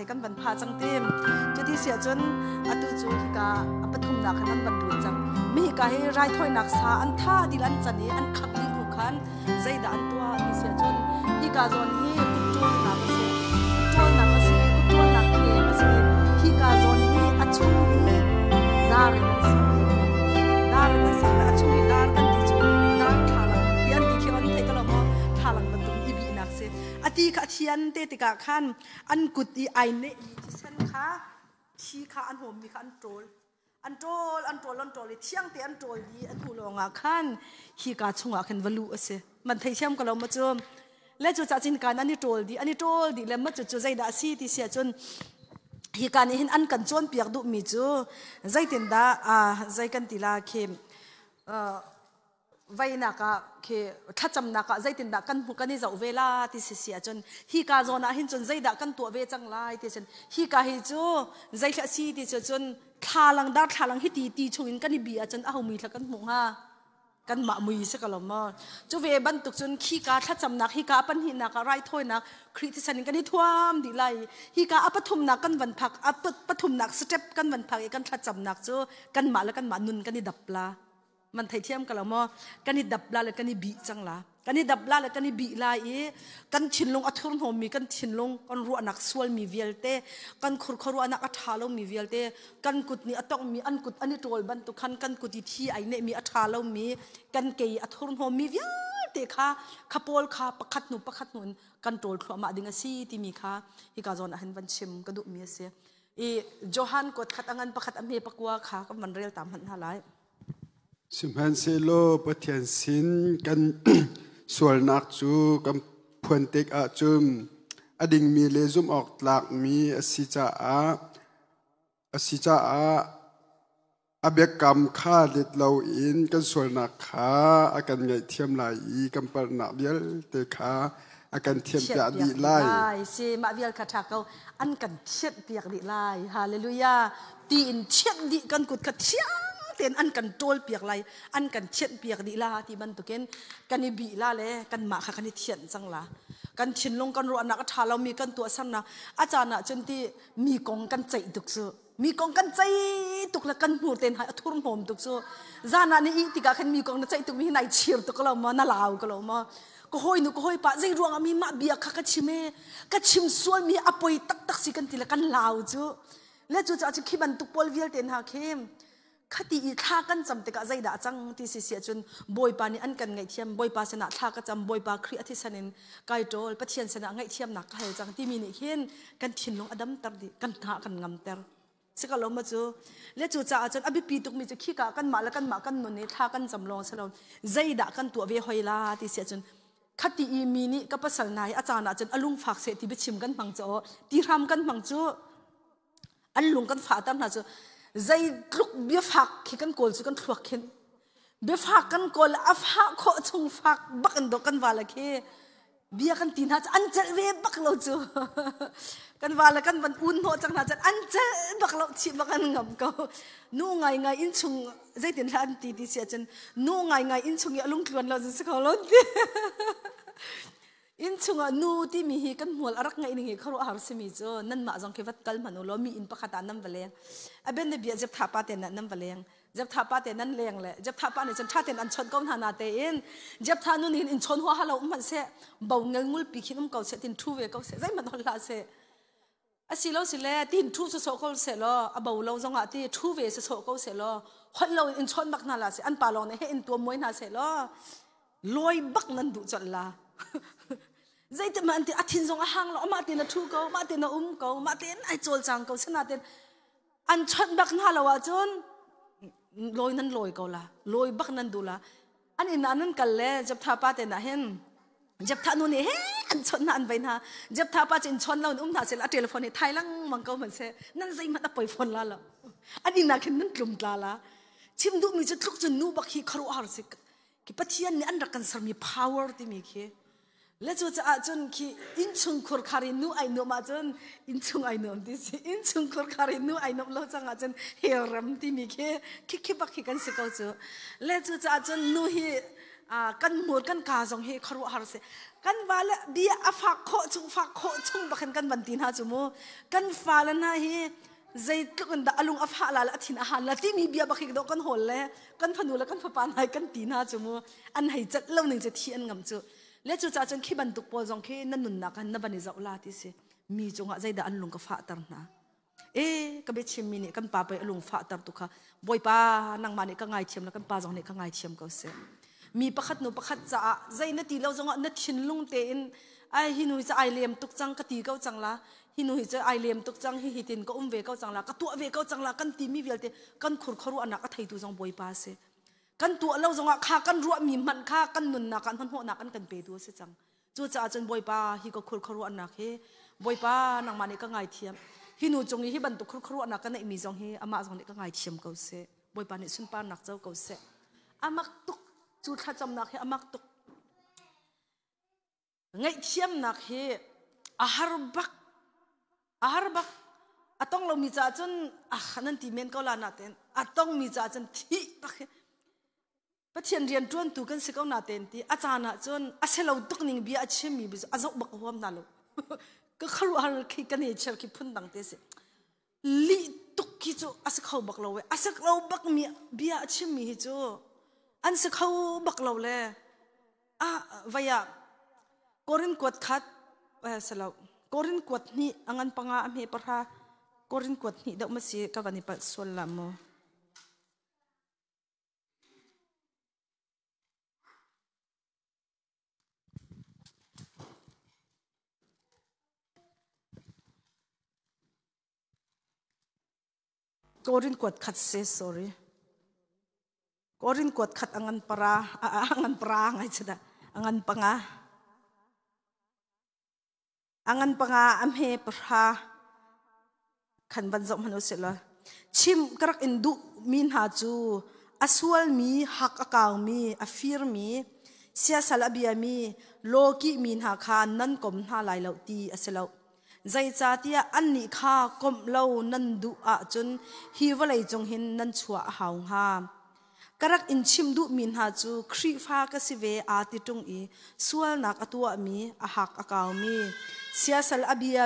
กันบันพาจังเต็มจุดที่เสียจนอตุจูฮิกาปฐุมนาขนั้นบันดูจังมีฮิกาให้ไรถ้อยนักษาอันท่าดิลันจันนี้อันขับลิงหูขันใจด่านตัวที่เสียจนฮิกาจอนนี้กุจวนนักเสียกุจวนนักเสียกุจวนนักเขียนเสียฮิกาจอนนี้อัจฉริยะดารินัสดารินัสอัจฉริยะดาริกันที่จูดาร์ทาลังยันที่เขียนเทกลมทาลังบันตุอีบีนักเสียอดีตเทียนเตติกาขันอันกุดอีไอเนที่เส้นขาที่ขาอันห่มมีขาอันโจลอันโจลเที่ยงเตียนโจลดีอันผู้ลงอาขันฮีกาชงอาขันวลูเสมันไทยเชื่อมกันเรามาจมและจุดจัดจินการอันนี้โจลดีแล้วมาจุดใจด่าซีที่เสียจนฮีการนี้เห็นอันกันจวนเปียกดุมีจูใจตินดาใจกันติลาเข้มไว้นักะคือถ้าจำนักะใจตินดักกันหุกันนี่จะเวลาที่เสียจนฮีกาโซน่ะเห็นจนใจดักกันตัวเวจังไรที่จนฮีกาเฮจูใจแค่ซีที่จนทาลังดักทาลังฮิตีชงอินกันนี่เบียจนเอามีทกันหุงฮะกันหมามือสักกะละมั้งจูเวบันตุกจนฮีกาถ้าจำนักฮีกาปันหินักไรถ้วยนักคริสเตียนกันนี่ท่วมดีไลฮีกาอัปทุมนักกันวันพักอัปทุมนักสเต็ปกันวันพักกันถ้าจำนักจูกันหมาแล้วกันหมานุนกันนี่ดับปลามันไทยเทียมกันแล้วมั้งกันนี่ดับลาเลยกันนี่บีจังละกันนี่ดับลาเลยกันนี่บีลายกันชินลงอัทุนหอมมีกันชินลงกันรัวนักสวลมีเวลเตกันขุดรัวนักอัฐาลงมีเวลเตกันกุดนี่อัตองมีอันกุดอันนี้โจลบันตุขันกันกุดที่ไอเนี่ยมีอัฐาลงมีกันเกยอัทุนหอมมีเวลเตค่ะขปอลค่ะประคัดนุกันโจลขวามาดึงสีที่มีค่ะฮิกาจอนหันวันชิมกระดูกมีเสียโจฮันกดขัดอังันประคัดอเมปะกัวค่ะก็มันเรียลตามหันหาไลสุพรรณเซโลปะเทียนสินกันส่วนนักจูกันพวนเต็กอาจุมอดิ่งมีเลซุมออกหลักมีอสิจาอาเบกกรรมฆ่าเด็ดเราอินกันส่วนนักขาอาการไงเทียมไหลกันปนักเดียลเตขาอาการเทียมเปียกดีไล่สิมาเวียลคาถาเขาอันกันเทียมเปียกดีไล่ฮาเลลูยาตีนเทียมดีกันกุดขัดเทียเตียนอันกันโจลเปียกไรอันกันเชียนเปียกดีลาที่บันตุเกนกันนี่บีลาเลยกันหมาค่ะกันนี่เทียนจังละกันชินลงกันรัวนักท่าเรามีกันตัวสั้นนะอาจารย์น่ะจนที่มีกองกันใจตุกซูมีกองกันใจตุกแล้วกันหัวเตียนหายทุ่งหอมตุกซูจานานี่อีติกาขันมีกองใจตุกมีนายเชียร์ตุกเรามาน่าลาวก็เรามาก็ห้อยนุก็ห้อยปะใจรวงมีมาเบียค่ะกันชิมกันชิมส่วนมีอภัยตักสิกันทีละกันลาวจูและจูจะคิดบันตุกปอลเวียลเตียนหาเข้มคดีท่ากันจำแต่ก็ใจด่าจังที่เสียจนบอยปานี่อันกันไงเทียมบอยปาสนะท่าก็จำบอยปาครีอธิสนินไกโจลปะเทียนสนะไงเทียมหนักให้จังที่มีนี่เห็นกันชินลงอดัมตัดดิกันท่ากันงำเตอร์สิก็ลงมาจูและจูจ่าจนอภิปีตุกมีจะขี้กะกันมาแล้วกันมากันนนนี่ท่ากันจำลองสลองใจด่ากันตัวเวหอยลาที่เสียจนคดีมีนี่ก็ภาษาไหนอาจารย์จนอลุงฝากเสที่ไปชิมกันมังโจที่รำกันมังโจอันลุงกันฝาตั้มนะจูใจลุกเบียฟักขี้กันโกลสุกันทวกเข็นเบียฟักกันโกลอาฟักโคชงฟักบักกันดอกกันวาละเคเบียกันตีน่าจะอันเจเวบักเราจูกันวาละกันวันอุ่นโหจังน่าจะอันเจบักเราชิบักกันงำเขานู่ไงอินชงใจตีนอันตีที่เสียจนนู่ไงอินชงอย่าลุงกวนเราจะสักเขาล้นอินชงนูที่มีกันหัวรักไงนี่เขารู้อาร์สมิโจนั่นมาจังเก็บกัลมันโลมีอินปะขัดน้ำเวลียงอเบนเนบีจับท่าป้าเตนน้ำเวลียงจับท่าป้าเตนนั่นเลียงเลยจับท่าป้าเนี่ยจนท่าเตนอันชนก้นหานาเตนจับท่านู่นนี่อินชนหัวฮัลโหลมันเสะเบาเงยงูปีขี้น้ำเก่าเสะตินทูเวเก่าเสะใจมันหัวลาเสะอาศิโลสิเลตินทูสโซเก่าเสะล้ออาเบาเราจังหวะที่ทูเวสโซเก่าเสะล้อฮัลโหลอินชนบักนาลาเสะอันปาลองเนี่ยให้อินตัวมวยนาเสะล้อลอยบักนั่นดุจัดละใจแต่มันที่อาทิตย์สองห่างเรามาเตียนทูเขามาเตียนเขามาเตียนไอโจลจังเขาชนะเตียนอันชันบักน่าละว่าจนลอยนั้นลอยเขาละลอยบักนั้นดูละอันนี้นั่นกันเลยจับท่าป้าเตียนนะเห็นจับท่านู่นนี่เฮ้อันชนนั่นไปนะจับท่าป้าจินชนเราน่าเสร็จแล้วเทเลโฟนนี่ไทยลังมังเขาเหมือนเสนั่นใจมันตะปอยฟอนละละอันนี้น่าเห็นนั่นกลุ่มตาละชิมดูมีจุดลุกจนนูบักฮีคารุอาร์สิกกิปะเทียนนี่อันรักกันสามี power ที่มีคีและจูจะอาจนคีอินชุงคุรคารินูไอโนมาจนอินชุงไอโนมดิสิอินชุงคุรคารินูไอโนมเราจังอาจนเฮรัมที่มีคีบักคีกันสิเขาจูและจูจะอาจนนูฮี กันหมดกันกาจงเฮคารุฮาร์เซกันวาลเบียอฟักโคจุงบักกันบันตินฮาจุโมกันฟาลนะเฮใจตุกันดาลุงอฟาลาละทินอาหารละที่มีเบียบักฮิกดกันหอลเลยกันพนุละกันพปานให้กันตีนฮาจุโมอันให้จัดเล่าหนึ่งจะที่อันงำจุและจุจ่าจนขี้บันตุกปอจงขี้นั่นนุนนักนับบันิจาอุลาติเสมีจงใจดาอันลุงกับฟ้าตร์นะก็เบ็ดชิมมินิกันป้าไปลุงฟ้าตร์ตุค่ะบ่อยป้านังมานี่ก็ง่ายเชียมแล้วกันป้าจงนี่ก็ง่ายเชียมก็เสมีประคัดหนูประคัดจ่าใจนัดตีเราจงนัดชินลุงเตนไอฮินุจะไอเลียมตุกจังกตีเก้าจังละฮินุจะไอเลียมตุกจังฮิตินก็เวเก้าจังละกตัวเวเก้าจังละกันตีมีเวลเตกันขุดขรุอันนักก็ไทยตัวจงบ่อยป้าเสกันตัวเราจงข้ากันรัวมีมันข้ากันนุนนักกันพันหัวนักกันเปตัวเสจังจูจ่าจนบ่อยป้าฮิก็ขุดขรุอันนักเฮบ่อยป้านังมานี่ก็ง่ายเทียมฮินุจงฮิบันตุกขุดขรุอันนักกันในมีจงเฮอามาจงนี่ก็ง่ายเทียมก็เสบ่อยป้านี่สุนป้านักเจ้าก็เสอามักตุกจูดข้าจำนักเฮอามักตุกไงเทียมนักเฮอาฮาร์บักต้องเรามีจ่าจนนั่นที่เมนก็ลานาเตนต้องมีจ่าจนที่ปักปะเทียนเรียนจวนตูกันสิก็นาเตนที่อาจารย์จนอาเซลเราตุกนิ่งเบียเชื่อมีบิจอาจบักหัวมันนาโลก็ขลุ่ยคิดกันเองเชื่อคิดพุ่นดังเตสิลีตุกคิดจูอาเซเขาบักเราเว้อาเซเราบักมีเบียเชื่อมีฮิจูอันเซเขาบักเราเลยวายากอรินกวดคัดเสลากอรินกวดนี่อังันปังอาเมปะระกอรินกวดนี่เด็กมาสิกับวันนี้ปัสสาวะโมกอรินกวดคัดเซ sorry กอรินกวดคัดอังันปราไงจ๊ะอังันปังอาอเมปะระขันบันจอมนุษย์ละชิมกรักอินดูมินหาจูอสวลมีฮักอากาวมีอฟิร์มีเสียสลับยามีโลกิมินหาคานันกลมหาลายเหล่าตีอสเลวใจจ่าที่อันนี้ข้ากลมเหล่านันดูจนฮิวเลยจงเห็นนันชัวหาวหากรักอินชิมดูมินหาจูครีฟ้ากสิเวอาติตรงอีสวลนักตัวมีฮักอากาวมีเสียสลับยา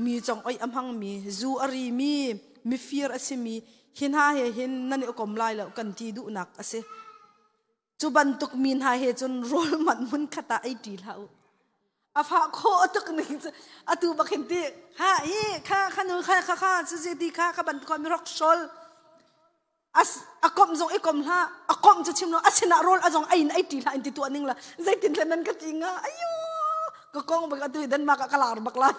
มีจงอ้อยอัมหังมีจูอารีมีฟีร์อสิมีหินหาเหินนั่นเองก็มลายแล้วกันที่ดูนักอสิจุบันตุกมินหาเฮจนโรลมันมุนขตาไอดีแล้วอาฟ้าโคตุกนี่อาตูบักเห็นตีข้าหนูข้าจะดีข้าบันตุกมีรักชอลอากอมจงไอกอมละอากอมจะชิมน้องอาชนะโรลอาจงไอดีละอินติตัวนึงละใจติดเลยนั่นก็จริงอายุก็กองบักตุยเดินมากกะลาบักลาย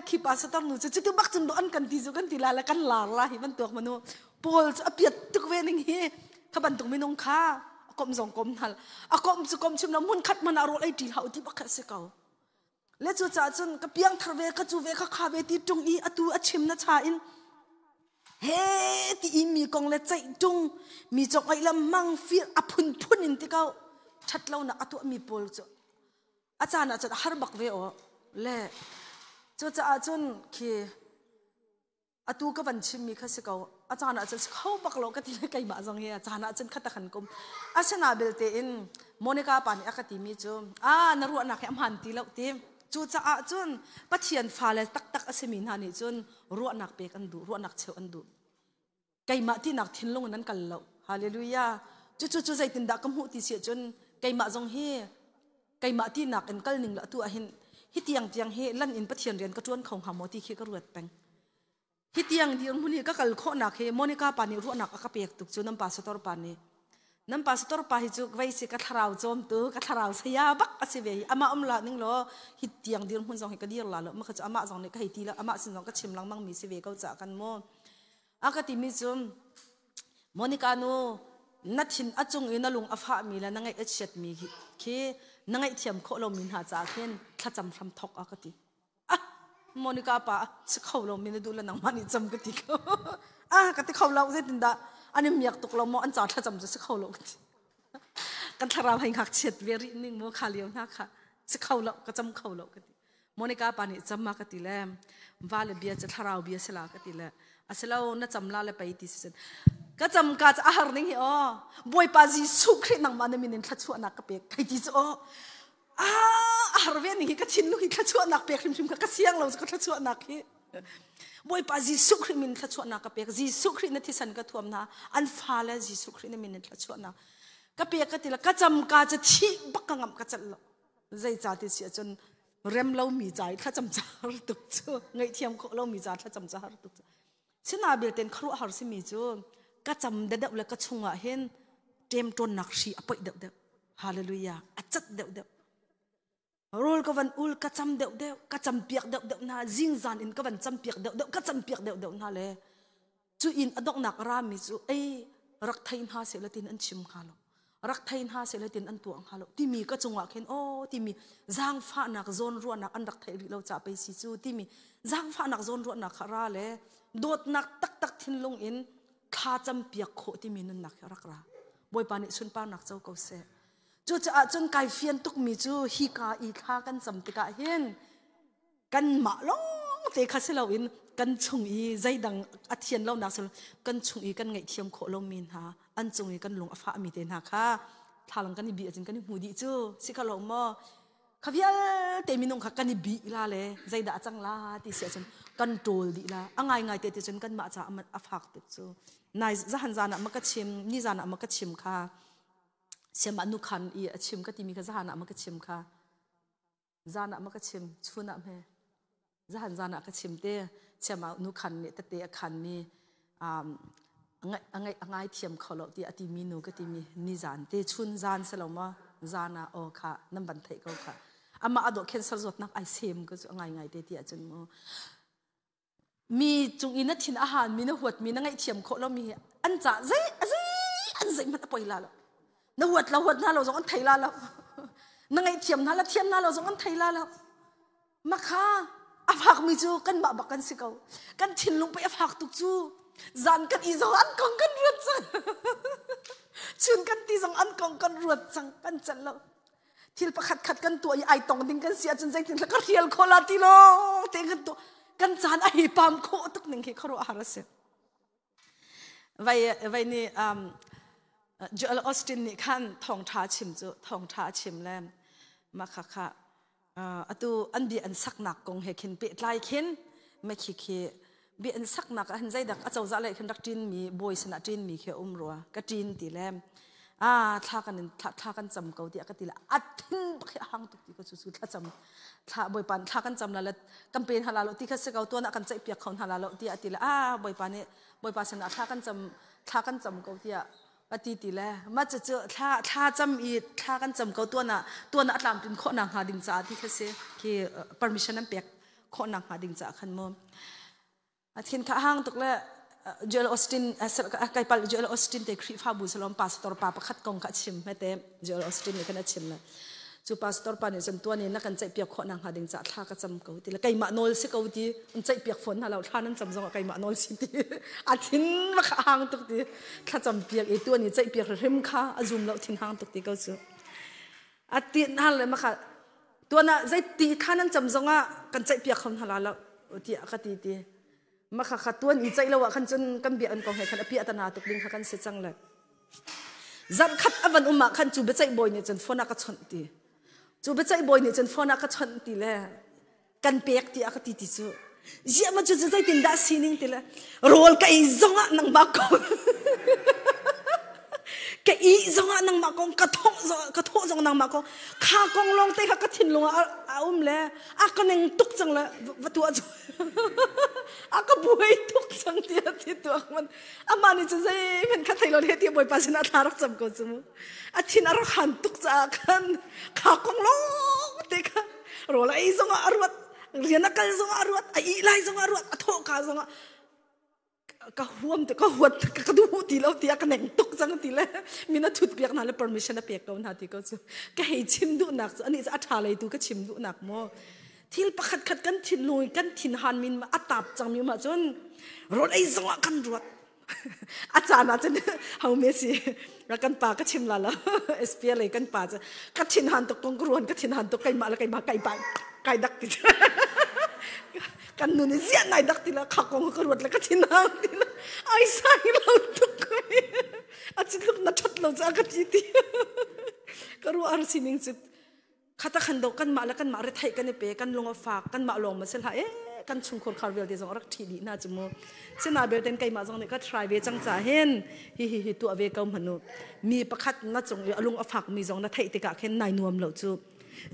ขีปาสตอร์นูจะจุดบักจุนโดนกันที่จุกันที่ลาละกันลาละหิมันตัวมนุษย์พอลจะเปียดตุกเวนิงเฮขบันตุกไม่นงค่ากอมจงกอมทัลกอมจะกอมชิมน้ำมันคัดมันอารมณ์ไอดีเขาที่บักเสกเอาและจุดจ่าจนกับเปียงทะเวกจูเวกข้าเวทีจงอีอตูอชิมนะชาอินเฮที่มีกองเล็ดใจจงมีจงไอละมังฟีอพุนอินที่เขาชัดเล่านะอตูมีพอลจุอาจารย์อาจจะฮาร์บักเวอเล่จุดจ่าจนคืออตูก็บัญชีมีข้าศึกเอาอาจารย์อาจจะเข้าบักโลกที่ไม่ไกลมาจังเฮียอาจารย์อาจจะขัดขันกุมอาชนาเบลเตอินโมนิกาปานิอากาติมีจุนรัวนักแอมหันตีแล้วทีจุดจ่าจนปัจเจียนฟ้าเลยตักอาเซมินฮานิจนรัวนักเปกันดูรัวนักเชอันดูไกลมาที่นักทิ้งลงนั้นกันแล้วฮาเลลูยาจุดใจตินดักกำหูติเสียจนไกลมาจังเฮียไกลมาที่นักเอ็นกัลนิงละตัวเห็นฮิตยังเฮลั่นอินปัจเจียนเรียนก็จวนของหามอที่เขก็รวดแปงฮิตยังเดียงมุนีก็กัลโคนักเฮโมนิกาปานิรัวนักก็เปียกตุกจูน้ำปลาสตอร์ปานิน้ำปลาสตอร์ปาฮิจุกไว้สิกัทราวโจมตัวกัทราวเสียบักอสิเวย์อามาลานิ่งล้อฮิตยังเดียงหุ่นจงเฮก็เดียร์ละแล้วมันก็จะอามาจงเนี่ยก็ฮิตีละอามาสินจงก็ชิมลังมังมีสิเวก็จะกันโมอากาติมิจุมโมนิกาโนนัดหินอจงอินาลุงอฟ้ามีแล้วนั่งไอเช็ดมีเคนั่งไอเทียมโคลมินหาจากเห็นข้าจำทำทอกอากาติโมนิกาปะสักเขาเราไม่ได้ดูแลนังมันจำกติเขากติเขาเราเสร็จตินดาอันนี้มีอยากตกเราโมอันจ่าถ้าจำจะสักเขาเรากันทาราให้หักเฉียดเวรีนึงโมขาเลียวนะคะสักเขาเราก็จำเขาเรากติโมนิกาปานี่จำมากติแล้ววาเลเบียจะทาราวเบียสลากติแล้วอาเซลาน่าจำลาเลยไปที่สิ ก็จำการจะอาหารนี่อ๋อบอยปาจีสุขรีนังมันมีนินทัชวนักกระเปียกใครที่จะอาหารเวียนนี่ก็ชินลูกทัชวนักเปียกชิมก็เสียงเราก็ทัชวนักที่บอยปาจีสุขรีมินทัชวนักกระเปียกจีสุขรีนั่นที่สันก็ท่วมนะอันฟ้าและจีสุขรีนั่นมีนินทัชวนักกระเปียกก็ตีละก็จำการจะที่บักกังก็จะละใจจ่าที่เสียจนเริ่มเรามีใจถ้าจำจ่าตุกจูไงเทียมเรามีใจถ้าจำจ่าตุกจูฉันอาเบลเต็นครัวหาสิมีจูก็จำเด็ดๆเลยก็ชงอ่ะเห็นเตรียมตัวนักชีอภัยเด็ดๆฮาเลลูยาอัจฉริยะเด็ดๆรูลก็วันอุลก็จำเด็ดๆก็จำเปียกเด็ดๆนะจิงจานอินก็วันจำเปียกเด็ดๆก็จำเปียกเด็ดๆนะเลยจูอินอดอกนักรามีจูรักไทยน่าเสียละตินอันชิมฮาโลรักไทยน่าเสียละตินอันตัวฮาโลที่มีก็จงอ่ะเห็นที่มีจางฟ้านักโซนรัวนักอันรักไทยเราจะไปสิจูที่มีจางฟ้านักโซนรัวนักคาราเลยโดดนักตักทิ้งลงอินข้าจำเปียกโคที่มีนั่นนักรักราบอยปานิสุนปานักเจ้าเกษตรจูจะจนไก่เฟียนตุกมีจูฮิกาอีข้ากันจำติกาเห็นกันมาลงเตะข้าเสลาอินกันชงอีใจดังอัดเทียนเล่านักสลกันชงอีกันไงเทียมโคลงมีนหาอันชงอีกันลงอฟ้ามีเตนหาค่ะทาลังกันนี่บีจนกันนี่หูดีจูสิข้าลงมาข้าพี่เตมินงข้ากันนี่บีลาเลยใจด่าจังลาที่เสียจนกันโตลดีละอ่างไงเตะจนกันมาจากมันอฟักติดจูนายจะหันจานะมันก็ชิมนี่จานะมันก็ชิมค่ะเชื่อมันนุขันอีชิมก็ที่มีก็จะหันมันก็ชิมค่ะจานะมันก็ชิมชูนะเพ่จะหันจานะก็ชิมเตะเชื่อมันนุขันเนี่ยเตะขันมีไงเทียมเขาเราที่อติมีนูก็ที่มีนี่จานเตะชุนจานเสลมาจานะโอค่ะนั่นบันเทิงก็ค่ะอามาอดอกเคนสลดนักไอเซมก็จะไงเตะที่อาจารย์มีจุงอินทินอาหารมีนหัวมีนั่งไอเทียมโคแล้วมีอันจ่าใจมันป่วยละนหัวเราหัวน่าเราสองอันไทยละแล้วนั่งไอเทียมน่าละเทียมน่าเราสองอันไทยละแล้วมาค่ะอาผักมีจูกันบะบักกันสิเขากันทินลงไปอาผักตุกจูจานกันอีสองอันกองกันรวดจังชุนกันตีสองอันกองกันรวดจังกันจันแล้วที่ประคัดกันตัวไอตองดิ้งกันเสียจนใจถึงแล้วก็เรียลโคลาติโลเต็งกันตัวกันจานไอ้ปามโคตุกหนึ่งที่เขารู้อาราเสไว้นี่โจเอลออสตินนี่ขั้นทองท้าชิมจูทองท้าชิมแล้วมาค่ะตัวอันบีอันสักหนักกงเฮคินเปิดไล่คินไม่ขี้บีอันสักหนักอันใจดักอาจจะอะไรคันดักจีนมีบอยสนาจีนมีแค่รัวก็จีนตีแล้วท่ากันจำเขาที่ก็ตีละอัดทิ้งไปห่างตุกที่ก็สุดๆท่าจำท่าบอยปานท่ากันจำแล้วกัมเป็นฮาลาลที่เขาเสกเอาตัวนักกันใจเปียกเขาฮาลาลที่ตีละบอยปานเนี่ยบอยปานสนาท่ากันจำเขาที่อตีละมาจะเจอท่าจำอีท่ากันจำเขาตัวน่ะอัตลามเป็นข้อนางหาดิงจ่าที่เขาเสกคือ permission นั้นเปียกข้อนางหาดิงจ่าขันมอทีนข้าห่างตุกแล้วโจเอลออสตินใครไปโจเอลออสตินเตะคริฟาบุสลอมพาสตอร์ปาประคัดกงกัดชิมไม่เตะโจเอลออสตินเนี่ยกันชิมเลยจูพาสตอร์ปาเนี่ยจนตัวนี้นักกันใจเปียกข้อนางหาดิงจ่าท่าก็จำเขาทีละไก่มาโนลสิเขาทีมันใจเปียกฝนฮะเราท่านั้นจำจงไก่มาโนลสิทีอาทินมาข้าห่างตุกทีข้าจำเปียกไอตัวนี้ใจเปียกเริ่มข้าอาจุมเราทินห่างตุกทีเขาจูอาทินนั่นเลยมาข้าตัวน่ะใจตีท่านั้นจำจงกันใจเปียกคนฮาลาเราทีก็ตีมาขัดตัวนี้ใจเราว่าขันจนกันเบียนกองให้ขันอภิอัตนาตุกดิ้งขันเสียจังเลยจันขัดอวันอุมาขันจูเบใจบอยเนี่ยจนฟ้อนนักชนตีจูเบใจบอยเนี่ยจนฟ้อนนักชนตีเลยกันเปียกตีอักตีติจูเยี่ยมจุดใจตินดาสีนิ่งตีเลยโรลกับอีซงอ่ะนังบักกงกับอีซงอ่ะนังบักกงกระทงซงนังบักกงข้ากงลงเตะข้ากระถิ่นลงเลยอักก็นึงตุกจังเลยวัตถุจูอาก็บุยทุกสังเดียที่ตัวมันอามานี่จะใช่เป็นขั้นไทยเราเที่ยวบุยภาษาทารักจำก็จมูอาทินอารักหันทุกจากกันข้ากงลงเด็กโรลไอซงอารวดเรียนนักการซงอารวดไอไลซงอารวดอโทกาซงก็ห่วมแต่ก็หวดก็ดูตีเราตีกันแหน่งตุกจังตีเลยมีนัดทุดเปียกนั่นเลย permission เปียกเราหน้าที่ก็จะก็ให้ชิมดูหนักอันนี้จะอัฐาเลยดูก็ชิมดูหนักมั้งที่ประคัดกันทินลุยกันทินหันมินมาอัตตับจังมีมาจนรถไอ้สวะกันรถอาจารย์เฮาเมสิแล้วกันป่าก็ชิมละแล้วSPLเลยกันป่าจะก็ทินหันตกกงกรวนก็ทินหันตกไก่มาแล้วไก่มาไก่ไปไก่ดักติดกันนู่นนี่เสียนายดักติดแล้วขักกงกรวนแล้วก็ทินหันติดแล้ว ai sai lo tuk mi achit luk na that lo cha ka ti ti karu ar sining chit khata khan do kan ma la kan ma re thai kan pe kan longa fa kan ma long ma sel ha kan chung khor khar vel de jong rak thi di na chumo sina bel ten kai ma jong ne ka try ve chang cha hen hi tu ave kam hanu mi pakhat na chung alung afak mi jong na thai te ka khen nai nuam lo chu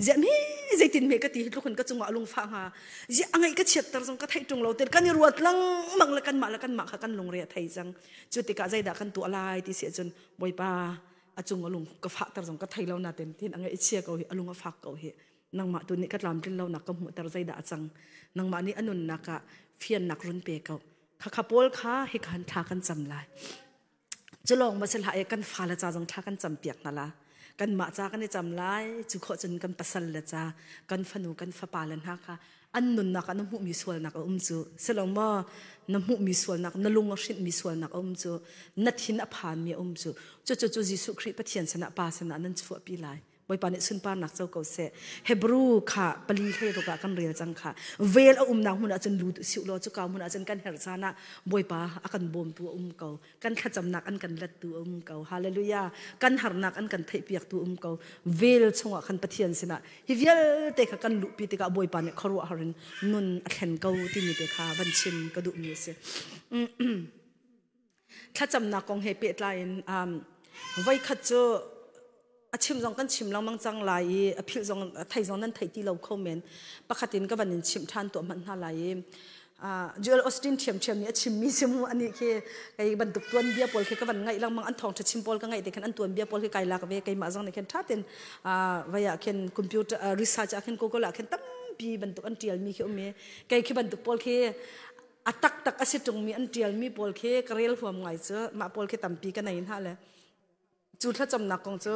zemi zaitin me ka ti lu khun ka chung alung fa ha ji angai ka chet tar jong ka thai tung lo ter kan ruat lang mang la kan ma kha kan long re thai jang chu te ka zaida kan tu alai ti se chun boi pa achung alung ka fa tar jong ka thai lo na ten tin angai ichia ko hi alung afak ko hi nang ma tu ni ka lam tin lo na ka mu tar zaida achang nang ma ni anun na ka fian nak run pe ko kha khapol kha hi khan tha kan cham lai chulong ma sel ha e kan fa la cha jong tha kan cham piak na la kan ma cha kan cham lai chu kho chun kan pasal la cha kan phanu kan fa palan ha kha an nun na ka na mu mi sual na ka chu selong ma na mu mi sual na na lung rit mi sual na chu na thin a phan mi chu chu jisu khri pathian sana pa sana nan chu pi lai boi pa ne sun pa nak chau ko se hebru kha pali thei ro ka kan rel chang kha vel a na huna chen lu siu lo chu ka huna chen kan her chana boi pa akan bom tu ko kan kha cham nak an kan lat tu ko hallelujah kan har nak an kan thei piak tu ko vel chunga khan pathian sina hi vel te kha kan lu pi te ka boi pa ne kharu harin nun a thlen ko ti ni te kha van chin ka du mi se kha cham na kong he pe tlain vai kha chu achim zong kan chim lang mang chang lai aphil zong thai zong nan thai ti lo khomen pakhatin ka banin chim than to man ha lai Joel Austin thiam ni achim mi simu ani ke kai ban tuk tuan bia pol ke ka ban ngai lang mang an thong tha chim pol ka ngai de khan an tuan bia pol ke kai lak ve kai ma zong ne khen thaten vaya khen computer research akhen ko la khen tam pi ban tuk an tial mi ke ume kai ke ban tuk pol ke atak tak asitung mi an tial mi pol ke karel huam ngai cha ma pol ke tampi ka nai ha le chu thla cham na kong chu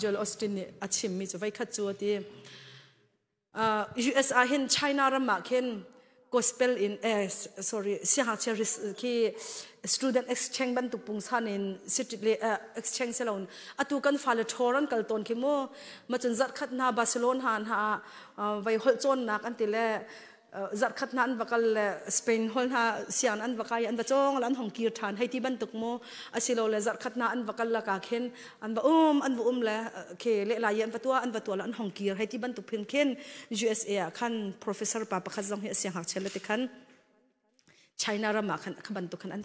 Joel Austin ni achim mi chu vai kha chu ti US a hin China ram ma khen gospel in siha cheris ki student exchange ban tu pung san in city exchange salon atu kan fale thoran kal ton ki mo ma chun zat khat na Barcelona han ha vai hol chon nak an ti le zat khat na an vakal Spain hol ha sian an vakai an bachong lan hong kir than haiti ban tuk mo asilo le zat khat na an vakal la ka khen an ba le ke le la yan patwa la an hong kir haiti ban tuk phin khen USA khan professor pa pakha jong hi siang hak chele te khan China ra ma khan khaban tuk khan an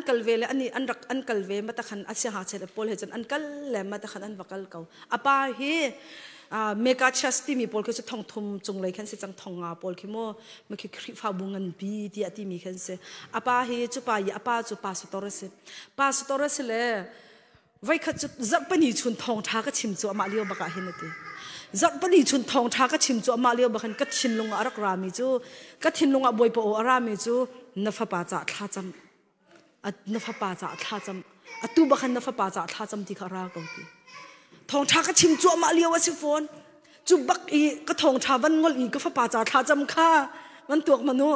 kalve le ani an kalve mata khan asya ha chele pol he chan an kal le mata khan an vakal kau apa hi mega chasti mi pol ke chu thong thum chung lai khan se chang thonga pol ki mo ma ki khri fa bungan bi ti ati mi khan se apa hi chu pa ya apa chu pa su torase le vai kha chu zak pani chun thong tha ka chim chu ama lio baka hinati zak pani chun thong tha ka chim chu ama lio bakhan ka thin lunga arak rami chu ka thin lunga boi po arami chu na fa pa cha thla cham na fa pa cha thla cham atu bakhan na fa pa cha thla cham ti khara ko ti thong tha ka chim chu ma liawa si phone chu bak I ka thong tha van ngol I ka fa pa cha tha cham kha man tuak manu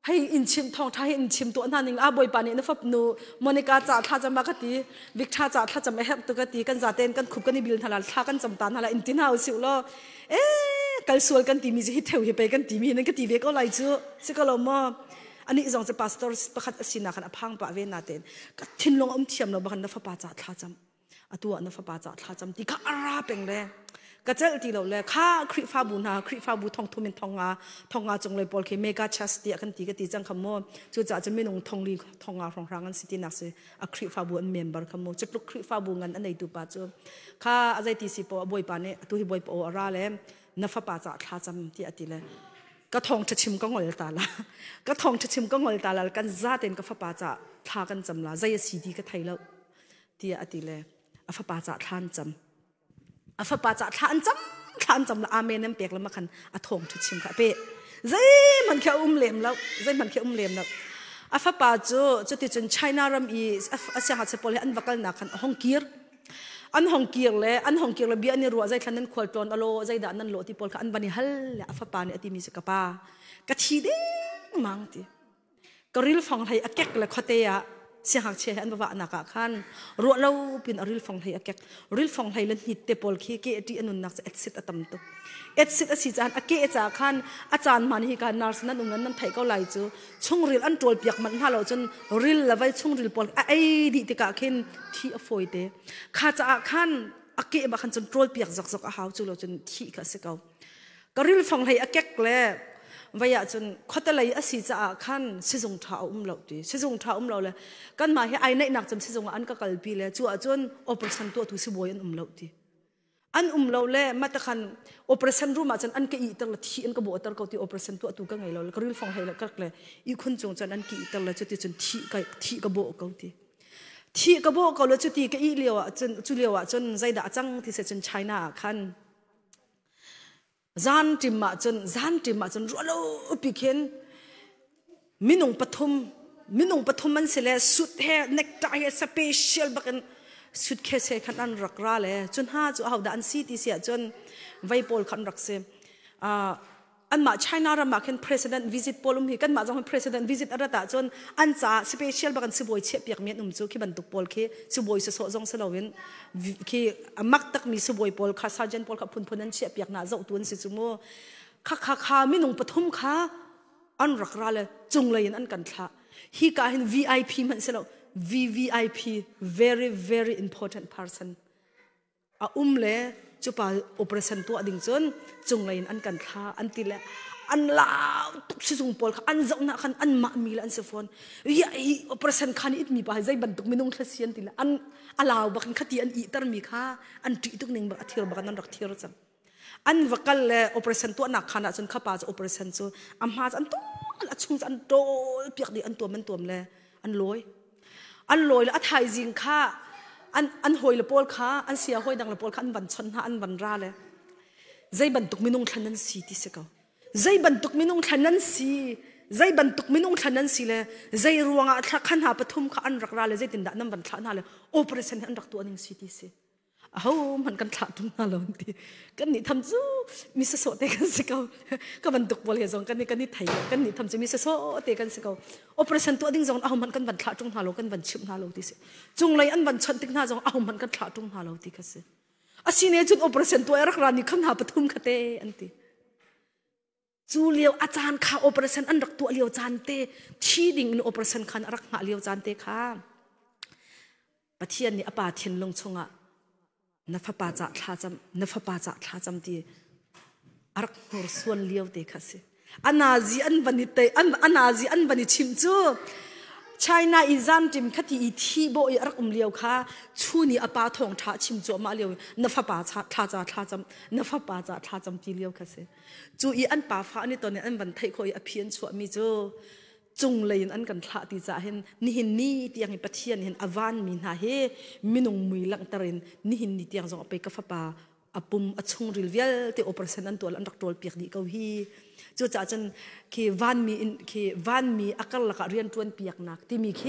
hay in chim thong tha in chim to naning a boi pani na fap nu Monica cha tha cham ka ti Victor cha tha cham help to ka ti kan za ten kan khup kan bil thala tha kan cham tan hala in tin house lo kal sual kan ti mi ji theu hi pe kan ti mi nan ka ti ve ko lai chu se ka lo mo ani zong se pastor pakhat asina khan aphang pa ve na ten ka thin long thiam lo ba kan na fa pa cha tha cham atua na fa pa cha tha cham ti kha ara peng le ka chel ti lo le kha khri fa bu thong thumin thonga chung le pol ke mega chasti akan ti ka ti jang khamo chu cha chami nong thongli thonga rang an city nak se a khri fa bu an member khamo chutluk khri fa bu ngan anei tu pa chu kha azai ti si po boi pa ne tu hi boi po ara le na fa pa cha tha cham ti ati le ka thong chachim ka ngol ta la ka thong chachim ka ngol ta la kan za ten ka fa pa cha tha kan cham la zai cd ka thailo ti ati le afa pa cha than cham afa pa cha than cham la amen em pek la ma khan a thong chachim kha pe zai man kha lem la afa pa chu ti chun China ram I asya ha che pol an vakal na khan hong kir le bi ani ruwa zai thanen khol ton alo zai da nan lo ti pol kha an bani hal la afa pa ne ati mi se ka pa ka thi de mang ti ka ril phong hai akek la khote ya เสียหักเชอันว่านักขันรัวเราเป็นอริลฟองไทยอักริลฟองไทยเล่นหิตเตปอลขี้เกอที่อนุนักจะเอ็ดสิตตั้มตุเอ็ดสิตสิจานอักเกอจากขันอาจารย์มันฮิการนาร์สนั้นตรงนั้นนั่นไทยก็ไหลจูช่วงริลอันตัวเปียกมันฮาเราจนริลละไว้ช่วงริลปอลไอ้ดิติกาเข็นที่อฟอยเดข้าจากขันอักเกบักขันจนตัวเปียกจากหาวจูเราจนที่ข้าเสกเอาก็ริลฟองไทยอักเกเลยว่าอยากจนขดอะไรอาศัยจะขันสิจงท้าเราดีสิจงท้าเราเลยกันมาให้ไอ้ในนักจำสิจงอันก็กลปีเลยจู่จนโอเปอเรชั่นตัวทุสิบวยอันเราดีอันเราเลยมาตะขันโอเปอเรชั่นรู้มาจนอันก็อีตั้งละที่อันก็บอกตั้งก็ที่โอเปอเรชั่นตัวก็ไงเราก็ริลฟังให้เราก็เลยอีคนจงจนอันก็อีตั้งละจุดจนที่ก็บอกก็ที่ก็บอกก็เลยจุดที่ก็อีเลียวจนจุเลียวจนใจด่าจังที่เสร็จจนไชน่าขันจานติมาจนรัวเราปีเข็นมินงปฐมมันเสร็จสุดแห่เน็กไทสเปเชียลบักันสุดแค่เสขันอันรักราเลยจนจู่เอาด่านซีที่เสียจนไวโพลขันรักเสอันมาไชน่ารามาเข็น president visit ปอลุมฮีกันมาจัง president visit อะไรต่างจนอันจ่า special บักันสิบวยเชียบอยากเมียนจู่ขี้บรรทุกปอลขี้สิบวยสะสจงสลาวินขี้มักตักมีสิบวยปอลข้าซาเจนปอลขับพุ่นนั้นเชียบอยากน่าจะอุตุนสิจุโมข้ามินงปฐมข้าอันรักราเลยจงเลยอันกันท่าฮีกาเห็น VIP มันสลาVVIP very very important person เลยจุปาโอเปอเรชั่นตัวดิ่งจนจงเลยอันกันท่าอันติละอันลาวตุกสิจงปอลอันเจ้าหน้าขันอันมามีละอันเซฟอนยาโอเปอเรชั่นขันอิดมีป่ะใจบรรทุกมินงทัศยันติละอันลาวบักขันขัดยันอีตร์มีข้าอันตุกหนึ่งบักเทียร์บักนั้นรักเทียร์จังอันวักเลยโอเปอเรชั่นตัวนักขันจนข้าป่าจะโอเปอเรชั่นจูอันมาอันตัวอันชุ่มอันโตเปียกดีอันตัวมันตัวมันเลยอันลอยแล้วอันไทยจริงข้าอันหอยละปอลข้าอันเสียหอยดังละปอลข้าอันบันชนหาอันบันราเลยใจบรรทุกมินงทันนั้นสีที่เสกเอาใจบรรทุกมินงทันนั้นสีเลยใจรวงอ่ะขันหาปฐมข้าอันรักราเลยใจตินดานั่นบันทันหาเลยโอเปอเรชั่นอันรักตัวนึงสีที่เสมันกันขาดทุนมาแล้วทีกันนี่ทำจูมิสโซเตกันสิเขาก็บรรทุกบอลเฮซองกันนี่ไทยกันนี่ทำจูมิสโซเตกันสิเขาโอเปอเรชั่นตัวดิ้งซองมันกันบันขาดทุนมาแล้วกันบันชิมมาแล้วทีสิจงเลยอันบันชันติ๊กหน้าซองมันกันขาดทุนมาแล้วทีกันสิอาศิเนี่ยจุดโอเปอเรชั่นตัวรักรานี่ขันหาปฐมคเตอันทีจูเลียวอาจารย์ข้าโอเปอเรชั่นอันรักตัวเลียวจานเตที่ดิ่งโอเปอเรชั่นขันรักหาเลียวจานเตข้าปะเทียนนี่อปาเทียนลงชงอ่ะนับป้าจะท่าจำตีอารักหัวส่วนเลี้ยวเด็กสิอันนาจีอันวันนี้เตอันนาจีอันวันนี้ชิมจูไชน่าอีจันจิมขัดอีที่โบอีอารักเลี้ยวค่ะชูนี่อปาทองท่าชิมจูมาเลี้ยวนับป้าจะท่าจำตีเลี้ยวสิจูอีอันป้าฟ้านี่ตอนนี้อันวันไทยคอยอภิญชัวมีจูจงเลยอันกันท่าที่จะเห็นนี่เห็นนี่ที่ยังปะเทียนเห็นอวันมีนาเฮมินงมุยลังตรินนี่เห็นนี่ที่ยังส่งไปกับฟ้าปุมชงริลเวลที่โอเปอเรชั่นนั้นตัวอันรักตัวเปียกดีเกาฮีจู่จ่าจนเควันมีอักลักเรียนตัวเปียกหนักที่มีเค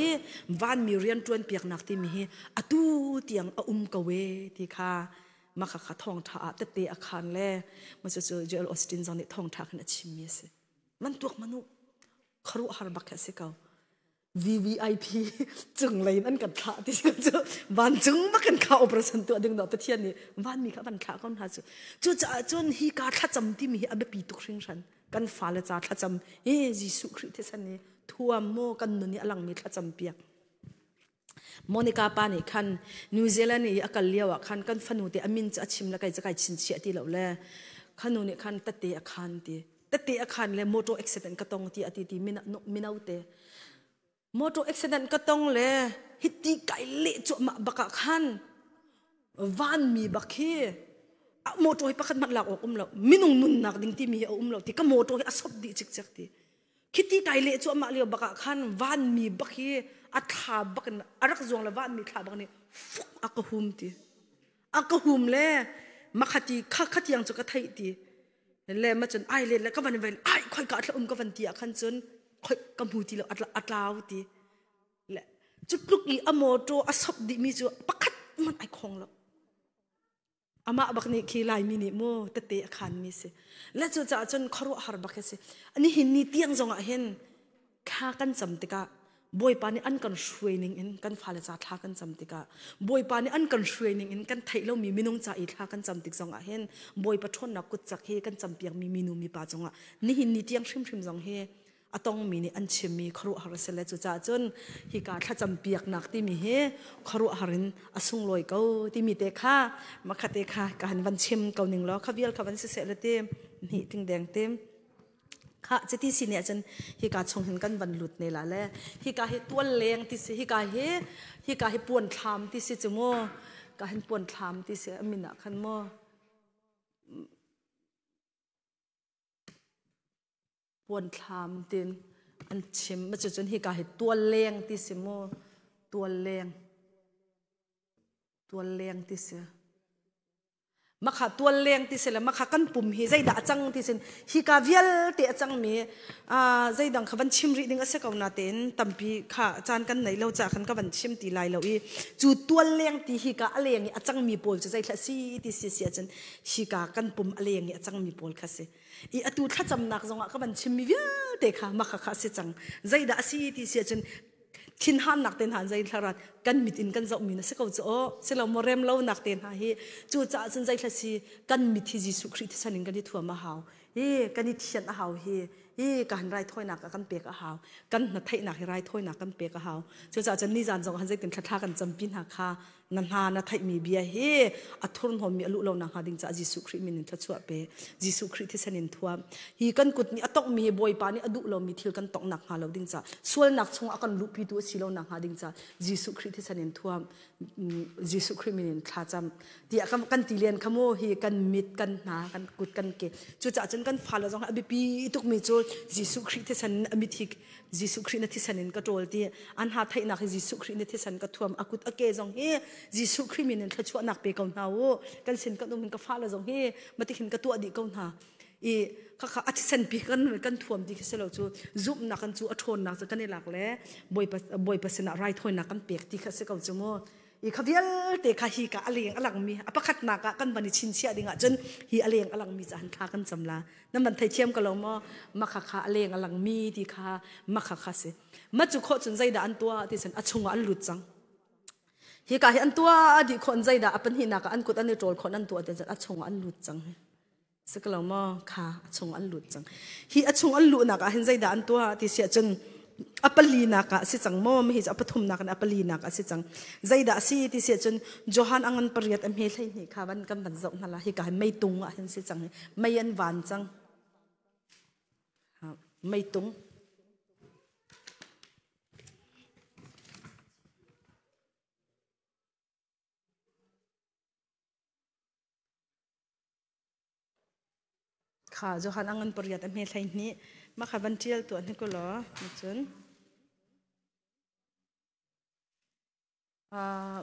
วันมีเรียนตัวเปียกหนักที่มีเฮอตูที่ยังกเวที่ค่ะมาขัดทองท่าเตะอาคารแล่มันจะเจอเจอออสตินจังนี่ทองท่าขนาดชิมเยสมันตัวมนุษย์ครุหาร์บักเสกเอา VVIP จึงเลยนั่นกันท่าที่จะวันจึงมากันข้าโอเปอเรชั่นตัวดึงดอกตะเทียนนี่วันมีข้าวันข้าก้อนหาจู่จ่าจนฮีการทัดจำที่มีอับปีตุกชิงฉันกันฟ้าเลยจ่าทัดจำยิสุคริสต์สันนี่ทัวโมกันนุนี่อลังมีทัดจำเปียกโมนิกาปานี่คันนิวซีแลนด์นี่อักเลียวคันกันฟันูเตอมินจะชิมละไกจะไกชินเชียที่เราแลคันนูนี่คันตัดเตะคันตีแต่ตีอาคารเลยมอเตอร์อุบิเหตุก็ต้องที่อดีตมินเอาเตะมอเตอร์อุบิเหตุก็ต้องเลยฮิตตี้ไก่เละจุมาบักขันวันมีบักเฮมอเตอร์ให้ปักขันมันหลักออกเรามินงนุนนักดิ้งที่มีเอาเราที่ก็มอเตอร์ให้อสบดีจิกๆที่ฮิตตี้ไก่เละจุมาเลี้ยวบักขันวันมีบักเฮอัฐาบักนอารักจงละวันมีขาบักนี่ฟุกอักหุมเลยมาขัดยังจุกไทยที่เล่มาจนไอเล่แล้วก็วันไอค่อยกัดแล้วก็วันที่ขันจนค่อยกำหูที่เราอัดลาวที่เละจุดลุกอีอโมโตอสบดิมีจูปักขัดมันไอคงแล้วอามาบักนี่ขี้ลายมินิโมเตะขันมีสิและจุดจะจนครุหาร์บักสิอันนี้เห็นนี่เตียงจงเห็นข้ากันจำติกะ boy pani an kan training in kan phale cha thla kan chamtika boy pani an kan training in kan thailo mi minung cha I thla kan chamtik zonga hen boy pathon na kut chak he kan champiak mi minu mi pa chonga ni hin ni tiang thrim thrim zong he atong mi ni an chimi kharu har sele chu cha chun hi ka thla champiak nak ti mi he kharu harin asung loi ko ti mi te kha makhate kha kan van chem ko ning lo khabial khawan se se le te ni ting deng temค่ะจะที่สิเนี่ยจันฮิกาชงเห็นกันบรรลุในละแลฮิกาเฮตัวแรงที่สิฮิกาเฮปวนทามที่สิจโมกาเห็นปวนทามที่สิมินะขันโมปวนทามตินอันชิมมาจนฮิกาเฮตัวแรงที่สิโมตัวแรงที่สิมาขาตัวเลี้ยงที่เสร็จแล้วมาขากันปุ่มฮีใจด่าจังที่สินฮีกาเวียลเตะจังมีใจดังขบันชิมรีดิ้งก็เสกเอาหน้าเต็นตั้มปีขาจานกันไหนเราจากกันก็บันชิมตีลายเราอีจูตัวเลี้ยงที่ฮีกาอะไรอย่างนี้จังมีโพลจะใจคลาสีที่เสียจันฮีกากันปุ่มอะไรอย่างนี้จังมีโพลคลาสีอีอตูถ้าจำนักจังก็บันชิมมีเวียลเตะขามาขาเสียจังใจด่าสีที่เสียจันทินหันนักเต็นหันใจทารัดกันมิตินกันจะมีนะเสกเอาจะเสร็จแล้วโมเรมเล่านักเต็นหาฮีจูจ่าจนใจทาสีกันมิติจิสุคริที่สันนิกันที่ถั่วมาหาวกันที่เทียนหาวกันไรถ้อยนักกันเปียกหาวกันนัดไทยนักไรถ้อยนักกันเปียกหาวจูจ่าจนนิจานจงหันใจเต็นทัดกันจำปินหักขานันหานัดไทยมีเบียอัทรนหอมมีลุเรานักหาดิ่งจ่าจิสุคริมินินทัดชัวเปจิสุคริที่สันนิถั่วฮีกันกุดนี่ตกมีบอยปานี่อดุเรามีทิลกันตกนักหาเราดิ่งจ่าส่วนนักชงกันลุปีตัวสิเรานักหาดิ่งจ่าจิสุคริที่สันนิถั่วจิสุคริมินินท้าจำที่กันตีเลียนขโมฮีกันมิดกันหนากันกุดกันเกจูจ่าจนกันฟ้าเราจงอบิปีตุกมีโจจิสุคริที่สันอมิทิกจิสุครินที่สันนินกระโจลที่อันหาไทยนักจิสุครินที่สันกระทวมอากุดอเกจงเฮจิสุคริมินินทัดชัวนักเปกเอาหน้าโวกันเส้นกันตรงมันก็ฟ้าเราจงเฮมาติขินกระตัวดีเกาหน้าข้าอธิสันปีกันทวมดีที่เราจูจุบนักกันจูอัทนนักจะกันในหลักแล้วบอยภาษณะไรถอยนักกันเปียกที่เขาเสกเอาจมูกขวิลเตะขาฮีกะอะไรอย่างอลังมีอปะขัดนักกันบันชินเชียดิ่งจนฮีอะไรอย่างอลังมีจะหันขากันจำลานั่นมันไทยเทียมกันเรามาขาอะไรอย่างอลังมีที่ขามาขาเสมาจุโคจนใจด่าอันตัวที่ฉันอัชงอันหลุดจังฮีกะอันตัวดีคนใจด่าเป็นฮีนักอันกุดอันนี้โจลคนอันตัวที่ฉันอัชงอันหลุดจังสักเราขาอัชงอันหลุดจังฮีอัชงอันหลุดนักเห็นใจด่าอันตัวที่เสียจนอัปลีนักสิจังไม่เห็นอัปทุมนักอัปลีนักสิจังใจด่าสิที่เสียจนโจฮันอังอันปริยัติเมลัยนี่ค่ะวันกันบรรจงนั่นละฮีกะไม่ตุงเห็นสิจังไม่ยันหวานจังไม่ตุงค่ะโจฮันอังอันปริยัติเมลัยนี่มาขับบันเทียลตัวนี้ก็หรอจน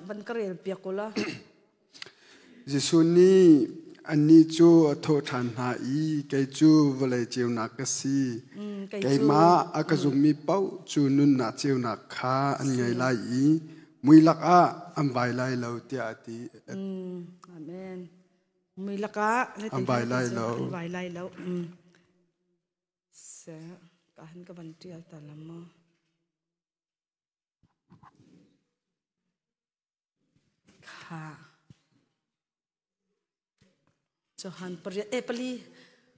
บันกระเรียเปียกกูละจิสุนีอันนี้จูโทษานหาอีไกจูวเลเจียวนักสีไกมาอากาจุมีเป้าจูนุนนาเจียวนักขาอันไงไลอีมุยลักอาอันใบไลเราเตียตีอาเมนมุยลักอาอันใบไลเราเสียการกับบันเทียลแต่ละมื้อค่ะจหันปริยัติปลี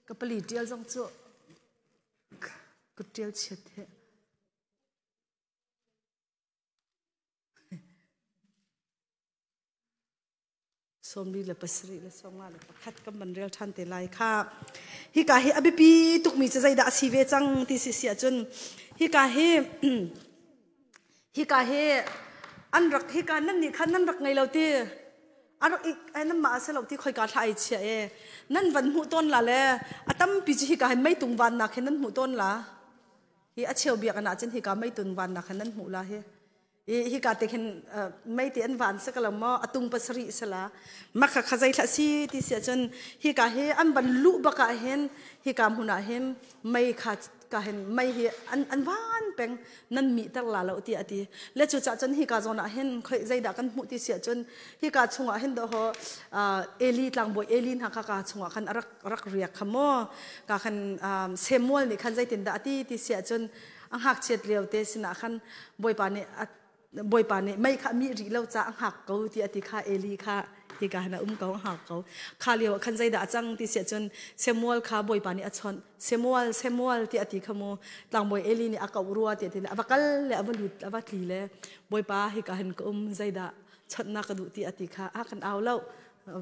กับปลีเดียลจงจุกุเดียลเช็ดเฮสมบีเลปสรีเลสมาเลปขัดกับบันเรียลทันเตลัยค่ะฮิกาเฮอบิปีตุกมีจะใจด่าสีเวจังที่เสียจนฮิกาเฮอันรักฮิกานั่นนี่ขันนั่นรักไงเราที่อันรักอีกไอ้นั่นมาเสเราที่คอยการถ่ายเชียนั่นวันหูต้นละเลยอาตั้มปีจิฮิกาเห็นไม่ตุงวันนักเห็นนั่นหูต้นละฮิอาเชียวเบียกันนะจนฮิกาไม่ตุงวันนักเห็นนั่นหูละฮิกาเตเห็นไม่เตียนวันสักละมั้งตุงปัสริสละมักขจายละสีที่เสียจนฮิกาเฮอันบรรลุบักเห็นฮิกาหุนาเห็นไม่ขาดก็เห็นไม่เห็นอันวันเป็นนั่นมีตลาดเราตีอดีและจุดจัดจนฮิกาจนเห็นเคยใจดักกันมุติเสียจนฮิกาชงเห็นดอกเอลีต่างบ่เอลีนหักกาชงกันรักเรียกขโมก็คันเซมวลนี่คันใจตินดาตีที่เสียจน อังหักเฉียดเรียวเตสินะขันบอยปานี่บอยปานี่ไม่ค่ะมีรีเล่าจะอังหักเขาที่อธิคาเอลีค่ะที่การนะเขาหักเขาข้าเรียวขันใจด่าจังที่เสียจนเซมัวลค่ะบอยปานี่อัชนเซมัวลที่อธิขโมต่างบอยเอลีนี่อากาศรัวที่ที่อวกัลเลยอวลุดอวตีเลยบอยปาที่การก็ใจด่าชัดนักดูที่อธิคาขันเอาแล้ว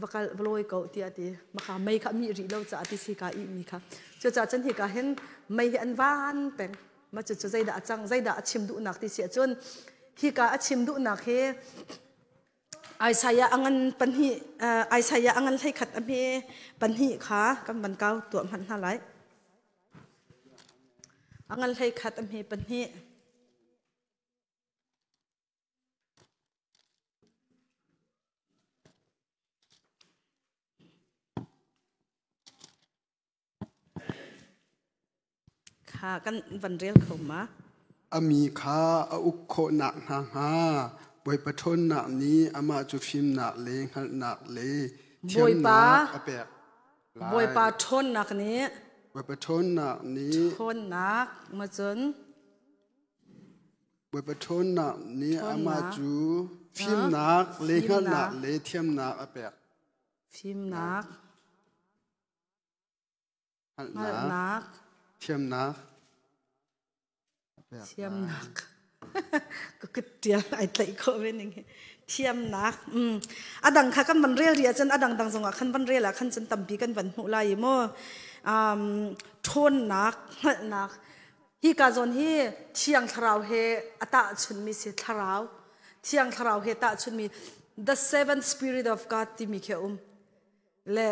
ว่าการบลอยเขาที่อดีมาค่ะไม่ค่ะมีรีเราจะอธิสิกาอีมีค่ะจะจันที่การเห็นไม่อันวานเป็นมาจุดใจด่าจังใจด่าชิมดูหนักที่เสียจนที่การชิมดูหนักเฮไอสายอังันปัญหิไอสายอังันให้ขัดอเมปัญหิค่ะกำบันเก้าตัวมันหาไรอังันให้ขัดอเมปัญหิค่ะกันวันเรียลเข้ามามีขาอุโคหนักหางหาบอยปะทนหนักนี้อามาจุฟิมหนักเลยหันหนักเลยเทียมหนักอเปะบอยปาทนหนักนี้บอยปะทนหนักนี้ทนหนักมาจนบอยปะทนหนักนี้อามาจุฟิมหนักเลยหันหนักเลยเทียมหนักอเปะฟิมหนักหันหนักเทียมหนักเทียมหนักก็คือเดียวไอ้ใจก็เป็นอย่างงี้เทียมหนักอดังค่ะกันบันเรียเรียจนอดังดังสงฆ์ขันบันเรียละขันจนตั้มปีกันบันหุลายโมทนหนักฮีกาจนฮีเทียงทราวเฮอตาชุนมีเสทราวเทียงทราวเฮตาชุนมี the seven spirit of God ที่มีแค่และ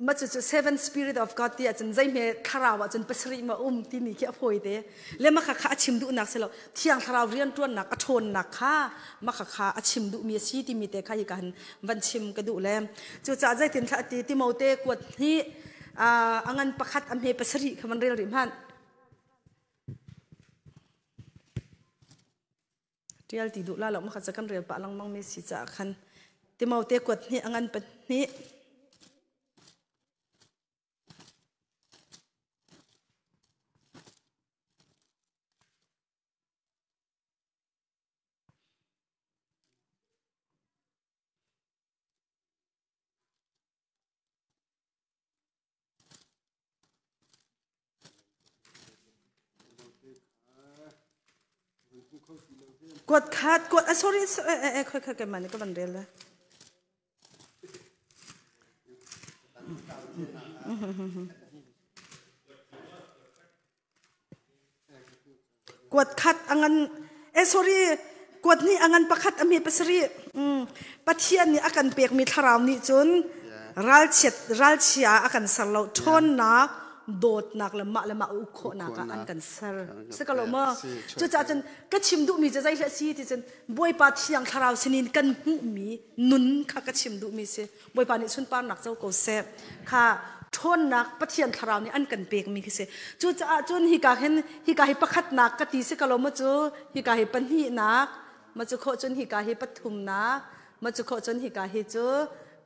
มาจุด seven spirit of God ที่อาจารย์ใจเมื่อทราวจนปัสริมาที่มีแค่พอยเตะและมาข้าชิมดูหนักเสร็จแล้วเที่ยงทราวเรียนตัวหนักทนหนักข้ามาข้าชิมดูมีสีที่มีแต่ข้าอยู่กันวันชิมก็ดูแลจุดจ่าใจถึงข้าที่มาเตะกวดที่อังงันประคัดอันเฮปัสริขมันเรียลริมหันเรียลติดูแลแล้วมาข้าจะกันเรียลปะลังมังมีสีจ่าขันที่มาเตะกวดนี่อังงันเป็นนี่กดขาดกดsorry ค่อยๆกันมานี่ก็บันเรียนแล้วกดขัดอังันsorry กดนี่อังันประคัดอเมปัสรีปัทเทียนนี่อากันเปียกมีทราวนี่จนรัลเชียอากันสลาวทนนักโดดนักละมาอุโคนักอันกันสร์สักละมาจุดจ้าจนก็ชิมดูมีจะใจละสีที่จนบอยปาที่ยังทราวสนินกันหูมีนุนข้าก็ชิมดูมีเสบอยปานี่ชุนปานนักเจ้าก็เสพข้าทนนักปัทยันทราวนี่อันกันเปียกมีเสจุดจ้าจนฮิกาเห็นฮิกาฮิประคัดนักกตีสักละมาจูฮิกาฮิปันหินักมาจูโคจนฮิกาฮิปฐุมนักมาจูโคจนฮิกาฮิจู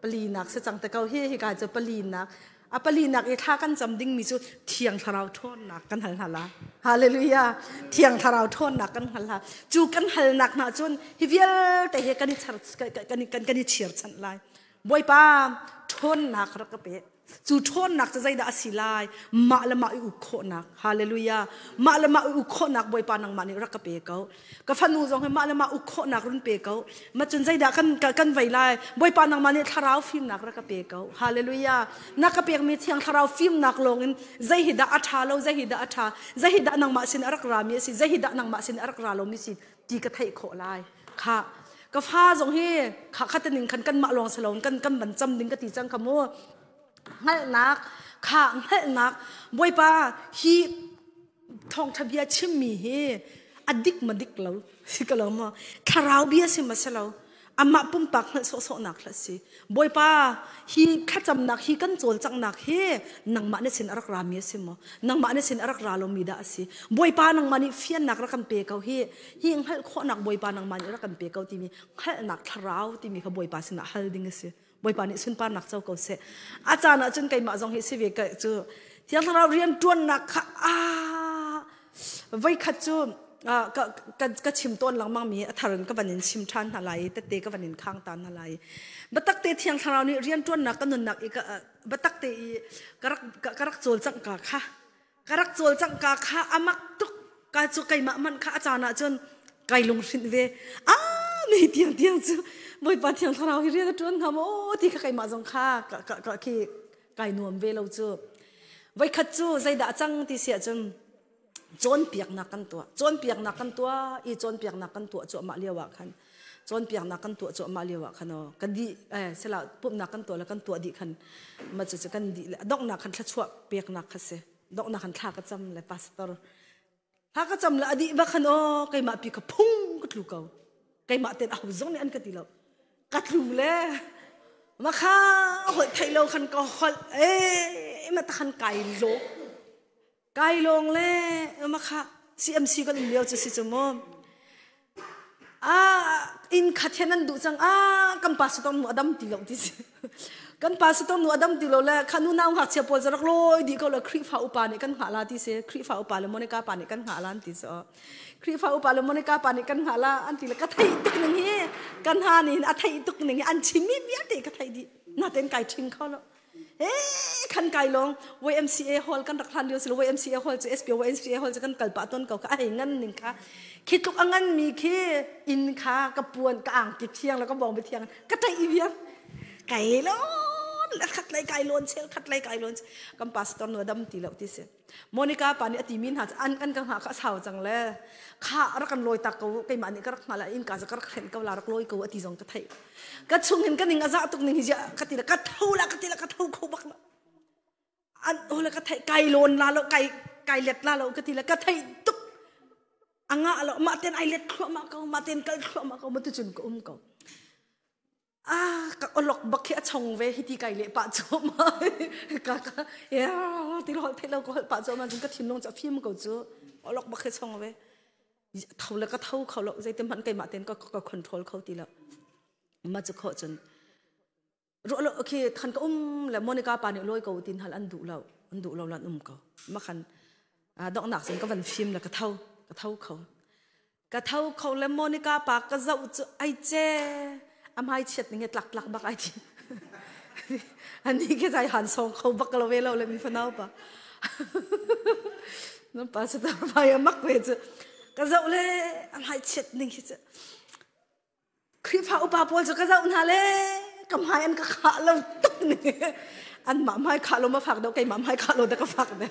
ปลีนักเสจังแต่เกาฮิกาจูปลีนักอปลีนักเอท่ากันจำดิ้งมีจุดเทียงทาราวทนนักกันหันละฮาเลลูยาเทียงทาราวทนนักกันหันละจูกันหันนักนะจนฮิวิลแต่เฮกันนิชกันนิเชียร์ฉันไลบอยป้าทนนักรักเปะจูทนนักจะใจด่าสิไลมาละมาอุโคนักฮาเลลูยามาละมาอุโคนักบอยป้านังมานี่รักเปะเขาก็ฟันนูจงให้มาละมาอุโคนักรุ่นเปะเขามาจนใจด่ากันไวไลบอยป้านังมานี่ทาราวฟิล์มนักรักเปะเขาฮาเลลูยานักเปะมีเทียงทาราวฟิล์มนักลงอินใจหิดาอัฐาเราใจหิดาอัฐาใจหิดานังมาสินรักรามีสิใจหิดานังมาสินรักราลมีสิตีกระไทยโคไลค่ะก็ฟ้าจงให้ข้าตันหนึ่งกันมาลองสลองกันบรรจำดิ้งกติจังขโมงั้นนักข้างั้นนักบอยป้าฮีทองทะเบียชิมมีเฮอดิกมาดิกเราสิกะเรามาคาราวเบียสิมาเสลาอามาปุ่มปากนั่นโซนักละสิบอยป้าฮีข้าจำนักฮีกันโจลจังนักเฮนังมาเนี่ยสินรักรามีสิมนังมาเนี่ยสินรักราลมีดาสิบอยป้านังมานี่เฟียนนักรักกันเปย์เขาเฮฮีงให้ข้อนักบอยป้านังมานี่รักกันเปย์เขาที่มีให้นักคาราวที่มีเขาบอยป้าสินะฮัลดิ้งสิบอยปานี่สุนปานักเจ้าก็เสอาจารย์จนไกมาจงเฮสิเวกจูที่เราเรียนจวนนักค่ะ ไว้ขัดจูก็ชิมต้นหลังมังมีทารุณก็บันนินชิมทันอะไรแต่เตก็บันนินข้างตันอะไรบัตักเตเทียงทางเรานี่เรียนจนนักก็นุนนักอีกบัตักเตกรักโจลจังกาค่ะกรักโจลจังกาค่ะอามักตุกกาจูไก่มามันค่ะอาจารย์จนไก่ลงสินเวไม่เทียงจูบ่อยปานเทียงทางเราเรียนจนทำโอ้ที่ไก่มาจงค่ะก็ขี้ไก่นวมเวเราจูไว้ขัดจูใจด่าจังที่เสียจนจนเปียกนักกันตัวจนเปียกนักกันตัวอีจนเปียกนักกันตัวจ่อมาเลียวขันจนเปียกนักกันตัวจ่อมาเลียวขันอ๋อกันดีเสร็จแล้วปุ๊บนักกันตัวแล้วกันตัวดีขันมาจะกันดีดอกนักขันทัดชั่วเปียกนักขันเสดอกนักขันท่ากระจำเลยพาสตอร์ท่ากระจำเลยอดีบักขันอ๋อไก่มาปีกพุ่งกัดลูกเขาไก่มาเต้นเอาจงนี่อันกัดดีแล้วกัดลูกเลยมาข้าหัวไทยเราขันก็ขันมาตะขันไก่โลไกลลงเลยมาค่ะ CMC ก็เลี้ยวจะสิจมอินขัดเทนันดูจังกันปัสตอนหนูอดัมติโลดิสิกันปัสตอนหนูอดัมติโลเลยขันนูน่าหักเชียบปอลจะรักลอยดีก็เลยครีฟ้าอุปานี่กันหาลาดิสิครีฟ้าอุปาเลยโมนิกาปานี่กันหาลาอันติสครีฟ้าอุปาเลยโมนิกาปานี่กันหาลาอันติเลยก็ไทยตุกหนึ่งเฮกันหานี่อันไทยตุกหนึ่งอันชิมิมีอันติก็ไทยดีน่าเต้นไก่ชิงเขาแล้วขันไก่ลง YMCA Hall กันรักทันเดียวสิ YMCA Hall จะ SPO YMCA Hall จะกันกัลปะต้นเก่าค่ะงั้นหนึ่งค่ะคิดทุกอันงั้นมีแค่อินค่ะกระปวนกระอ่างกิเทียงแล้วก็บอกไปเทียงก็ไทยอีเวียงไก่ล้นแล้วขัดไล่ไก่ล้นเชลขัดไล่ไก่ล้นกันปัสตอนหนูดำตีแล้วที่เสียโมนิกาปานี่อติมินหาอันกันกังหาข้าสาวจังเลยข้ารักกันลอยตะกูไก่มันนี่ก็รักมาละอินกาจะก็รักเห็นก็ลารักลอยกูอติจงก็ไทยก็ชงเห็นกันหนึ่งอาซาตุกหนึ่งที่จะกติละก็เท่าละกติละก็เท่าเขาบักละอันโอ้ละก็ไทยไก่ล้นลาแล้วไก่เล็ดลาแล้วกติละก็ไทยตุกอ่างละมาเต้นไอเล็ดครัวมาเขามาเต้นไก่ครัวมาเขามาตุจุนก็เขาก็หลอกบักแค่ชงเวฮิติไก่เละปะโจมาก็ที่เราที่เราก็ปะโจมาจนก็ทิ้งลงจากฟิล์มก็เจอหลอกบักแค่ชงเวเท่าแล้วก็เท่าเขาแล้วใจเต็มมันไก่มาเต้นก็คอนโทรลเขาตีแล้วมาจะเขาจนรู้แล้วโอเคทันก็แล้วโมนิกาปานี่ลอยก็ตินหันอันดุเราลันก็มาคันดอกหนักจนก็วันฟิล์มแล้วก็เท่าเขาแล้วโมนิกาปาก็จะไอเจอาไม่เช็ดนี่ไงหลักบักไอทีอันนี้แค่ใจหันส่งเขาบักเราเวลาเลยมีฟันเอาปะน้ำปลาสตาร์ไปมักเวจก็จะเลยอาไม่เช็ดนี่จะคลิปเอาปลาปนจะก็จะอุ่นหาเลยกำไมอันก็ขาเราตุ๊กนี่อันหมาไม่ขาเรามาฝากเดี๋ยวไก่หมาไม่ขาเราแต่ก็ฝากเดี๋ย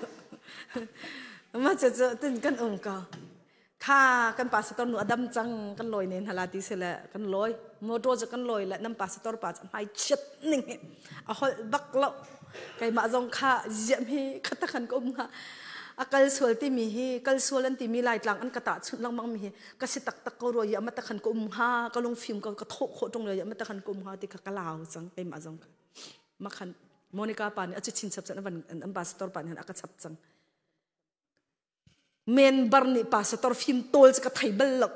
วมาจะตื่นกันก็ข้ากันปัสตอร์หนูอดัมจังกันลอยเนี่ยฮาลาติเสละกันลอยโมโตจะกันลอยและน้ำปัสตอร์ปัสไม่เช็ดนี่เอาบักเราไก่มาจงข้าเยี่ยมให้ขัดขันก็ค่ะกัลสวลที่มีให้กัลสวลอันที่มีลายหลังอันกระตาชุดลังมังมีให้ก็สิตักก็รวยยามาตะขันก็ค่ะก็ลงฟิล์มก็โถโคตรงเลยยามาตะขันก็ค่ะที่ข้ากล่าวจังไก่มาจงมาขันโมนิกาปานอาจจะชินชับจังวันอันปัสตอร์ปานอันอักชับจังเมนบาร์นี่พาสตอร์ฟิล์มโตลจะก็ไทยเบลล์อ่ะ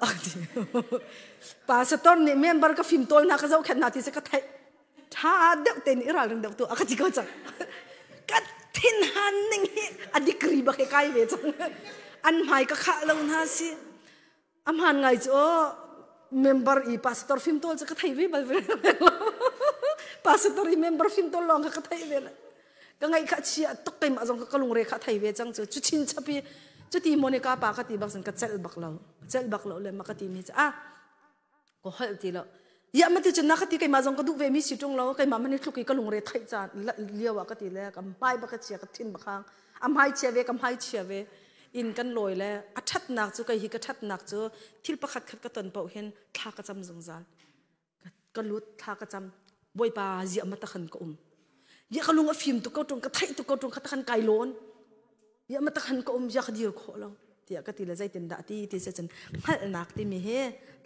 พาสตอร์นี่เมนบาร์ก็ฟิล์มโตลนักจะเอาแค่นาทีจะก็ไทยถ้าเด็กเต้นอีราเรื่องเด็กตัวอาจจะก็จังก็ทิ้งหันหนึ่งอดีตกรีบแค่ใกล้เวจังอันหมายก็ข้าเราหน้าสิอันหันไงจ้ะเมนบาร์อีพาสตอร์ฟิล์มโตลจะก็ไทยเวบลพาสตอร์อีเมนบาร์ฟิล์มโตลลองก็ไทยเวละก็ไงข้าเชียตกเต็มอาจจะก็ลงเรียกข้าไทยเวจังจ้ะจุดชินชับจุดที่โมนิกาปากติบักสันก็เจลบักเราเลยมากติมีจ้ะก็ฮัลตีแล้วยามที่จุดนักที่ใครมาจงก็ดูเวมิสิตรงเราใครมามันนี่ทุกข์ก็ลงเรือไทยจานเลี้ยวก็ตีแล้วก็ไม่บักเชียก็ทิ้งบักข้างไม่เชียเวก็ไม่เชียเวอินกันลอยแล้วทัดหนักจู่ก็ฮิกทัดหนักจู่ที่ประคัดก็ตนเป่าเห็นท่ากระจำจงจานก็ลุดท่ากระจำบอยปาเยี่ยมมาตะขันก็เยี่ยก็ลงฟิล์มตุกเขาตรงก็ไทยตุกเขาตรงก็ตะขันไก่ล้นยามาตะขันก็ยากดีร์โคเราที่ก็ตีละใจเต็นดาที่เสร็จฮัลนักที่มีเฮ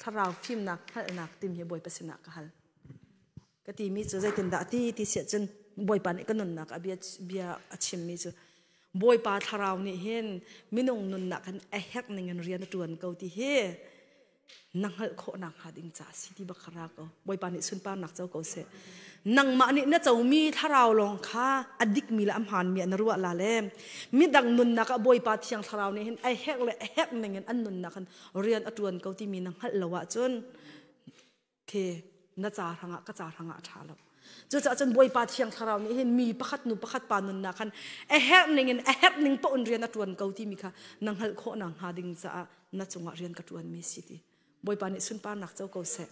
ถ้าเราฟิล์มนักฮัลนักที่มีบ่อยเปอร์เซ็นต์นักก็ฮัลก็ตีมีใจเต็นดาที่เสร็จบ่อยปานก็นุนนักเบียชิมมีจ้ะบ่อยปาถ้าเราเนี่ยเห็นมินงนุนนักกันแฮกหนึ่งเรียนตัวนั้นก็ที่เฮ nang hal kho nang hading cha city bakhara ko boy pani sun pa nak chau ko se nang ma ni na chau mi tharau long kha adik mi la am han mi an ruwa la le mi dang nun na ka boy pa thiang tharau ne hin ai hek le hek nengen an nun na khan rian atuan ko ti mi nang hal lawa chun ke na cha ranga ka cha ranga thalo chu cha chun boy pa thiang tharau ne hin mi pakhat nu pakhat pa nun na khan a hek nengen a hek ning pa un rian atuan ko ti mi kha nang hal kho nang hading cha na chunga rian ka tuan mi city boy pani sun pa nak chau ko se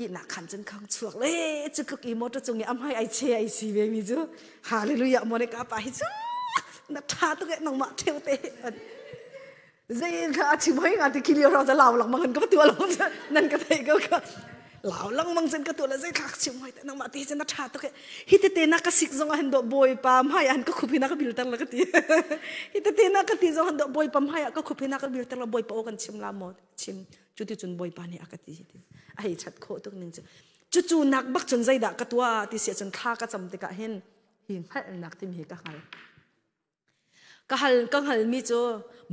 i na khan chen khang chuak le chu ku ki mo to chung am hai ai che ai si ve mi chu hallelujah mo ne ka pa hi chu na tha to ke nang ma theu te zai ka chi mai nga ti kilio ro za law lang mang ka tu lo nan ka thei ko ka law lang mang chen ka tu la zai khak chi mai te nang ma ti chen na tha to ke hi te na ka sik zong han do boy pa mai an ka khupi na ka bil tar la ka ti hi te na ka ti zong han do boy pa mai ka khupi na ka bil tar la boy pa o kan chim la mo chim chu ti chun boy pa ni akati ti ai chat kho tuk ning chu nak bak chun zai da ka tua ti se chun kha ka cham te ka hen hing hal nak ti mi ka hal mi cho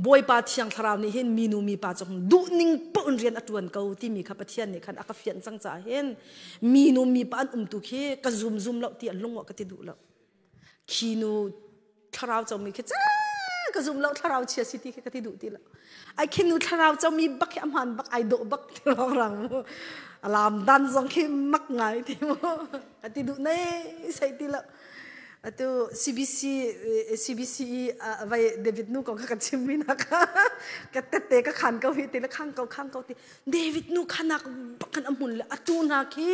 boy pa thiang tharau ni hen minu mi pa chong du ning po un rian atuan ko ti mi kha pathian ni khan aka fian chang cha hen minu mi pa an tu khe ka zum lo ti along ka ti du lo khinu tharau chong mi khe cha ka zum lo tharau chia city khe ka ti du ti lo ai khinu tharau chong mi bak am han bak ai do bak ti rang alam dan zong khe mak ngai ti mo ka ti du nei sai ti lo atu CBC vai David nu ko ka chimina ka te ka khan ko hi te la khang ko ti David nu khanak bakan amun la atu na ki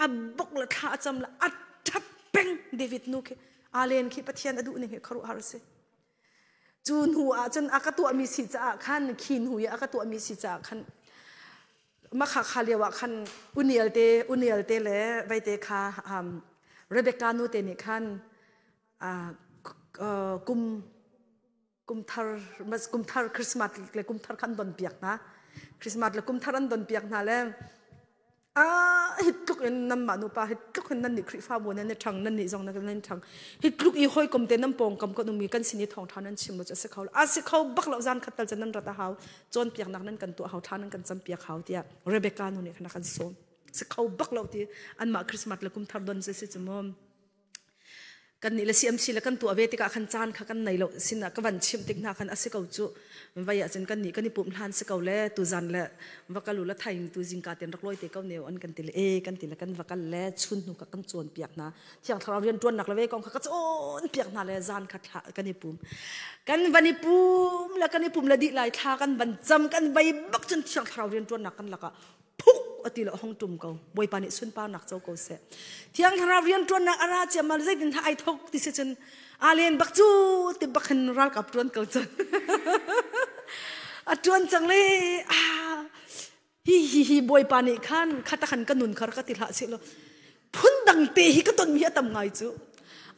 abok la tha cham la athap peng David nu ke alen ki pathian adu ne kharu har se chun hu a chan akatu ami si cha khan khin hu ya akatu ami si cha khan ma kha khalewa khan unial te le vai te kha Rebecca nu te ni khan kum thar Christmas le kum thar khan don piak na Christmas le kum thar an don piak na le hitluk in nam manu pa hitluk in nan ni khri fa bon ne thang nan ni jong na nan thang hitluk i hoi kom te nam pong kam ko numi kan sini thong thanan chim lo se khau bak lo zan khatal chanan rata haw chon piak nak nan kan tu haw thanan kan cham piak haw tia Rebecca nu ne khana kan som se khau bak lo ti an ma Christmas le kum thar don se chumom kan ni la CMC la kan tu ave ti ka khan chan kha kan nei lo sina ka van chim tik na khan ase ko chu vaya chen kan ni pum hlan se ko le tu zan le vakalu la thaing tu jing ka ten rak loi te ko ne on kan ti le kan ti la kan vakal le chun nu ka kan chon piak na thiang tharaw rian tuan nak la ve kong kha ka chon piak na le zan kha kan ni pum la pum la di lai tha kan ban cham kan bai bak chun thiang tharaw rian tuan nak kan la ka ati lo hong tum ko boy pani sun pa nak chau ko se thiang thara rian tuan na ara che mal zai din ai thok ti se chen alen bak chu ti bakhan ral kap tuan ko chan a tuan chang le hi boy pani khan khata khan kanun khar ka ti la se lo phun dang te hi ka ton mi atam ngai chu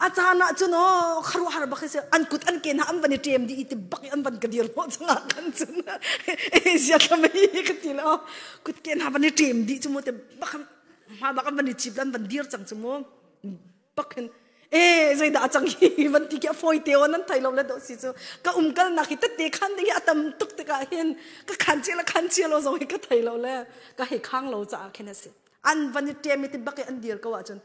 achana chu no kharu har bakhe se an kut an ken am bani tem di iti bak an ban kadir mo changa kan chun sia kamai ka ti lo kut ken ha bani tem di chu mo te bak ma bak bani chip dan ban dir chang chu mo bakhen zai da chang hi ban ti ka foi te on an thai lo la do si chu ka kal na ki te khan ding atam tuk te ka hen ka khan che lo zo ka thai lo le ka he khang lo cha khen se an bani tem ti bak an dir ka wa chun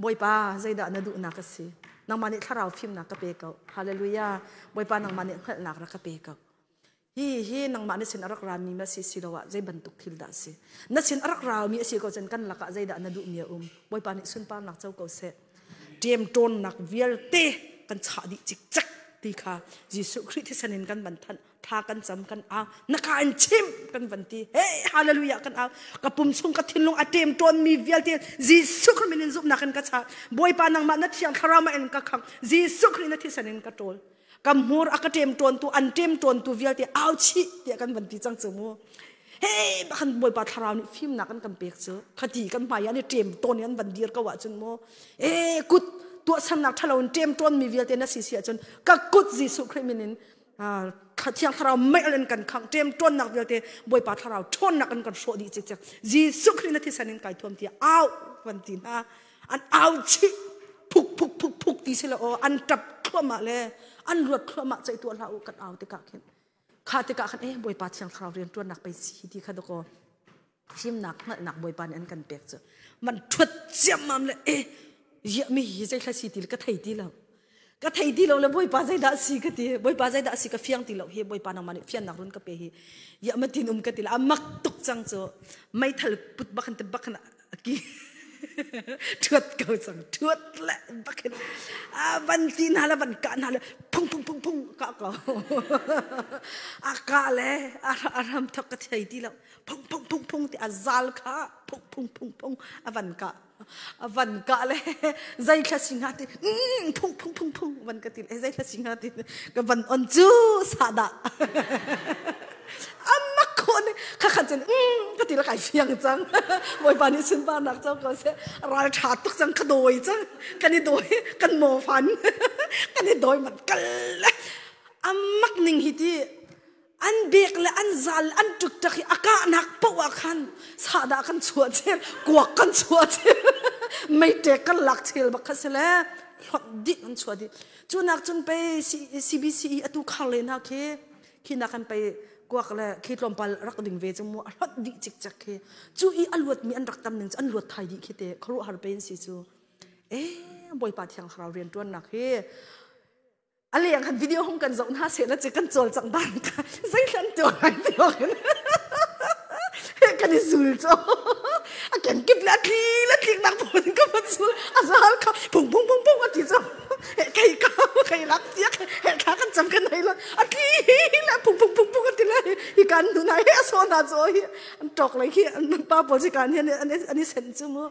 boy pa zai da na du na ka si nang mani tharau phim na ka pe ka hallelujah boy pa nang mani khal na ka pe ka hi nang mani sin arak ram mi ma si silawa zai ban tuk thil da si na sin arak raw mi si ko chen kan laka zai da na du mi boy pa ni sun pa nak chau ko se tem ton nak vial te kan cha di chik chak ti kha Jesu Christ sanin kan ban than tha kan cham kan a na kan chim kan ban ti hey hallelujah kan a ka pum chung ka thinlung atem ton mi vial te Jesu Christ minin zup na kan ka cha boy pa nang ma na thiang kharama en ka khang Jesu Christ na thi sanin ka tol kam hur akatem ton tu an tem ton tu vial te au chi te kan ban ti chang chumo hey bakhan boy pa tharau ni film na kan pek chu khati kan ma ya ni tem ton yan ban dir ka wa chun mo kut tu sam nak thalon tem ton mi vial te na si sia chun ka kut Jesu Christ minin thiang tharau mai len kan khang tem ton nak vial te boy pa tharau thon nak kan so di chik chak Jesu Christ na thi sanin kai thom ti au ban ti na an au chi phuk ti sila o an tap khoma le an ruat khoma chai tu la u kan au te ka khen ข้าติกะขันบอยปาเชียงคราวเรียนตัวหนักไปสีที่ข้าตะโกฟิล์มหนักบอยปานี่อันกันเปียกจ้ะมันทุดเจียมมันเลยเยอะไม่เห็นใจข้าสีตีก็ไทยตีแล้วก็ไทยตีแล้วบอยปาใจด่าสีก็ตีบอยปาใจด่าสีก็เฟียงตีแล้วบอยปานังมันเฟียงหนักรุ่นก็เปียเยอะมาตีนุ่มก็ตีแล้วมักตุกจังจ้ะไม่ทะลุปุดบักขันแต่บักขันกี่ทวดเก่าจังทวดแหละบักขันวันที่น่าละวันกันน่าละพุ่งกะอากาเลยอารมณ์ทักกะไทยตีแล้วพุ่งที่อาซาลค่ะพุ่งวันกะเลยใจข้าสิงหาตีพุ่งวันกะตีใจข้าสิงหาตีก็วันอันจูสาดะมักคนข้าขันจังก็ตีละไก่เฟียงจังบอยปานี่ฉันบ้านนักเจ้าก็เสียรายขาดตุกจังขโดยจังกันนี่โดยกันโมฟันกันนี่โดยมันกันเลยมักนิ่งฮิตีอันเบกและอันซัลอันจุกจักอากาศหนักปวดคันสาดากันชัวเชลกวกกันชัวเชลไม่เด็กกันหลักเชลบักคัสเลหดดิกันชัวดิจูนักจนไป CBC อตุขังเลยนะเคนักกันไปกวกและเคลอมปารักดิ่งเวจมัวหดดิจิกจักเคจูอีอัลวดมีอันรักตำหนึ่งอันลวดไทยดิเคเตเขารู้ฮาร์เปนสิจูบอยปาเทียงเราเรียนตัวนักอะไรอย่างกันวิดีโอห้องกันส่งหน้าเสร็จแล้วจะกันโจลจังบ้านกันใส่กันโจลอะไรตัวกันนี่สูลโจกันเก็บละทีนักผลก็มาสูลอาซาลเขาพุ่งอาทิโจใครรักเสียใครขากันจำกันไหนละอาทิละพุ่งอาทิละอีกันดูไหนโซนาโจอันจอกเลยที่อันป้าบริการเนี่ยอันนี้เซนจูมั้ง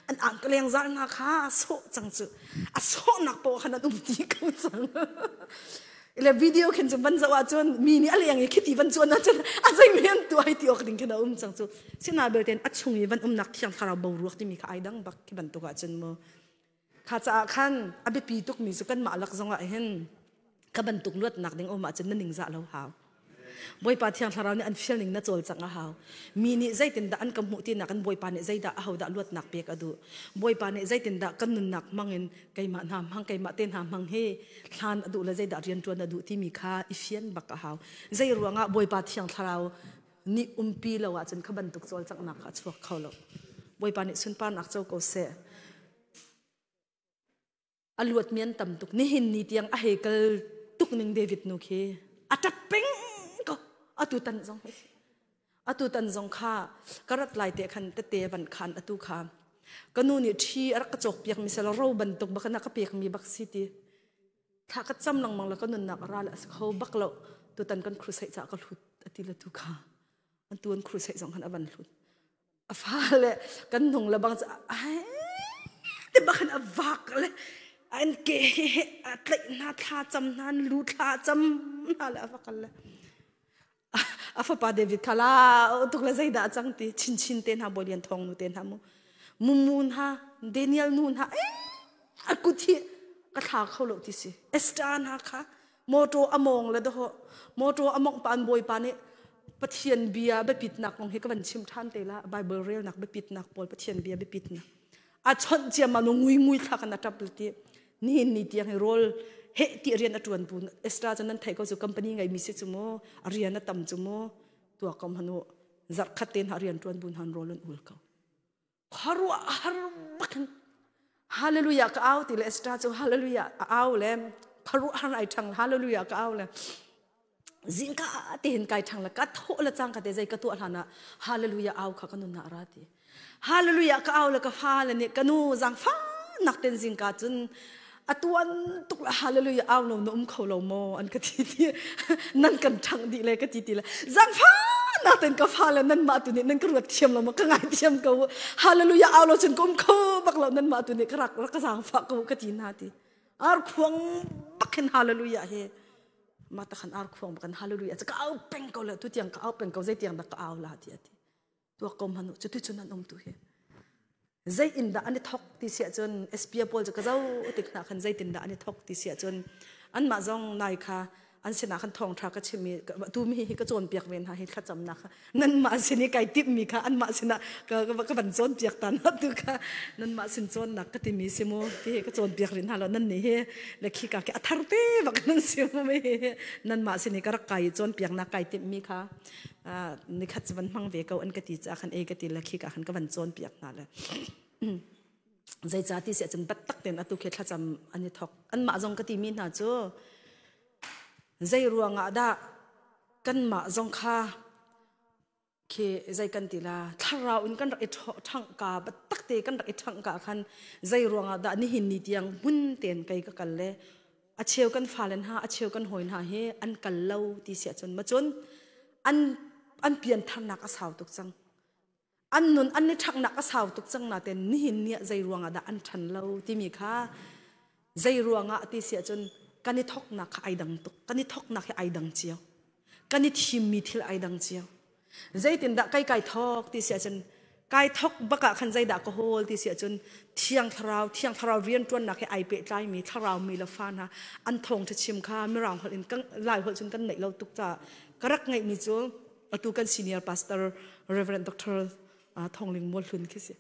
อันอ่างก็เลี้ยงจังนะค่ะโซจังจือโซนักโปขนาดอุ้มตีเขาจังแล้ววิดีโอเห็นจนบรรจว่าจนมีนี่อะไรอย่างเงี้ยคิดที่บรรจวนนะจนอะไรไม่เห็นตัวไอ้ที่ออกดิ่งขนาดจังจือสินาเบลเทนชงยี่บรรนักที่ยังทาราบรูกที่มีใครดังบักที่บรรทุกจนมั้งข้าจะขันอภิปีตุกมีสุกันมาลักจังว่าเห็นข้าบรรทุกลวดหนักดิ่งออกมาจนนั่นดิ่งจะเราหาวบอยปาที่ยังทาราเนี่ยอันเฟียลนิ่งน่าโจลจังหาวมีนี่ใจตินดาอันกำมุตินักอันบอยปาเนี่ยใจดาหาวดาลวดหนักเปียกอดูบอยปาเนี่ยใจตินดากันนุนหนักมังเงินไก่มาหามหังไก่มาเต้นหามหังเฮทานอดูและใจดาเรียนจวนอดูที่มีค่าอิเฟียนบักหาวใจรัวงะบอยปาที่ยังทารานี่ปีแล้วจนข้าบรรทุกโจลจังหนักขัดสวกเขาแล้วบอยปาเนี่ยสุนปานักเจ้าก็เสอลวดเมียนต่ำตุกนี่เห็นนี่เตียงอเฮกัลตุกหนึ่งเดวิดนูเคอัตเป็งก็อตุตันจงข้ากระดลายเตะขันเตะบันขันอตุข้าก็นู่นนี่ที่รักกระจกเปียกมีเสลาเราบันตุกบักนักเปียกมีบักซิตี้ถ้ากระจำลังมังแล้วก็นุ่นนักราละเขาบักเราตุตันกันครูใส่จากกระลุดอติละตุข้าอันตัวนครูใส่สองขันอบันลุดอฟ้าเลยกันหงละบังจะแต่บักขันอวักเลยอันเกะอะไรน่าท่าจำนั้นรู้ท่าจำน่าละฟักกันเลยอาฟปาเดวิดคาลาตุกเลใจด่าจังตีชินเต้นหาบริเวณทองนูเต้นหามุนหาเดนิเอลนูนหาอากุที่กระถางเขาหลบที่สิเอสตานหาค่ะโมโตอมองเลยเด้อโมโตอมองปานบอยปานเนี่ยปะเทียนเบียไปปิดหนักมองเห็นกับวันชิมท่านเตละไบเบิลเรียลหนักไปปิดหนักปอลปะเทียนเบียไปปิดหนักอาชนเจียมันงุยทักกันนะจับเลยที่นี่เตียงให้โรลเฮติเรียนอัตวันปุนเอสตราจันนั้นไทยก็จะคอมพานีไงมิสิจุโมเรียนนัตตำจุโมตัวคอมพานุจักขัดเต็นหาเรียนตวนบุญฮันโรลันอุลเขาฮารุบักฮาเลลูยาก็เอาติเลเอสตราจูฮาเลลูยาเอาเลยฮารุฮันไอทังฮาเลลูยาก็เอาเลยจิงก้าเต็นไกทังละกัดโหละจังกัดใจกัดตัวหานะฮาเลลูยาเอาข้ากันุนนาราติฮาเลลูยาก็เอาละก็ฟ้าเลยเนี่ยกันูจังฟ้านักเต้นจิงก้าจนอตัวตุกละฮาเลลูยาเอาโนมเขาเราโมอันกติที่นั่นกันทังดีเลยกติที่ละจังฟ้านักเต้นก็ฟ้าเลยนั่นมาตัวนี้นั่นก็รวดเทียมเรามาก็ง่ายเทียมเขาฮาเลลูยาเอาเราจนก้มเขาบักเรานั่นมาตัวนี้ก็รักก็สังฟ้าเขากตินาทีอาร์ควงบักเห็นฮาเลลูยาเฮมาตะขันอาร์ควงบักกันฮาเลลูยาจะก็เอาเป็นเขาเลยตัวเตียงก็เอาเป็นเขาใจเตียงนักก็เอาละทีตัวกลมหันุจะตุจุนันตัวเฮใจอินดาอันนี้ทอกที่เสียจนเอสพีอาร์พอลจะก็เจ้าติดหนักขันใจอินดาอันนี้ทอกที่เสียจนอันมาจงนายค่ะ อันเสนาขันทองทาก็ชิมีตูมีก็โจนเปียกเวนหาเห็ดขจำนะคะนั่นมาสินี่ไก่ติบมีค่ะอันมาสินะก็บันโจนเปียกตันดูค่ะนั่นมาสินโจนนักก็ติมีสิโมที่ก็โจนเปียกเวนหาแล้วนั่นนี่เล็กขี้กาแกอัฐารเต้บักนั่นสิโมไม่นั่นมาสินี่ก็รักไก่โจนเปียกนักไก่ติบมีค่ะนี่ขัดจะบันมังเวกเอาอันกติจากขันเอกติเล็กขี้กาขันก็บันโจนเปียกนั่นแหละใจจ่าที่เสียจนบัดตักเต็นอตุเขตขจำอันนี้ทอกอันมาจงกติมีน่าจ้ใจรัวงาดากันมาจงค่าเคใจกันติลาถ้าเราอินกันรักทั้งกาบัดตักเตกันรักทั้งกาขันใจรัวงาดานี่หินนิดยังบุญเตียนไกก็กันเลยอาเชียวกันฟาเลนฮาอาเชียวกันหอยนาเฮอันกันเล่าที่เสียจนมาจนอันเปลี่ยนทางนักสาวตุกจังอันนุนอันนี้ทักนักสาวตุกจังนาเต็นนี่หินเนี่ยใจรัวงาดาอันทันเล่าที่มีค่าใจรัวงาที่เสียจนกันนี่ทอกนักไอดังตุกกันนี่ทอกนักไอดังเจียวกันนี่ทิมมีทิลไอดังเจียวใจตินดะไก่ทอกที่เสียจนไก่ทอกบักกะขันใจดะก็โฮลที่เสียจนเที่ยงทราวเรียนจวนนักไอเปะใจมีทราวมีละฟานะอันทงจะชิมค่าไม่รางคนอื่นกันหลายคนจนกันไหนเราตุกจ่ากระรักไงมีจ้วตุกันซีเนียร์พาสเตอร์เรเวอเรนต์ด็อกเตอร์ทองลิงมวลลุนคิดสิ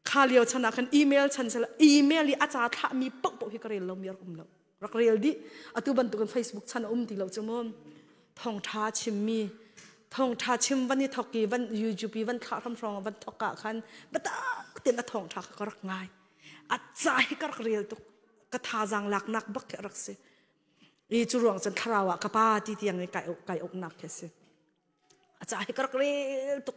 ข้าเลียวชนะคันอีเมลฉันจะอีเมลลีอาจารย์ถ้ามีปกปกฮิกเรลเรามีอะไรเรารักเรียลดิอตุบันตุกันเฟซบุ๊กฉันที่เราจะมั่งทองท้าชิมมีทองท้าชิมวันนี้ทอกีวันยูทูบีวันข้าทำฟองวันทอกะคันบัดเต็นทองท้าก็รักง่ายอาจารย์ก็รักเรียลตุกระทาจังหลักนักบักรักสิอีจุรวงจันทราวะกป้าที่เตียงในไก่อกนักแค่สิอาจารย์ก็รักเรียลตุก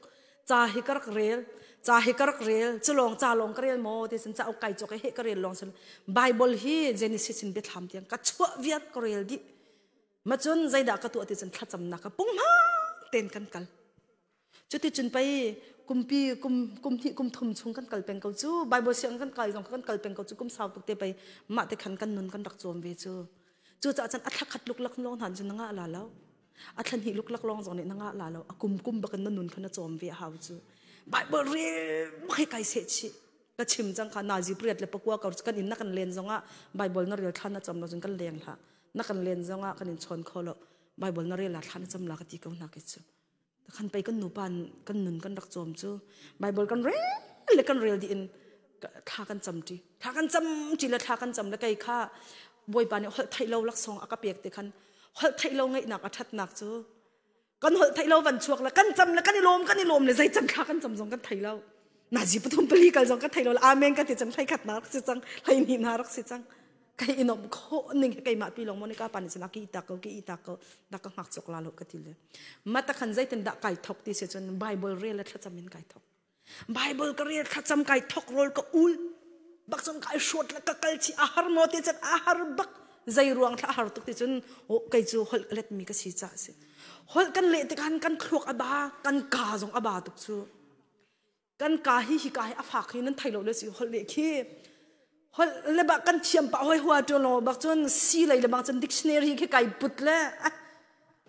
จ่าฮิกรักเรียลจ่าฮิกรักเรียลจะลองจ่าลองกเรียลโมที่ฉันจะเอาไก่จกให้กเรียลลองฉันไบเบิลฮีเจนิสิสินเบทามเตียงกัดชั่วเวียดกเรียลดิมาจนใจด่ากระตัวที่ฉันขัดจำนักปุ่งมาเต้นกันจุดที่ฉันไปกุมปีกุมที่กุมทุ่มชงกันกัลเป็นเกาจูไบเบิลเสียงกันกัลจงกันกัลเป็นเกาจูกุมสาวตุกเตไปมาแต่ขันกันนุนกันดักโจมเวจูจะฉันอัดขัดลุกลักลองหันฉันนั่งอะไรแล้วอัดขันหิลุกลักลองจงเนี่ยนั่งอะไรแล้วกุมบักกันนุนขันโจมเวหาวจูไบเบิลเรียไม่ไกลเสียชีก็ชิมจังค่ะนาจีเปรียดเลยปะกัวกันอินนักกันเรียนจังอ่ะไบเบิลน่าเรียนท่านน่าจำเราจนกันเรียนค่ะนักกันเรียนจังอ่ะกันอินชนเขาแล้วไบเบิลน่าเรียนหลักท่านจำหลักที่เขาหนักจูแต่ขันไปกันหนูปันกันนุนกันดักโจมจูไบเบิลกันเรียนเลยกันเรียนดีอินท่ากันจำจีและท่ากันจำแล้วไกลค่ะบอยปานเนี่ยไทยเราลักซองอากาเปียกแต่ขันไทยเราไงหนักอัดหนักจูกันไทยเราวันช่วงแล้วกันจำแล้วกันนิลมเลยใจจังค่ะกันจำจงกันไทยเรานาจีปฐุมปลีกันจงกันไทยเราอาเมนกันที่จังไทยขัดนักสิจังไทยนี่นารักสิจังไก่อินอมโคหนึ่งไก่มาปีหลงมนิกาปานิสนักกีตาเกดักหักจกลาลกันทีเลยมาตะขันใจเต็นดักไก่ทอกที่เสียจนไบเบิลเรียนและขจำเป็นไก่ทอกไบเบิลก็เรียนขจำไก่ทอกโรลก็อุลบักจนไก่ชดแล้วก็ไก่ชีอาหารโมที่จันอาหารบักใจรวงท่าอาหารตุกที่จนโอ้ไก่จูฮอลเล็ดมีก็ชีจ่าสิฮอลกันเละแต่กันคลวกอบากันกาจงอบาตุกจูกันกาฮิกาอฝากนั้นไทยเราเลยสิฮอลเละขี้ฮอลเลบักกันเชียมปะห้อยหัวจนเราบักจนซีเลยเลบักจนดิกชันนารีขี้ไก่ปุดเลย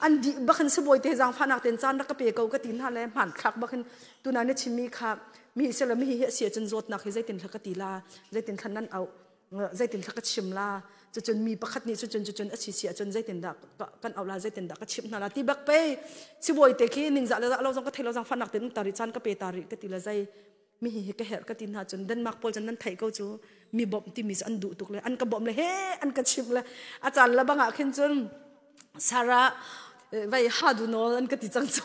อันดีบักขันสบอยเตจังฟันักเต็นจานนักเปียกเอากระตินฮะเลยหันคลักบักขันตัวนั้นเนี่ยชิมีค่ะมีเสลมีเสียจนรดนักให้ใจเต็นทักติลาใจเต็นขันนั้นเอาใจเต็นทักชิมลาจนมีประคัดนี้จนเสียจนใจเต็นดักกันเอาลาใจเต็นดักก็ชิมนาลาที่บักไปสบอยเตขี้หนึ่งจะเราจงก็เทเราจงฟันักเต็นตาริจานก็เปตาริกติลาใจมีเหตุกระตินหาจนเดินมักพอจนนั้นไทยก็จูมีบ่มที่มีอันดุตุกเลยอันกระบ่มเลยเฮ้อันกระชิมเลยอาจารย์ละบังอาขึ้นจนสาระไปหาดูโนอันกระติจังโซ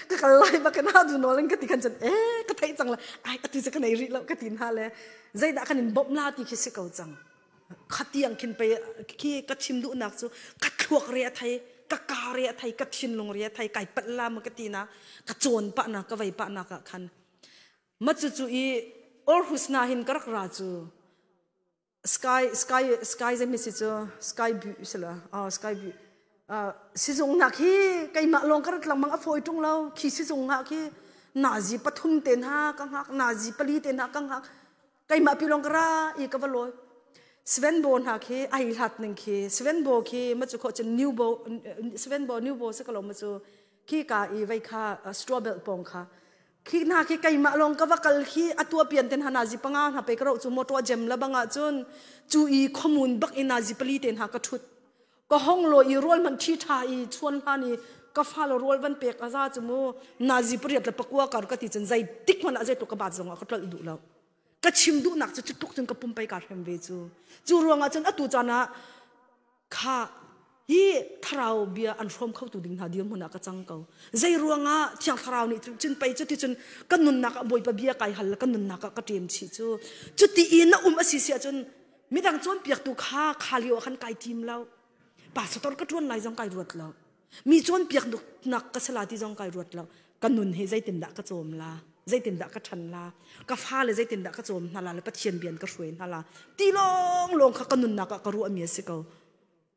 ก็กระไล่บักกันหาดูโนอันกระติกันจนกระไทยจังเลยไอ้กระติจะกันไหนริแล้วกระตินหาเลยใจด่ากันบ่มลาที่คิดสิเก่าจังขัดเตียงขึ้นไปขี้กระชิมดุนักจูกัดขวกเรียไทยกะกาเรียไทยกัดชินลงเรียไทยไก่ปัดลามกระตินะกระโจนปะนะกระไวปะนะกะคันมาจู่ๆอีออร์ฮุสนาหินกระกราจูสกายจะมีสิจูสกายบิวสิละสกายบิวสิจงนักฮีไก่มาลงกระลังมังอฟอยตรงเราขี้สิจงนักฮีนาจีปฐุมเต็นหากังหักนาจีปลีเต็นหากังหักไก่มาปีลงกระอีกวะลอยสเวนโบนหักฮีไอหัดหนึ่งฮีสเวนโบฮีมาจู่เขาจะนิวโบสเวนโบนิวโบสักลงมาจู่ขี้กาอีไว้ค่ะสตรอเบอร์ปองค่ะขี้นาขี้ไก่มาลงก็ว่ากัลขี้อัตัวเปลี่ยนเต็นหานาจีปังงานหาไปกระโดดจู่มอตัวเจมแล้วบังอาจนจู่อีข้อมูลบักอินาจีปลีเต็นหากระทุด ก็ห้องโลอีรัวมันที่ทายชวนฮานี่ก็ฟ้าโลรัววันเปกอาซาจมูนาจีเปรียบแต่ปะกัวกันก็ติดจนใจติ๊กมันอาจจะตกกระบาดจงอ่ะก็ตลอดดูแล้วก็ชิมดูหนักจะตุกจนกระปุ่มไปการเฮมเวจูรวงอาจารย์อตุจานะข้าฮีทราวเบียอันพร้อมเข้าตัวดิ่งหาเดียมหัวหน้ากระจังเก่าใจรวงอ่ะเชียงทราวนี่จนไปจุดที่จนกันนุนนักบอยปะเบียไก่หันแล้วกันนุนนักก็เตรียมชีจุดที่อินนะอาศิเสียจนมีดังจนเปียกตัวข้าเลี้ยวขันไก่ทีมแล้วป่าสตอร์ก็จวนไหลจังไก่รวดแล้วมีจนเปียกหนักก็สลาที่จังไก่รวดแล้วกันนุนให้ใจตินดะก็โจมลาใจตินดะก็ชันลาก็ฟ้าเลยใจตินดะก็โจมนั่นละแล้วก็เทียนเบียนก็สวยนั่นละตีลงข้ากันนุนนักก็รู้อเมียสิเก่า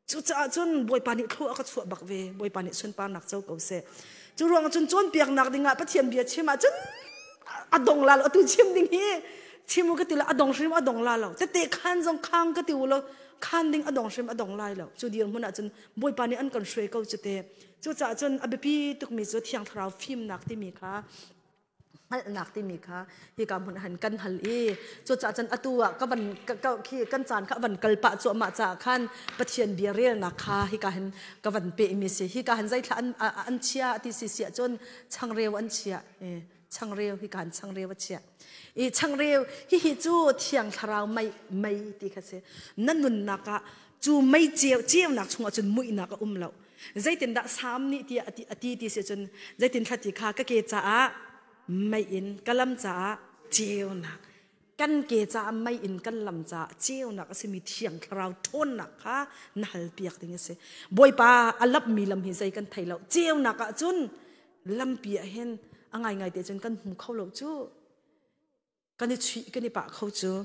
จุดจนบอยปานิทั่วก็ชั่วบักเวบอยปานิส่วนปานักเจ้าเก่าเสจุรวงจนจนเปียกหนักดิ่งอ่ะปะเทียนเบียดชิมาจนอดงลาเราตุชิมดิ่งฮีชิมก็ติละอดงชิมอดงลาเราแต่ขันจงข้างก็ติวเราขันดิ่งอดงชิมอดงลาเราจุดเดียวมันอ่ะจนบอยปานิอันกันช่วยเก่าจุดจุดจนอเบปีตุกมีจุดเที่ยงทราวฟิล์มหนักที่มีค่ะหนักที่มีค่ะที่การหันกันหันจุดจนอตัวก็วันก็ขี้กันจานค่ะวันกลปะจั่วมาจากขันปะเทียนเบียเรียนักค่ะที่การก็วันเปมีเสียที่การใจท่านอันเชียที่เสียจนช่างเร็วอันเชียช่างเร็วที่การช่างเร็วเชียช่างเร็วที่จูเที่ยงทราวไม่ที่ค่ะเสียนั่นนุนนักจูไม่เจียวนักชงจนมุ่ยนักเราใจตินดาสามนี่ที่เสียจนใจตินทัดที่ค่ะก็เกจ้าไม่อินกันลำจ่าเจียวนักกันเกจ่าไม่อินกันลำจ่าเจียวนักสิมีเที่ยงเราทนนักค่ะน่าเปียกติงเสบอยป้าอัลลับมีลำหินใจกันไทยเราเจียวนักจนลำเปียเห็นง่ายเดี๋ยวจนกันหูเข้าเราจู้กันนี่ชีกันนี่ปากเขาจู้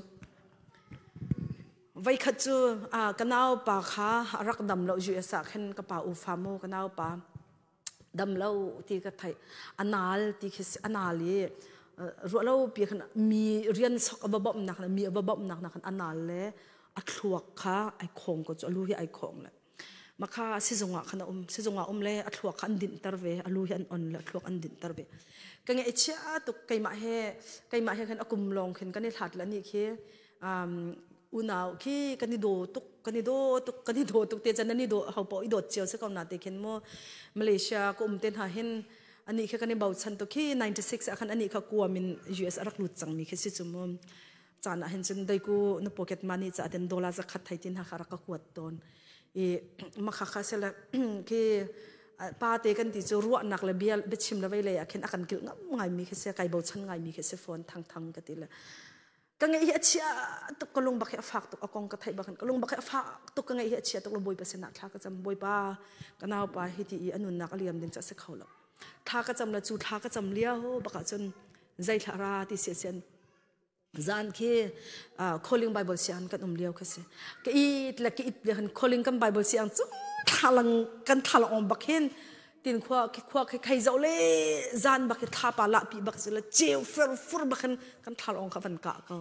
ไว้ขัดจู้กันเอาปากขารักดำเราอยู่สักเห็นกระเป๋าอุฟาโมกันเอาปาดำเล่าที่ก็ไทยอนาลที่คิดอนาลีรัวเล่าเปียกนะมีเรียนสกบบนักนะมีบบนักนะอนาลเลยอัดลวกค่ะไอคงก็จะรู้ที่ไอคงเลยมาค่ะสิจงอ่ะขณะสิจงอ่ะเลยอัดลวกอันดินตร์เวอรู้ที่อันอ่อนเลยอัดลวกอันดินตร์เวกันไงเชี่ยตุกไก่มาเฮกันอากุมลองกันนี่ถัดแล้วนี่คืออุณาวขี้กันนี่โดตุกเตจันนั่นนี่โดเขาปอยโดดเจียวสักคนน่ะเตคินโมมาเลเซียก็เต้นหาเห็นอันนี้แค่กันนี่เบาชันตุขี้96อันนี้เขากลัวมิน US รักลุดจังมีแค่สิจุ่มจานเห็นจนได้กูนพ็อกเก็ตมันนี่จะเดินดอลลาร์จะขัดไทยจินหาคารักขวดตอนมาข้าเสร็จแล้วคือป้าเตกันที่จะรู้นักเลยเบียเบ็ดชิมแล้วไปเลยเห็นอาการกินง่ายมีแค่เสียไก่เบาชันง่ายมีแค่เสียฟอนทางกันทีละก็ไงเหี้ยเชียตุกกลงบักเหี้ยฝากตุกอากงกระไทยบักกลงบักเหี้ยฝากตุกก็ไงเหี้ยเชียตุกลงบอยเปอร์เซ็นต์นักท่าก็จำบอยป้าก็น่าป้าเฮตีอันนู้นนักเลี้ยมเดินจะเสกเขาแล้วท่าก็จำละจูท่าก็จำเลี้ยวบักจนใจทาราที่เสียเสียนจานที่calling Bible เสียงกันเลี้ยวก็เสียก็อีแล้วก็อีเลี้ยง calling กัน Bible เสียงจุ๊ท่าลังบักเห็นตินขวาใครจะเลยจานบักท่าปลาละปีบักจะละเจียวฟุร์บักกันท่าลงขับวันกะก็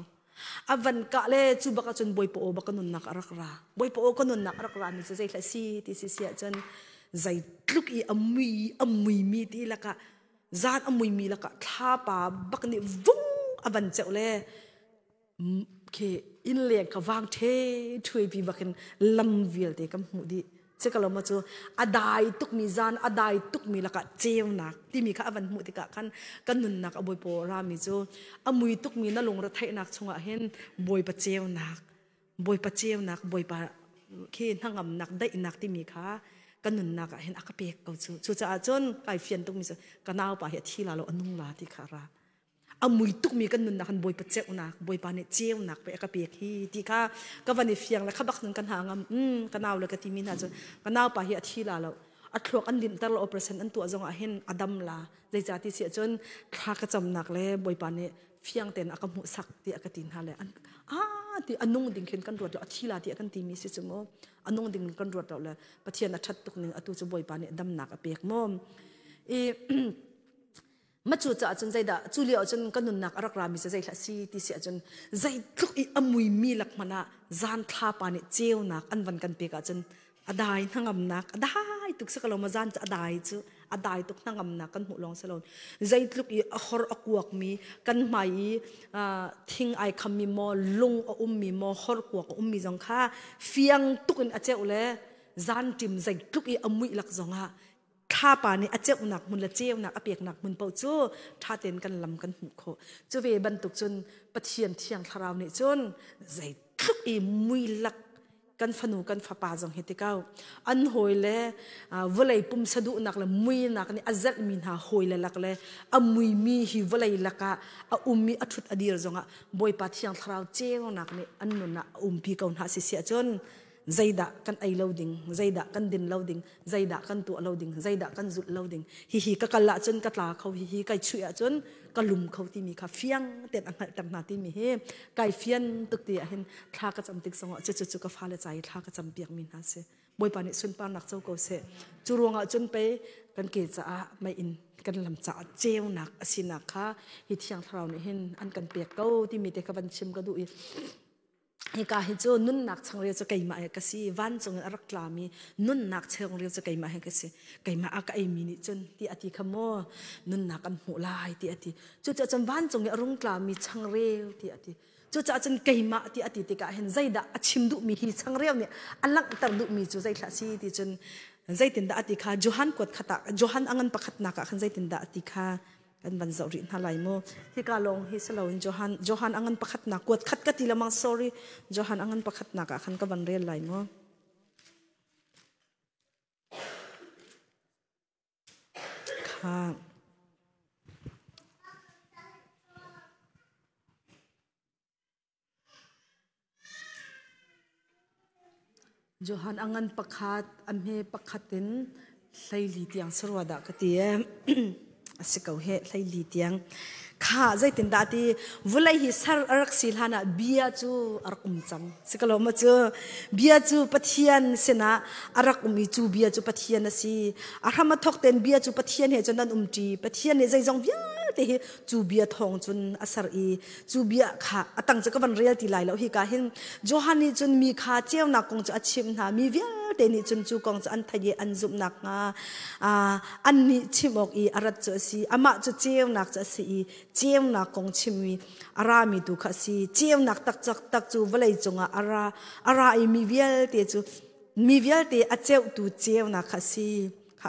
วันกะเลยจูบักจนบอยโปโอบักนุนนักรักราบอยโปโอก็นุนนักรักรามีจะใจละซีที่เสียจนใจลุกอีอมุยมีที่ละกะจานอมุยมีละกะท่าปลาบักนี่วุ้งวันเจ้าเลยเคอินเลียงกับวางเทช่วยปีบักลำเวียลเด็กกับหูดีเจ้าก็เรามาจูอดายตุกมีจานอดายตุกมีละกะเจียวนักที่มีข้าวันหูติกะกันนุนนักอบอยโปรามิจูอมุยตุกมีน่าลงระไทยนักชงเห็นบอยปะเจียวนักบอยปะเจียวนักบอยปะเขียนทั้งงำนักได้นักที่มีข้ากันนุนนักเห็นอักเปียกเขาจูจะจนไก่เฟียนตุกมีกันเอาไปเหตุที่เราอนุลาที่ขาราอามุยตุกมีกันนุนนักบอยปะเจียวนักบอยปะเนี่ยเจียวนักไปอักเปียกที่ข้าก็วันนี้เฟียงแล้วข้าบักนึงกันหางกันเอาเลยก็ที่มีน่าจะกันเอาไปเหตุที่เราอัดลวกอันดินตลอดเปอร์เซ็นต์อันตัวจงเห็นอดัมลาใจจ่าที่เสียจนข้ากระจำนักเลยบอยปะเนี่ยเฟียงเต็นอักมุสักที่อักตินหาเลยที่อันนุ่งดิ่งเข็นกันรวดเราที่ลาที่กันที่มีสิจงอันนุ่งดิ่งกันรวดเราเลยประเทศนัดชัดตุกหนึ่งอัตุจะบอยปะเนี่ยดำนักเปียกม่อมมาจูจ่าจนใจด่าจูเลียวจนกันนุนนักรักรามีใจละซีที่เสียจนใจทุกอีอมุยมีหลักมันอะจานท่าปานิเจียวนักอันวันกันเปียกจนอดายทั้งอำนักอดายตุกสักเรามาจานจะอดายจูอดายตุกทั้งอำนักกันหูลองสลอนใจทุกอีอฮอร์อควกมีกันไม่ทิ้งไอคำมีมอลุงมีมอฮอร์กวกมีจังค่าเฟียงตุกอินอาเจ้าเลย zan tim zai tluk I amui lak zonga tha pa ni acheu nak mun la cheu nak apek nak mun pau chu tha ten kan lam kan hu kho chu ve ban tuk chun pathian thiang tharau ni chun zai tluk I mui lak kan fanu kan fapa jong hetikau an hoile volei pum sadu nak la mui nak ni azat min ha hoile lak le amui mi hi volei laka a ummi athut adir zonga boi pa thiang tharau cheu nak ni annu na umpi kaun ha si sia chon zaida kan ai loading zaida kan din loading zaida kan tu loading zaida kan zut loading hi ka kala chon ka tla khau hi kai chuya chon kalum khau ti mi kha fiang ten angal tam na ti mi he kai fian tuk ti hin thla ka cham tik songa chu ka phale chai thla ka cham piak min ha se boi pa ni sun pa nak chau ko se churonga chun pe kan ke cha mai in kan lam cha cheu nak asina kha hi thiang thrau ni hin an kan pek ko ti mi te ka ban chim ka du I hi ka hi chu nun nak chang re chu keima he ka si van chung arak tlami nun nak chang re chu keima he ka si keima a ka ai mi ni chun ti ati khamo nun nak an hu lai ti ati chu cha chan van chung arung tlami chang re ti ati chu cha chan keima ti ati ti ka hen zaida achim du mi hi chang re ne alak tar du mi chu zai thla si ti chun zaitin da ati kha johan kot khata johan angan pakhat na ka khan zaitin da ati kha kan ban zo ri na lai mo hi ka long hi salo in johan angan pakhat na kot khat ka ti lamang sorry johan angan pakhat na ka khan ka ban rel lai mo kha johan angan pakhat amhe pakhatin hlaili tiang sarwada ka ti asikau he hlaili tiang kha zaitin da ti vulai hi sar arak silhana bia chu arakum cham sikalo ma chu bia chu pathian sena arakum I chu bia chu pathian asi arhama thok ten bia chu pathian he chonan umti pathian ne zai jong bia te hi chu bia thong chun asar I chu bia kha atang cha ka ban real ti lai lo hi ka hin johani chun mi kha cheu na kong chu achim na mi via te ni chun chu kong chu an thaye an zup nak nga an ni chimok I arat chu si ama chu cheu nak cha si cheu na kong chimmi ara mi tu kha si cheu nak tak chu valai chunga ara I mi vial te chu mi vial te a cheu tu cheu na kha si kha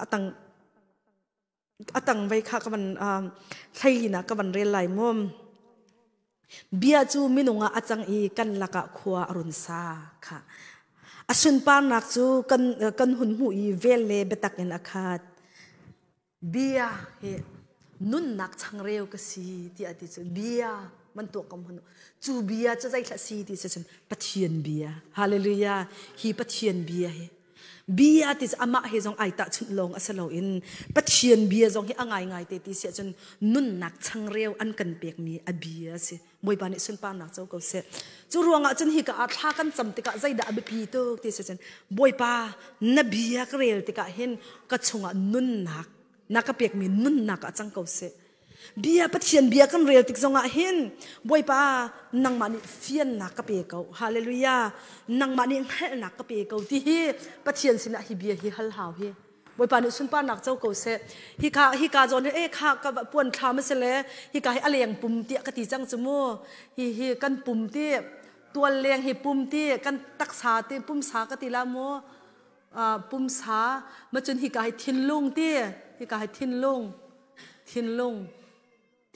atang vai kha ka ban thailina ka ban rel lai mom bia chu minunga achang I kan laka khua arun sa kha asun pa nak chu kan hun hu I vele betakin akhat bia he nun nak chang reu ka si ti ati chu bia man to kam hunu chu bia cha zai thla si ti chen pathian bia hallelujah hi pathian bia he bia tis ama he jong ai ta chun long asalo in pathian bia jong hi angai ngai te ti se chun nun nak chang reu an kan pek mi a bia se moi ba ni sun pa nak chau ko se chu ruanga chun hi ka a thla kan cham te ka zaida abi pi to ti se chen boi pa na bia ka rel te ka hen ka chunga nun nak naka pek mi nun nak a chang ko se bia pathian bia kan rel tik zonga hin boi pa nang mani fian nak ka pe ko hallelujah nang mani hel nak ka pe ko ti hi pathian sina hi bia hi hal haw hi boi pa ni sun pa nak chau ko se hi ka jon e kha ka pon thla ma se le hi ka hi aleng pum ti ka ti chang chumo hi kan pum ti tual leng hi pum ti kan tak sa ti pum sa ka ti la mo pum sa ma chun hi ka hi thin lung ti hi ka hi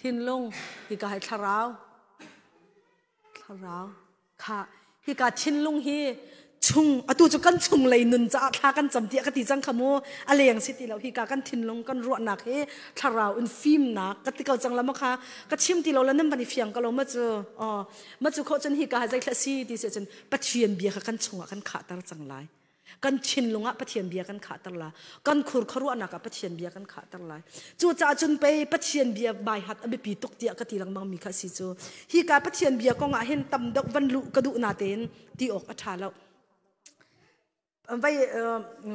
thin lung hi ka hai tharau kha hi ka thin lung hi chung atu chu kan chung lei nun cha tha kan cham ti ka ti chang khamo aleng siti lo hi ka kan thin lung kan ro nak he tharau in film na ka ti ka chang lama kha ka chim ti lo la nam bani fiang ka lo ma chu kho chen hi ka jai thla si ti se chen pathian bia kha kan chunga kan kha tar chang lai kan chin lunga pathian bia kan kha tar la kan khur kharu ana ka pathian bia kan kha tar lai chu cha chun pe pathian bia bai hat abi pi tok ti ka ti lang mang mi kha si chu hi ka pathian bia ko nga hen tam dok van lu ka du na ten ti ok a tha lo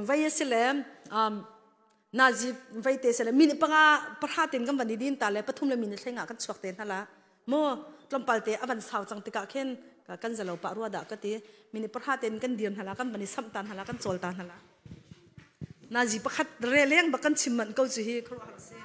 vai selem naji vai te selem min panga parha ten gam van din ta le pathum le min thenga kan chuak ten hala mo tlompal te avan saw chang te ka khen kan zalo pa ruwa da ka ti mini parha ten kan diam hala kan bani sam tan hala kan chol tan hala naji pakhat releng bakan chimman ko chu hi khru har se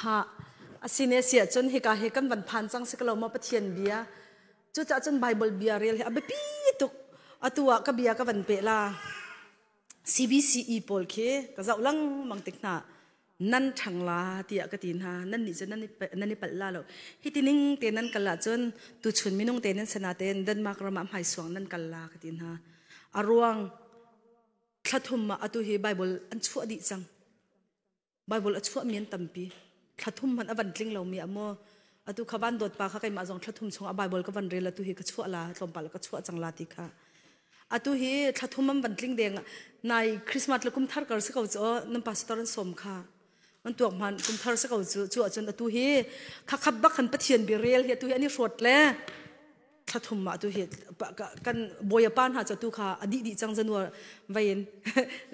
ha asine sia chon he ka he kan van phan chang se kalo ma pathian bia chu cha chon bible bia real he abe pi tuk atua ka bia ka van pe la CBCE pol khe ka zau lang mang tekna nan thangla tia ka tin ha nan ni chen nan ni palla lo hitining te nan kala chon tu chhun minung te nan sana ten Denmark ram am hai suang nan kala ka tin ha arwang thathum ma atu hi bible an chu adi chang bible a chu mian tampi thathum man avan tling lo mi amo atu khaban dot pa kha kai ma jong thathum chung a bible ka van rela tu hi ka chu ala tlom pal ka chu changla ti kha atu hi thathum am van tling deng nai Christmas lukum thar kar se ko cho nam pastor an som kha an tuak man kum thar se ko chu chon atu hi kha khab ba khan pathian bi rel he tu hi ani rot le thathum ma tu hi kan boya pan ha cha tu kha adi di chang janwa vain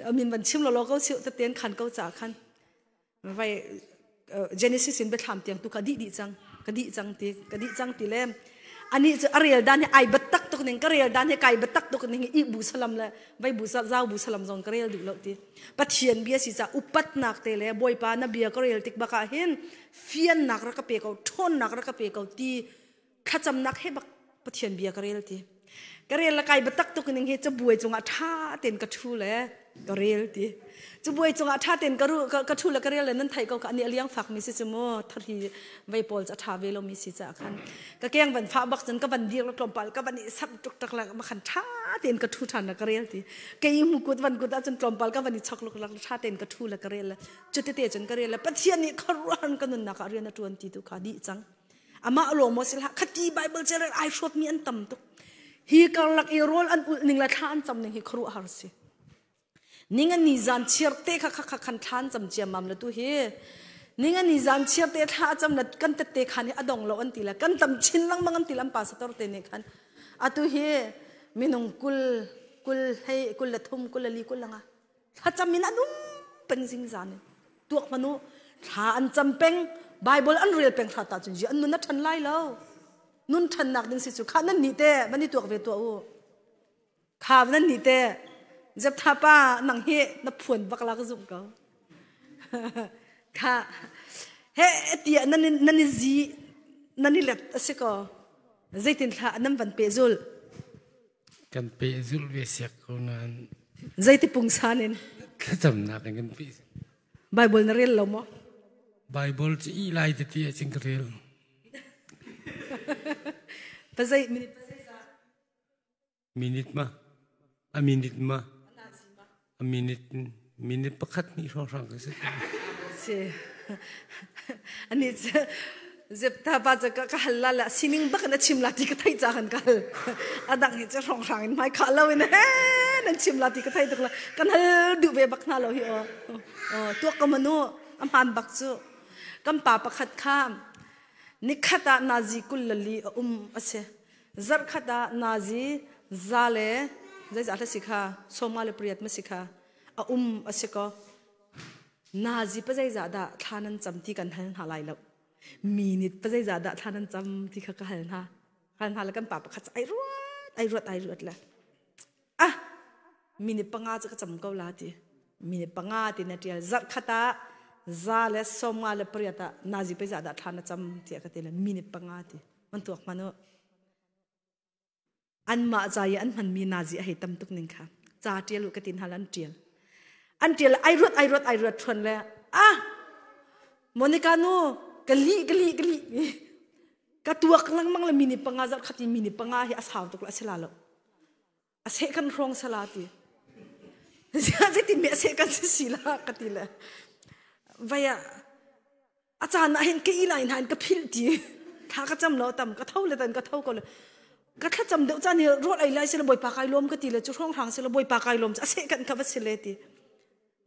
amin van chim lo ko chu ta ten khan ko cha khan vai Genesis in betham tiang tu ka di chang ti lem ani ariel dan ai batak tok ning karel dan he kai batak tok ning I bu salam la vai bu sa zau bu salam zong karel du lo ti pathian bia si cha upat nak te le boy pa na bia karel tik baka hin fian nak ra ka pe ko thon nak ra ka pe ko ti khacham nak he bak pathian bia karel ti karel la kai batak tok ning he cha buai chunga tha ten ka thu le karel ti chu buai chunga tha ten ka thu la karel nan thai ko ka ani aliang fak mi si chumo thari vai pol cha tha velo mi si cha khan ka keng van pha bak chen ka van dir tlom pal ka van sap tuk tak la ma khan tha ten ka thu than na karel ti ke mu kut van kut a chen tlom pal ka van chak luk lak tha ten ka thu la karel chu te chen karel pathian ni kharan ka nun na ka rian na 20 tu kha di chang ama lo mo sil ha khati bible chen ai shot mi an tam tu hi kar lak I rol an ning la than cham ning hi khru har si ninga ni zan chierte kha khan than cham chiam mam la tu he ninga ni zan chierte tha cham na kan te te khan adong lo an tila kan tam chin lang mangan tilam pastor te ne khan atu he minung kul hei kul la thum kul li kul langa tha cham min anum pen sing zan tuak manu tha an cham peng bible an real peng tha ta chun ji an nun na than lai lo nun than nak ding si chu khan nan ni te mani tuak ve to u kha nan ni te जब थापा नंगे न फोन बकला का जुम का हे तिया ननी जी ननी लेट ऐसे को जैतिन था नम बन पेजुल kan pezul besek konan जैति पुंगसानिन katam na kan pe Bible na real lo mo Bible chi ilai te ti chingkrel pasai minute ma a minute pakhat ni rong ka se ani zep ta ba ja ka halla la sining bak na chimla ti ka thai cha han kal adang hi cha rong rang mai kha lo in he nan chimla ti ka thai dak la kan hal du ve bak na lo hi to ka manu am han bak chu kam pa pakhat kham nikhata nazi kullali ase zar khata nazi zale zai za sikha somale priyat ma sikha a asiko nazi pa zai za da thanan chamti kan hal halai lo minute pa zai za da thanan chamti kha ka hal na kan hal kan pa kha ai ruat la minute panga cha ka cham ko la ti minute panga ti na tial zat khata zale somale priyata nazi pa za da thana chamti ka te la minute panga ti man tuak mano an ma zai an man mi nazi a tam tuk ning kha cha tial ka tin halan tial an tial ai ruat thon le monica no kali ka tuak lang mang la mini panga zat khati mini panga hi asaw tuk la sela lo ase kan rong salati zai tin me ase kan sila katila vaya acha na hin ke ila in han ka phil ti tha ka cham lo tam ka thau le tan ka thau ko le ka tha cham de cha ni rot ai lai se boi pa kai lom ka ti le chu rong rang se boi pa kai lom ase kan ka vasile ti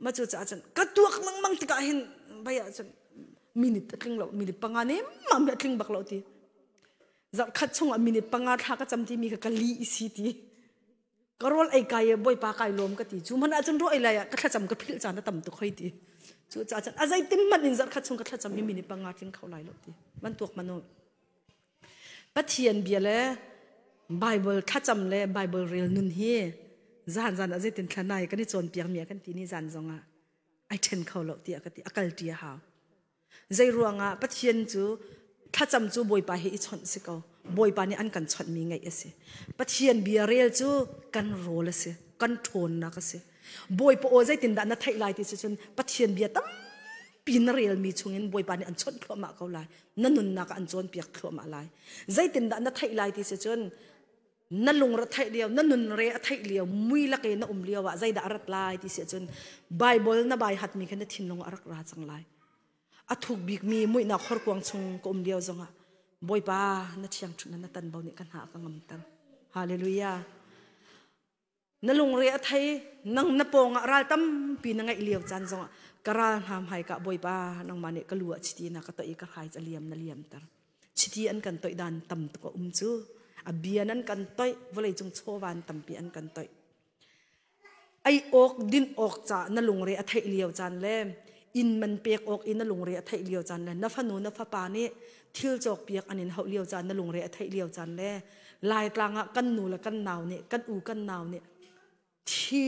ma chu cha chan ka tuak lang mang ti ka hin vaya chan minute tling lo minute panga ne ma me tling bak lo ti zat khat chung a minute panga tha ka cham ti mi ka li isi ti karol ai kai boi pa kai lom ka ti chu man a chan ro ai lai ka tha cham ka phil cha na tam tu khoi ti chu cha chan azai tin man in zat khat chung ka tha cham mi minute panga tling khau lai lo ti man tuak mano pathian bia le Bible tha cham le Bible real nun hi zan azai tin thlanai ka ni chon piang mi kan ti ni zan zonga ai then khau lo ti ka ti akal ti ha zai ruanga pathian chu thacham chu boipa hi chon sikau boipa ni an kan chon mi ngai ase pathian bia rel chu kan rol ase kan thon na ka se boipa o zai tin da na thai lai ti chun pathian bia tam pin rel mi chungin boipa ni an chon thoma ko lai nanun na ka an chon piak thoma lai zai tin da na thai lai ti chun na lung ra thai liao na nun re thai liao mui la ke na liao wa zai da arat lai ti se chun bible na bai hat mi khan thin long arak ra chang lai athuk bik mi mui na khor kwang chung ko liao zonga boipa na chiang thuna na tan bau ni kan ha ka ngam tan hallelujah na lung re thai nang na pong ral tam pi na ngai liao chan zonga karal ham hai ka boipa nang mane ka luwa chiti na ka tai ka khai chaliam na liam tar chiti an kan toi dan tam to ko chu abianan kan toy volei chung chowan tampi an kan toy ai ok din ok cha na lungre a thai liao chan le in man pek ok in na lungre a thai liao chan le na phanu na pha pa ni thil chok piak anin hau liao chan na lungre a thai liao chan le lai tlanga kan nu la kan naw ni kan u kan naw ni thi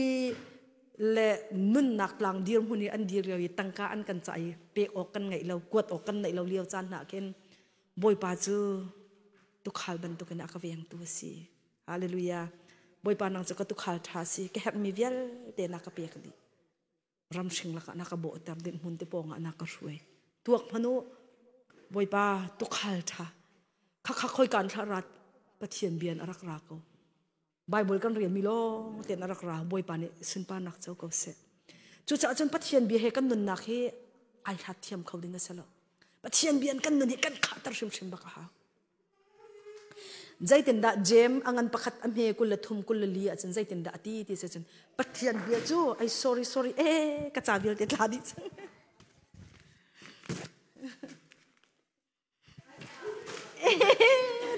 le nun nak lang dir huni an dir liao tangka an kan chai pek ok kan ngai lo kwat ok kan nai lo liao chan na ken boy pa chu tu khal ban tu kan akaveng tu si hallelujah boy pa nang chaka tu khal tha si ke hak mi vial te na ka pek di ram sing la ka na ka bo tar din hun te ponga na ka ruai tuak phanu boy pa tu khal tha kha kha khoi kan tha rat pathian bian arak ra ko bible kan rian mi lo te na rak ra boy pa ni sun pa nak chau ko se chu cha chon pathian bi he kan nun nak he ai hat thiam khoding a salo pathian bian kan nun hi kan kha tar shim shim ba ka ha zaitin da jem angan pakhat amhe kul thum kul li a chen zaitin da ati ti se chen pathian bia chu ai sorry ka chabil te thadi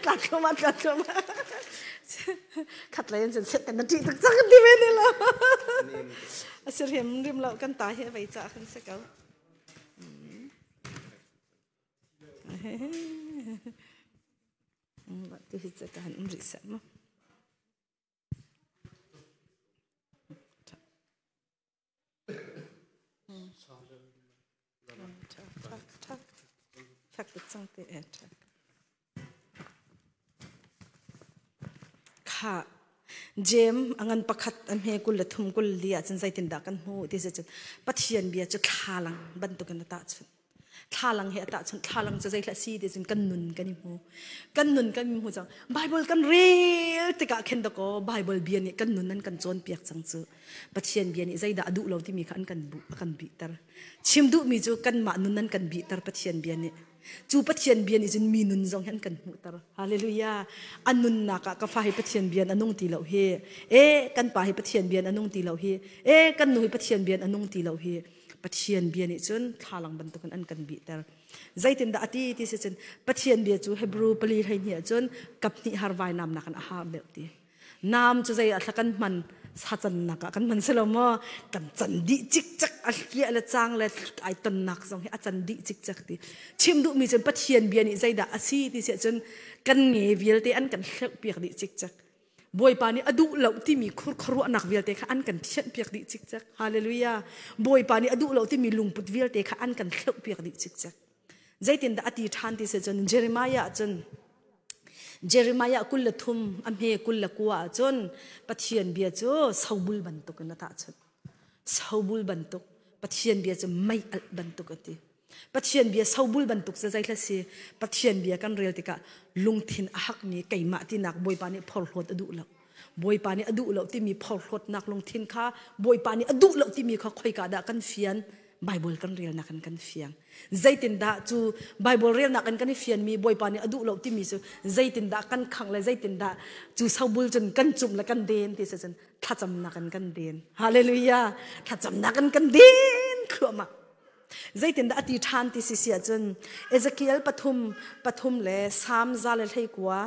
takloma khatlayan chen set kan ti tak chang ti me la asir hem rim la kan ta he vai cha khan se ka tu hitsa kan risa mo tak chang te kha jem angan pakhat amhe kul thum kul lia chen zaitin da kan hu ti se pathian bia chu thalang ban tu kan ta chu thalang he ta chun thalang cha zaila si de jin kan nun kan mu chang bible kan real te ka khen da ko bible bian ni kan nun nan kan chon piak chang chu pathian bian ni zaida adu lo ti mi khan kan bi tar chim du mi chu kan ma nun nan kan bi tar pathian bian ni chu pathian bian ni jin mi nun jong han kan mu tar hallelujah anun na ka fa hi pathian bian anung ti lo he kan pa hi pathian bian anung ti lo he kan nu hi pathian bian anung ti lo he pathian bian ni chun thalang ban tu kan an kan bi tar zaitin da ati ti se chen pathian bia chu hebrew pali hai ni chun kapni harwai nam na kan a ha be ti nam chu zai athakan man sa chan na ka kan man selomo kan chan di chik chak a kia la chang la ai ton nak song he a chan di chik chak ti chim du mi chen pathian bia ni zaida asi ti se chun kan nge vial te an kan hlek piak di chik chak boy pani adu lo ti mi khur khru anak vial te kha an kan thian piak di chik chak hallelujah boy pani adu lo ti mi lungput vial te kha an kan hlek piak di chik chak zaitin da ati than ti se chun jeremiah kul thum amhe kul kwa chon pathian bia chu saubul ban tu kan ta chun saubul ban tu pathian bia chu mai al ban tu ati pathian bia saubul ban tu sa zaila si pathian bia kan rel tika lungthin ahak mi kaima ti nak boy pani phol hlot adu lo boy pani adu lo ti mi phol hlot nak lungthin kha boy pani adu lo ti mi kha khoi ka da kan fian bible kan rel na kan fiang zaitin da chu bible rel na kan fian mi boy pani adu lo ti mi chu zaitin da kan khang la zaitin da chu saubul chun kan chum la kan den ti se chen thacham na kan den hallelujah thacham na kan den khoma zaitin da ati than ti sia chun ezekiel pathum le sam zale thei kwa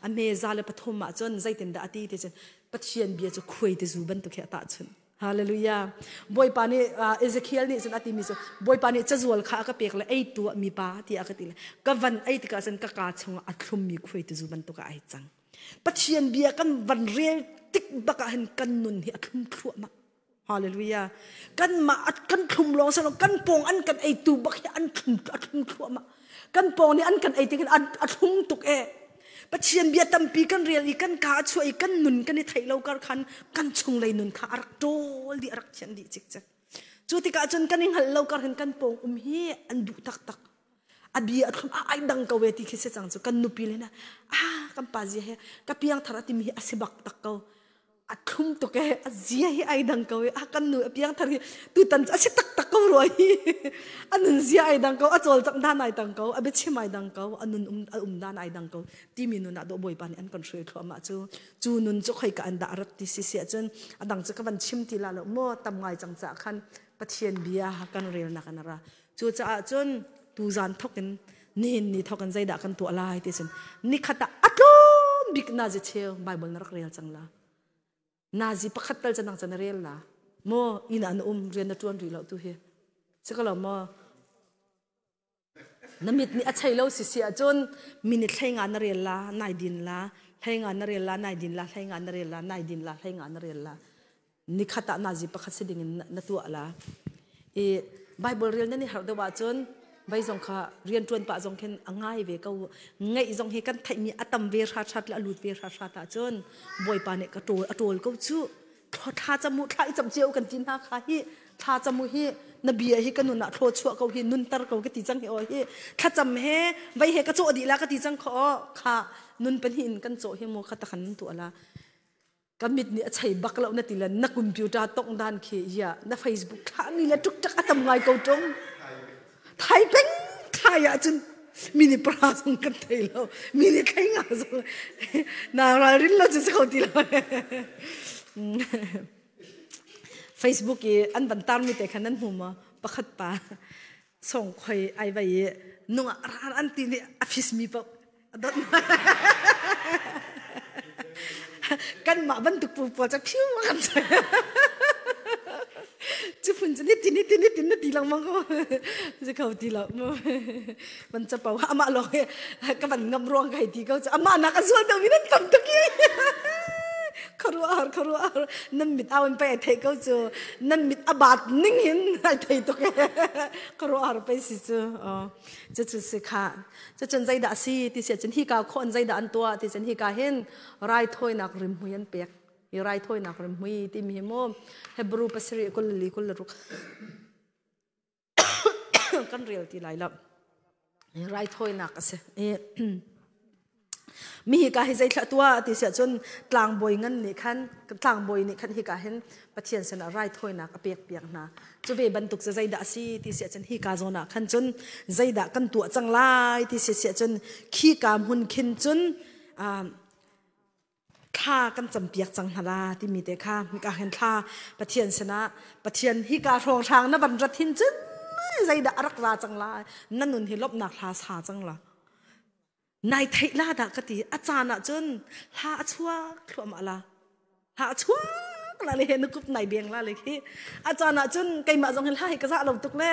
ame zale pathum ma chun zaitin da ati ti chen pathian bia chu khoi te zu ban tu khe ta chun hallelujah boy pani ezekiel ni chen ati mi so boy pani chazual kha ka pek la ei tu mi pa ti akati la ka van ei ti ka sen ka chung athum mi khoi te zu ban tu ka ai chang pathian bia kan van real tik baka hen kan nun hi athum thua ma hallelujah kan ma at kan thum lo sa kan pong an kan ai tu bak an thum ma kan pong ni an kan ai tin an thum tuk e pathian bia tampi kan real I kan ka chuai kan nun kan ni thailo kar khan kan chung lei nun kha arak tol di arak chen di chik chak chuti ka chon kan ing hal lo kar kan pong hi an du tak abi athum ai dang ka weti khise chang chu kan nupi le na kan pa ji he ka piang thara ti mi asibak tak ko athum to ke azia hi ai dang ko kan nu piang thari tu tan asi tak ko roi anun zia ai dang ko achol chak dan ai dang ko abe chimai dang ko anun dan ai dang ko ti mi nu na do boy pan an kan shrei thoma chu nun chu khoi ka an da rat ti si sia chen adang chu ka ban chim ti la lo mo tam ngai chang cha khan pathian bia kan rel na kanara chu cha chon tu zan thokin nin ni thokan zaida kan tu alai ti chen ni khata atlom big na je cheu bible na rak rel changla nazi pakhatal chanang chanarel la mo ina an rian na tuan ri lo tu he sikalo mo namit ni achai lo si sia chon minute thainga na rel la nai din la thainga na rel la nai din la thainga na rel la nai din la thainga na rel la ni khata nazi pakhat se ding na tu ala e bible rel na ni har de wa chon bai zong kha rian tuan pa zong khen angai ve ko ngai zong he kan thai mi atam ve ra that la lut ve ra ta chon boy pa ne ka atol ko chu tha chamu thai cham cheu kan tin ha kha hi tha chamu hi na bia hi kan na thlo chu ko hi nun tar ko ke ti chang hi o hi tha cham he bai he ka chu di la ka ti chang kho kha nun pan hin kan cho hi mo kha ta khan tu ala kamit ni achai baklo na tilan na computer tong dan khi ya na facebook kha ni la tuk tak atam ngai ko tong thai peng thai a chun mini pra song kan thai lo mini khai nga so na ra rin lo chu ko ti lo facebook e an ban tar mi te khanan huma pakhat pa song khoi ai vai nu an ti ni office mi pa adot kan ma ban tuk pu po cha phiu ma kan chứ phun cho nít tí lòng mong có chứ khẩu tí lòng mình chấp bảo ama lo các bạn ngâm ruộng cái tí câu ama nak asal đâu mình tâm tức kia kharuar nan mit awan pa thai câu chu nan mit abat ning hin ai thai to ke kharuar pa si chu chu se kha chu chen zai da si ti se chen hi ka khon zai da an tua ti chen hi ka hen rai thoi nak rim huyan pek irai thoi nak rim hui ti mi mo hebru pasri kulli kullu kan real ti lai la irai thoi nak ase mi hi ka hi zai thla tua ti sia chon tlang boi ngan ni khan tlang boi ni khan hi ka hen pathian sen rai thoi nak apek piak na chu ve ban tuk zai da si ti sia chen hi ka zona khan chon zai da kan tu chang lai ti sia chen khi ka hun khin chunท่ากันจำเปียกจังหลาที่มีแต่ข้ามีการเห็นท่าปะเทียนชนะปะเทียนฮิการทองทางนับบันรัทินจึ้งใจด่ารักราจังหลานั่นนุนเฮลบนักลาสาจังหลานายไทยลาดากติอาจารย์จนลาชัวขวมาลาลาชัวลาเลยเห็นนึกกุบนายเบียงลาเลยที่อาจารย์จนไกมาจงเห็นลาให้กระซ่าลงตุกแน่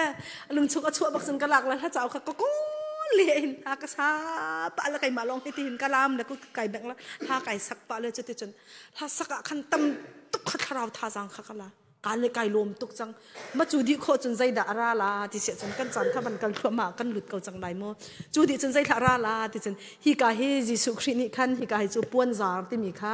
ลุงชุกชัวบักสันกะลักแล้วถ้าเจ้าข้าก็เลียนหากระซาปะละไก่มาลองให้ตีนกะลามแล้วก็ไก่แบ่งละหาไก่สักปะเลยจะติจนหาสักขันตำตุกขัดเราท่าจังขักละการเลยไก่ลมตุกจังมาจูดีโคจนใจด่าราลาที่เสียจนกันจันข้าบันกันขวมากันหลุดเกาจังไดโมจูดีจนใจด่าราลาที่จนฮิกาฮิจิสุครินิขันฮิกาฮิจูป้วนจาร์ที่มีค่า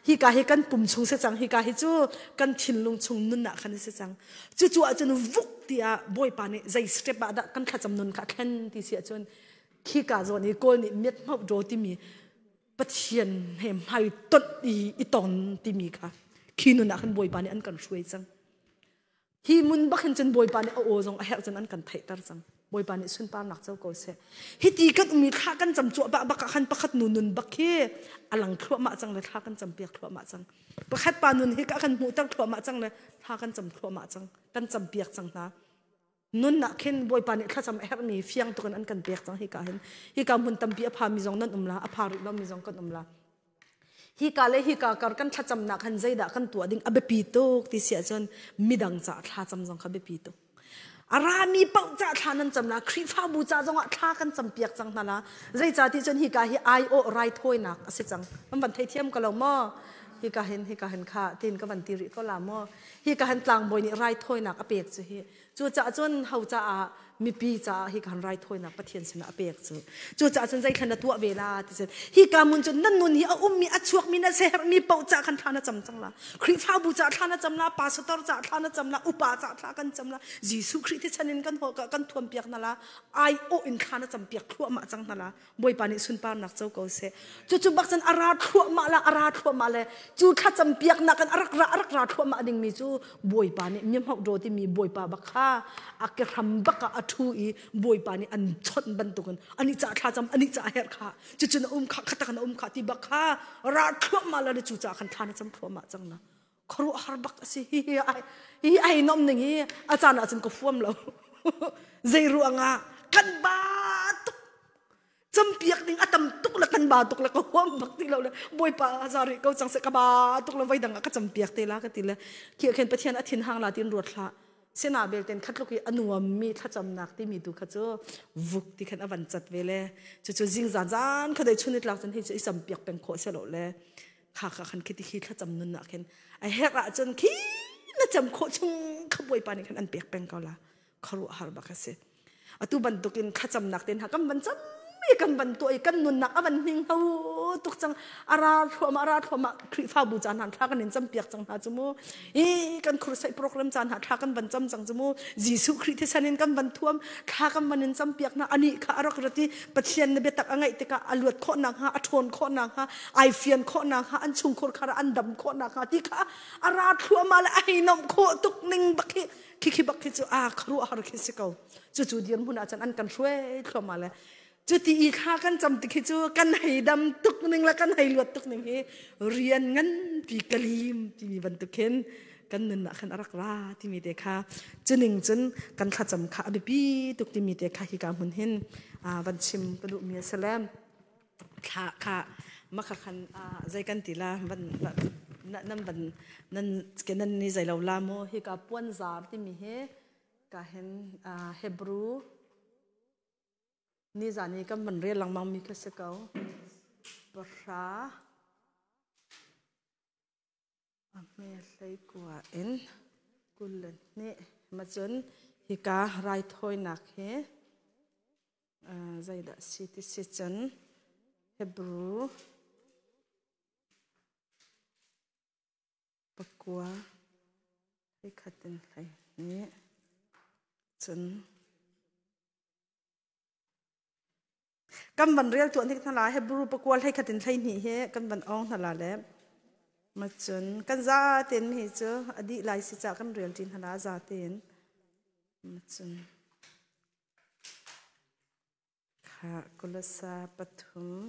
ฮิกาฮิกันปุ่มชงเสจังฮิกาฮิจูกันทินลงชงนุนนักขันเสจังจู่ๆจนวุกที่อ่ะบอยปานี่ใจสเต็ปบาดกันขัดจำนวนขัดแค่นที่เสียจนขี้กาจนี่โกนนี่เม็ดมาโดที่มีปะเทียนเห็มให้ตดอีตอนที่มีค่ะขี้นุนักขันบอยปานี่อันกันช่วยจังฮีมุนบักเห็นจนบอยปานี่โอ้จงเฮลจนอันกันไถ่ตาจังบอยปานี่สุนปานักเจ้าโกเสฮิตีกันมีข้ากันจำจั่วบักขันประคัดนุนบักเฮ่อลังครัวมาจังเลยข้ากันจำเปียกครัวมาจังประคัดปานุนฮิกกันหูตั้งครัวมาจังเลยข้ากันจำครัวมาจังกันจำเปียกจังนะนุ่นนักเห็นบอยปานี่ข้าจำเฮลมีเฟียงตัวกันอันกันเปียกจังฮิกาเห็นฮิกามุนตั้มเปียพามีจงนั่นละอภารุเรามีจงกันละฮิกาเลยฮิกาการกันข้าจำนักหันใจด่ากันตัวดิ่งอเบปีโตที่เสียจนมีดังจ่าข้าจำจงข้าเบปีโตอารามีเป้าจ่าท่านั้นจำนะครีฟ้าบูจ่าจงท่ากันจำเปียกจังนั่นละใจจ่าที่จนฮิกาฮิไอโอไรถ้วยนักสิจังมันบันเทียมกันแล้วมั้งฮิกาเห็นข้าที่นก็บันตีริก็ลามมั้ง hi ka han tlang boi ni rai thoi nak apek chu hi chu cha chon ho cha a mi pi cha hi kan rai thoi nak pathian sina apek chu cha chon zai thana tua vela ti se hi ka mun chon nan nun hi a mi a chuak mi na ser mi pau cha kan thana cham chang la khri fa bu cha thana cham la pastor cha thana cham la upa cha thla kan cham la jisu khri ti chanin kan ho ka kan thuam piak na la ai o in thana cham piak thua ma chang na la boi pa ni sun pa nak chau ko se chu bak chan ara thua ma la ara thua ma le chu kha cham piak na kan arak ra thua ma ding mi chu boi pa ni nyam hok do ti mi boi pa ba kha ak ram ba ka thu i boi pa ni an chot ban tu kan ani cha tha cham ani cha her kha chu chu na kha khata kan kha ti ba kha ra thua ma la chu cha kan thana cham thua ma chang na khru har bak si hi ai nom ning hi achana chan ko fuam lo zai ruanga kan ba tuk cham piak ding atam tuk la kan ba tuk la ko hom bak ti lo le boi pa azari ko chang se ka ba tuk la vai dang ka cham piak te la ka ti le ki khen pathian athin hang la tin ruat thla sena bel ten khatluki anuam mi thacham nak ti mi tu kha chu vuk ti khan awan chat vele chu jing zan khadai chunit lak chan hi chu isam piak pen kho se lo le kha khan khiti hi thacham nun na khen ai hera chon khi na cham kho chung khaboi pa ni khan an piak pen ka la kharu har ba ka se atu ban tukin khacham nak ten ha kam ban cham mi kan ban tu ai kan nun nak aban ning ho tuk chang ara thoma khri fa bu chan han thla kan in cham piak chang ha chumu e kan khur sai program chan ha thla kan ban cham chang chumu jisu khri the sanin kan ban thuam thla kan ban in cham piak na ani kha arak rati pathian ne betak angai te ka aluat kho nang ha athon kho nang ha ai fian kho nang ha an chung khor khara an dam kho nang ha ti kha ara thuma la ai nom kho tuk ning bakhi khi bakhi chu a khru har khi se ko chu diam huna chan an kan shwe thoma le chu ti i kha kan cham ti khi chu kan hai dam tuk ning la kan hai luat tuk ning hi rian ngan pi kalim ti mi ban tu khen kan nun na khan arak ra ti mi te kha chuning chun kan kha cham kha bi pi tuk ti mi te kha hi ka mun hin ban chim padu mi salam kha ma kha khan zai kan ti la ban nan ban nan ke nan ni zai lo la mo hi ka puan zar ti mi he ka hen hebrew ni zani kam ban re lang mang mi ka se kau pra ame sai kwa en kulen ne ma chon hi ka rai thoi nak he zai da city chan hebrew pakwa hi khaten lai ne chon kan ban real tu an thik thala hebrew pakwal hai khatin thlai ni he kan ban ong thala le ma chun kan za ten hi chu adi lai si cha kan real tin hala za ten ma chun kha kulasa pathum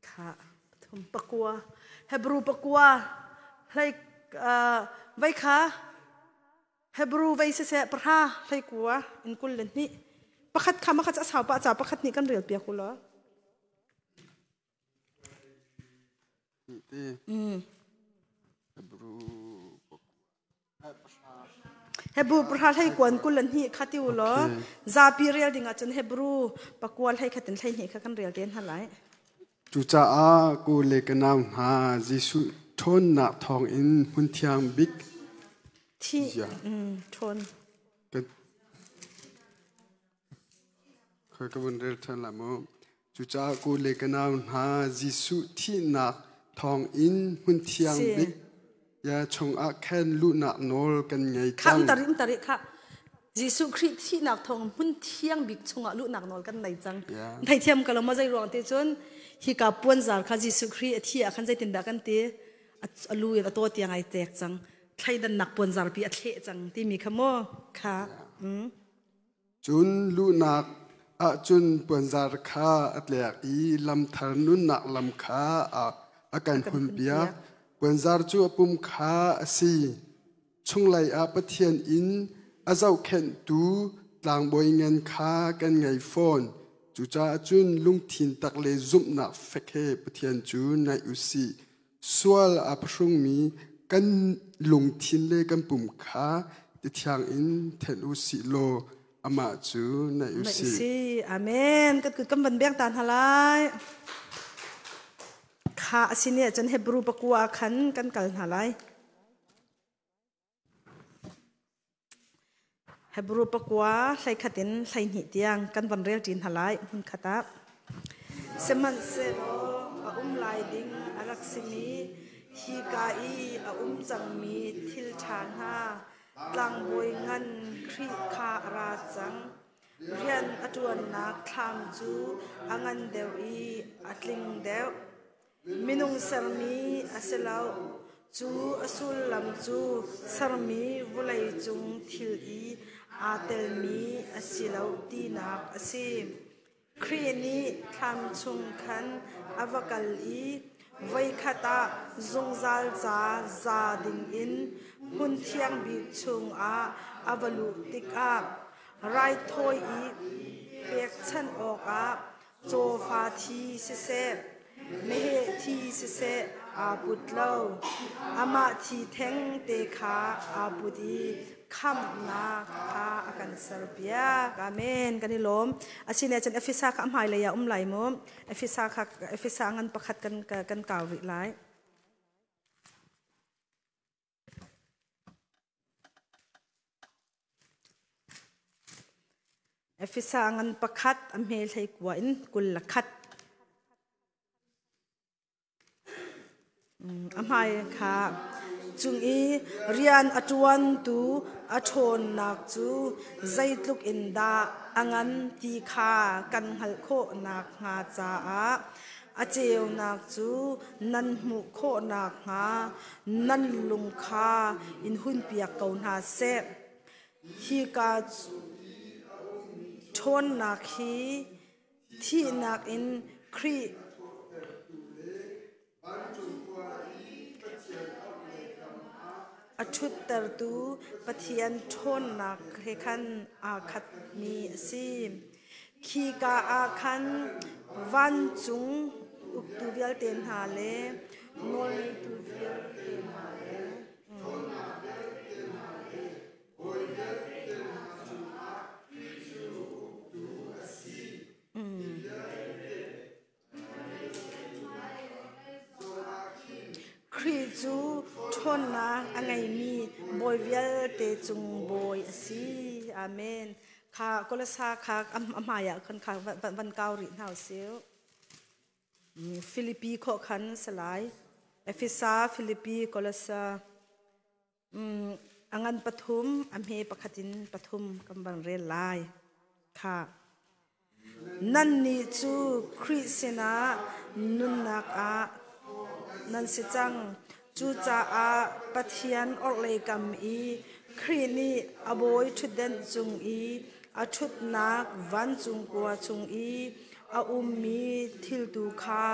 kha pathum pakwa hebrew pakwa hai vai kha hebrew vai se pra lai kwa in kul len ni pakhat khama kha cha pa cha pakhat ni kan real pia kula hebrew pra lai kwan kul len hi khati ulo za pi real dinga chon hebrew pakwal hai khatin lai ni kha kan real ten halai chu cha a ku le kanam ha jisu thon na thong in hun thiang big thi thon khoi ka bun re than la mo chu cha ku le kanam ha jisu thi na thong in hun thiang big ya chong a khen lu na nol kan ngai kham tari kha jisu khri thi nak thong hun thiang big chunga lu nak nol kan nai chang thai thiam kala ma jai rong te chon hi ka puan zar kha jisu khri thi a khan jai tin da kan te alu ya to tiang ai tek chang thai dan nak puan zar pi a the chang ti mi khamo kha chun lu nak a chun puan zar kha atlek i lam thar nun nak lam kha a kan hun pia puan zar chu apum kha asi chung lai a pathian in azau khen tu tlang boi ngen kha kan ngai phone chu cha chun lung thin tak le zum na fekhe pathian chu nai usi swal a prung mi kan lung thin le kan pum kha ti thiang in then usi lo ama chu nai usi amen kat kam ban beng tan halai ข้าสิเนี่ยจนเฮบรูปกัวขันกันกันหาไรเฮบรูปกัวใส่ขัดินใส่หิเตียงกันวันเรียลจีนหาไรหุ่นขัดเสมันเซโลลายดิ้งอารักษิมีฮีกาอีจังมีทิลชานฮากลางบวยงันครีคาราจังเรียนอจวนนักคลามจูอันเดวีอัตลิงเดวมินุงสรมีอาเซลาวจูอสุลลำจูสรมีวุไลจุงทิลอีอาเตลมีอาเซลาวตีนักอาเซครีนีคลามชุงขันอวกัลอีไว้ขตาจงจัลจาดิงอินหุ่นเทียงบิชุงอวลุติกาไรทอยอีเปียกชันออกโจฟาทีเสเมเหทีเสบุตรเลาอามาทีเทงเตขาบุดีคำนาคากันเซลเบียกาเมนกันนิลมอาชินเนจันเอฟิซาคำหายเลยไหลมมเอฟิซางันประคัดกันกล่าววิไลเอฟิซางันประคัดอเมลให้กว่าอินกุลคัดอหายค่ะจุงอีเรียนอจวนตูอชนนักจูใจลุกอินดาอังันตีขากันหัลโคนักหาจ้าอาเจียวนักจูนันมุโคนักหานันลุงคาอินหุ่นเปียกเกาหนาเซฮีกาชนนักฮีที่นักอินครีอชุดตรตูปะเทียนชนนักเฮคันอาคัดมีซีขีกาอาคันวันจุงอุกตูเวียลเตนหาเลนอลตูเวียลเตนหาเลครีจูชนนะอังไงมีบอยเวียลเตจุงบอยสีอาเมนข้าก็ละซาข้าอัมหายะคนข้าวันเกาหลีเฮาเซียวฟิลิปปีข้อขันสลายเอฟิซาฟิลิปปีก็ละซาอังันปฐุมอัมเฮปะขัดินปฐุมกำบังเรลายค่ะนั่นนี่จูคริสนานุนนักนันสิจังจูจาปะเทียนออกเลยกำอีครีนีอบอยชุดเด่นจุงอีอาชุดนักวันจุงกัวจุงอีอามีทิลดูคา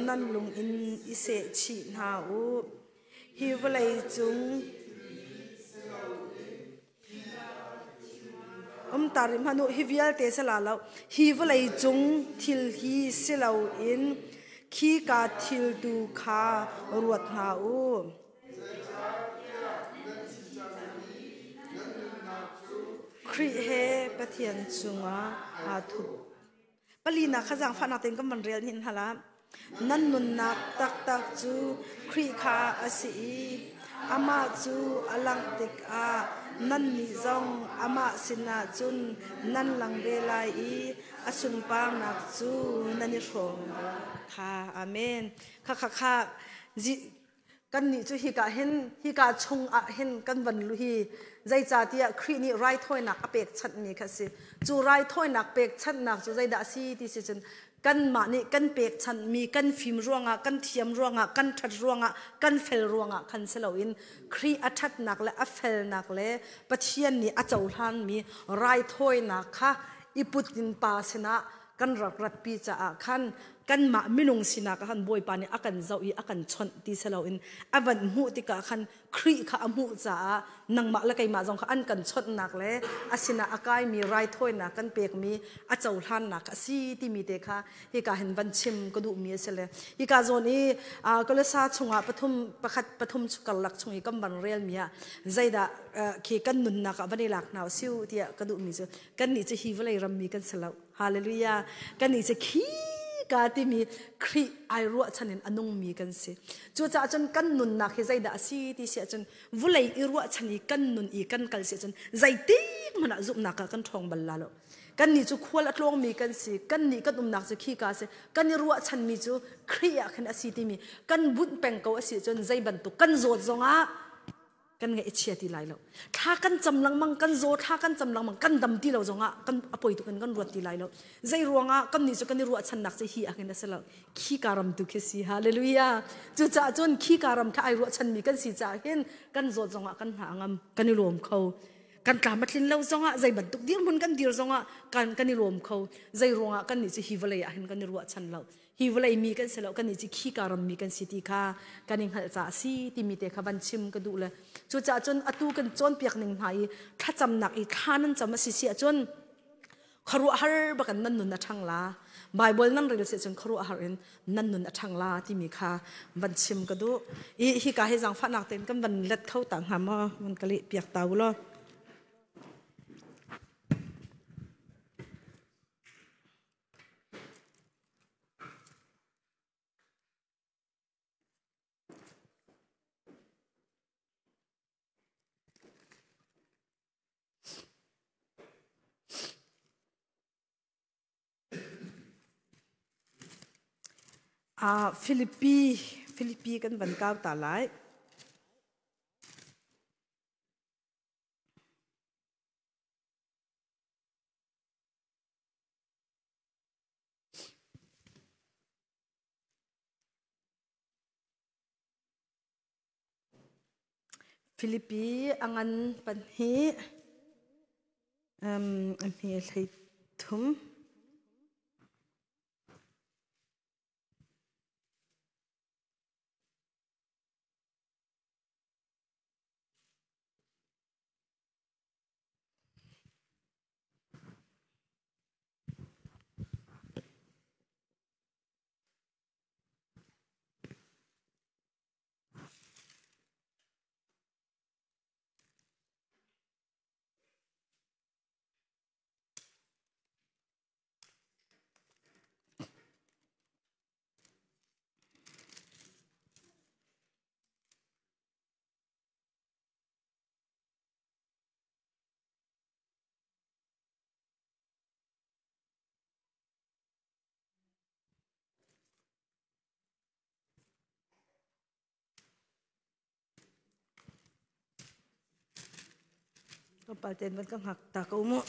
นันลุงอินอิเสชีนาอูฮิวเลยจุงตาริมฮานุฮิวิลเตสลาลาวฮิวเลยจุงทิลฮีสิลาวอินขีกาทิลดูคารวดนาอูครีเฮปะเทียนจุงอาทุปลีนักขจังฟันนักเต็งก็มันเรียนหินฮะละนั่นนุนนักตักจูครีคาอาศีอามาจูอลังติกนั่นนิจงอามาสินาจุนนั่นหลังเวลาอสุนปางนักจูนั่นนิชงค่ะอาเมนค่ะจิกันนี่จูฮิกาเห็นฮิกาชงเห็นกันวันลุฮีใจจ่าที่ครีนี่ไรถ้อยนักอเปกชัดนี่ค่ะสิจูไรถ้อยนักเปกชัดนักจูใจด่าซีที่สิจนกันมานี่กันเปกชันมีกันฟิล์มร่วงกันเทียมร่วงกันทัดร่วงกันเฟลร่วงคันเสลาอินครีอัทัดนักและอัฟเฟลนักและปะเทียนนี่อาเจ้าท่านมีไรถ้อยนักค่ะอีปุตินปาสนะกันรักปีจ่าคันกันมาไม่ลงสินักคันบอยปานี่อากันเจ้าอีอากันชนที่เสลาอินอวันหูติกาคันครีข้าอมูจ่านังมาละไกมาจงข้าอันกันชนนักและอาศินะอากายมีไรถ้อยนักกันเปกมีอาเจ้าท่านนักสีที่มีเด็กค่ะฮิกาเห็นวันชิมก็ดูมีเสลฮิกาโซนี้ก็เลยซาชงปฐมประคัดปฐมสุกลักชงอีกำบันเรียลมีใจด่าขี้กันนุนนักวันนี้หลักหนาวซิวที่ก็ดูมีเจกันนี่จะฮิวเลยรำมีกันเสลาฮาเลลูยากันนี่จะขี้ ka ti mi khri ai ru chanin anung mi kan si chu cha chon kan nun na khi zai da si ti sia chon vulai i ru chani kan nun i kan kal si chon zai ti mana zup na ka kan thong bal la lo kan ni chu khwal atlong mi kan si kan ni kan nak chu khi ka se kan ni ru chan mi chu khri a khan asi ti mi kan bun peng ko asi chon zai ban tu kan zot zonga kan nge chia ti lai lo tha kan cham lang mang kan zo tha kan cham lang mang kan dam ti lo zonga kan apoi tu kan ruat ti lai lo zai ruanga kan ni chu kan ru chan nak che hi a khen se lo khi karam tu khe si hallelujah chu cha chon khi karam kha ai ru chan mi kan si cha hen kan zo zonga kan ha ngam kan ni lom kho kan tla matlin lo zonga zai ban tuk dir mun kan dir zonga kan ni lom kho zai ruanga kan ni chu hi vale a hen kan ni ru chan lo hi vale mi kan se lo kan ni chi khi karam mi kan si ti kha kan ing hal cha si ti mi te kha ban chim ka du le chu cha chon atu kan chon piak ning hai tha cham nak I thanan cham si si chon kharu har ba kan nan nun na thang la bible nan rel se chon kharu har en nan nun na thang la ti mi kha ban chim ka du I hi ka he jang fa nak ten kan ban let khau tang ha ma man kali piak taw lo Philippi kan ban kaw ta lai Philippi angan pan hi hi thei thum kapal ten ban kang hak ta ko mo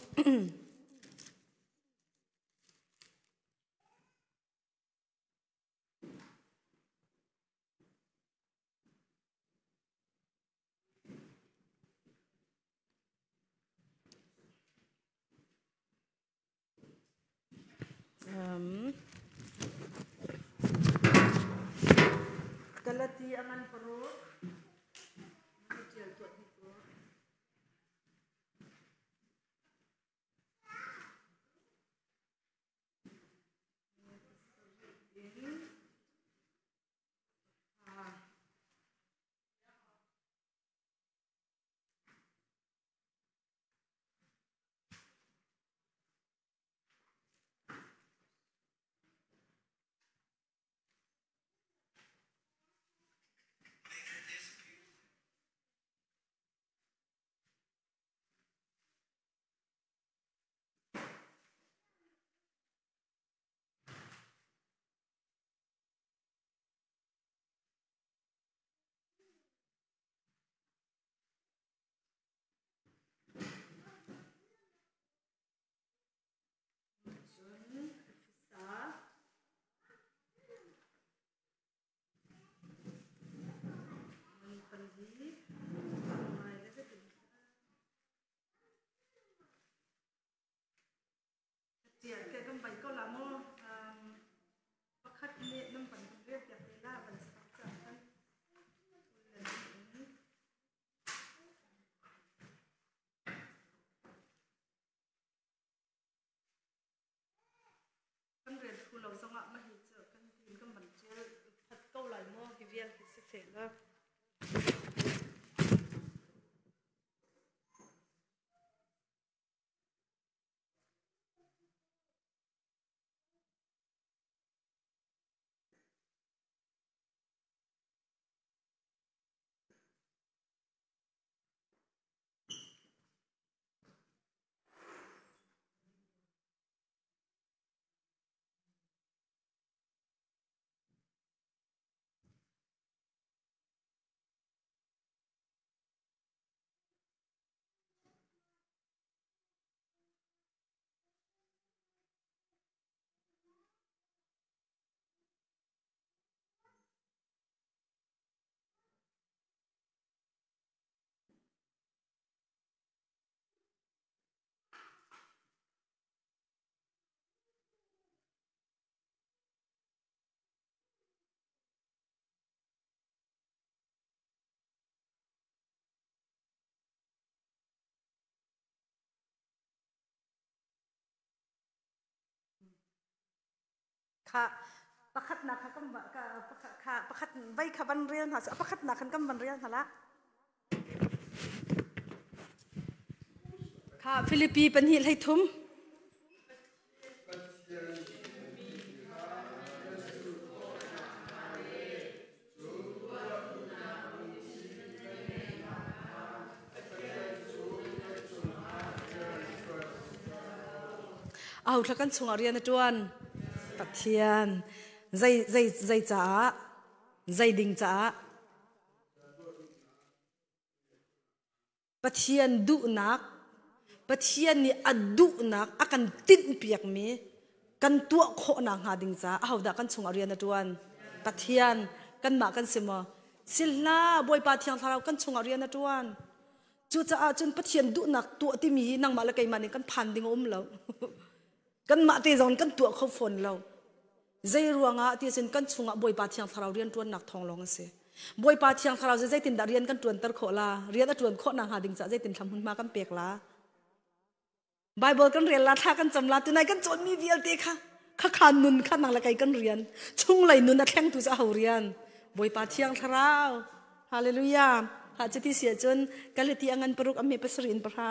kalati angan paro Tiệt cái công bánh câu là mô bắt khách nệ năm bánh viết đẹp đấy là bánh sắp chẳng thân con rệt khu lầu xong ạ mà hình trở con tìm con bánh chơi thật câu lại mô cái viên thì sẽ xảy ra ค่ะประคัดนักค่ะก็ค่ะประคัดใบขบันเรียนค่ะประคัดนักขันก็บันเรียนค่ะละค่ะฟิลิปปีเป็นหินให้ทุ่มเอาถ้ากันชงเรียนจวนปัทเทียนใจจ้าใจดิ่งจ้าปัทเทียนดุนักปัทเทียนนี่อดุนักอากันติดเปียกมีกันตัวโคนางหาดิ่งจ้าเอาด่ากันชงเรียนจวนปัทเทียนกันมากันสิมาสิลาบอยปัทเทียนทารากันชงเรียนจวนจู่จ้าจนปัทเทียนดุนักตัวที่มีนางมาละไกมันนี่กันพันดิ่งแล้วกันมาตีจงกันตัวเขาฝนเราใจรัวงะที่เส้นกันชงบอยปาเทียงทาราวเรียนตัวหนักทองลงเสียบอยปาเทียงทาราวใจตินดาเรียนกันตัวตะโขลาเรียนตัวโคนางหาดิ่งใจตินทำหุ่นมากันเปียกลาไบเบิลกันเรียนลาท่ากันจำลาตัวไหนกันจนมีเวียลเตค่ะข้าขานุนข้านางละไกกันเรียนชุ่งไหลนุนนักแข่งตัวจะเอาเรียนบอยปาเทียงทาราวฮาเลลูยาหาจะที่เสียจนกันเลยที่อันปรุกอเมปัสรินปะคะ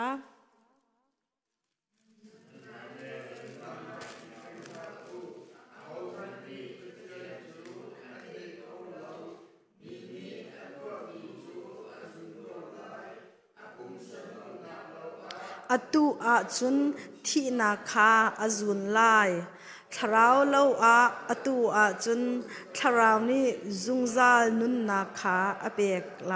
อตุอาจุนที่นาคาอาจุนไลทาราวเล่าอตุอาจุนทาราวนี่จุงซาลนุนนาคาอเปกไล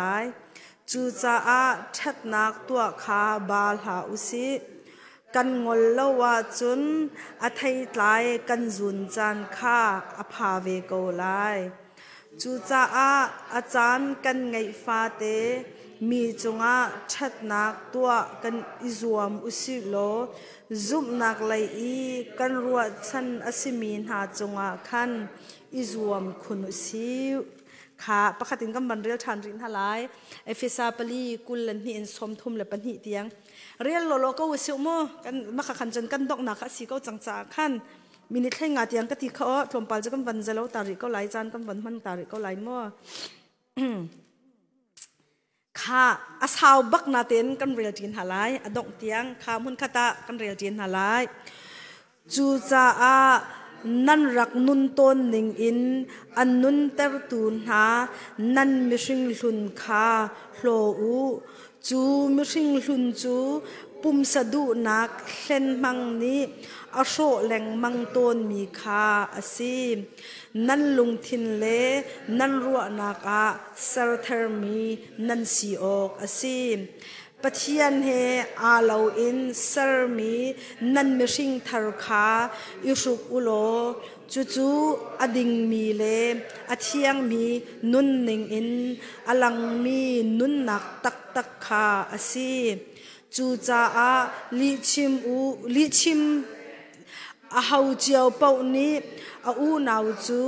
จูจ้าชัดนักตัวคาบาลหาอุสิกันงอลเล่าวาจุนอทัยไลกันจุนจันคาอภาเวโกไลจูจ้าอาจารย์กันไงฟาเตมีจงอาชัดนักตัวกันอิจวมอุสิโลจุบนักไลอีกันรัวชันอสิมีนหาจงอาขันอิจวมคุณอุสิค่ะประคัตินกำบันเรียลทันรินทลายเอฟิซาปลีกุลนี่อินสมทุมและปัญหิเตียงเรียลโลโลก็อุสิโมกันมาขันจนกันดอกนักสิก็จังจากขันมินิทให้งาเตียงกติเขาทวมปัลจะกำบันเจลตาริก็ไหลจานกำบันมันตาริก็ไหลมั่วข้าอาสาวบักนาเต็นกันเรียลจีนหาไลอดงเตียงข้ามุนคตะกันเรียลจีนหาไลจูจ้านั่นรักนุนต้นหนึ่งอินอันนุนเตอร์ตูนหานั่นมิชิงลุนข้าโลอูจูมิชิงลุนจูปุ่มสะดุนักเล่นมังนี้อโศแหลงมังต้นมีข้าอาซีนั่นลุงทินเลนั่นรัวนักอาเซอร์เทอร์มีนั่นสีออกอาซีปะเทียนเฮอาลาวอินเซอร์มีนั่นมิชิงทาร์คาอิสุกอุโลจู่อดิงมีเลอเทียงมีนุนหนึ่งอินอลังมีนุนนักตักคาอาซีจูจ้าลิชิมอาหาวเจียวเป่านี้อูนาวจู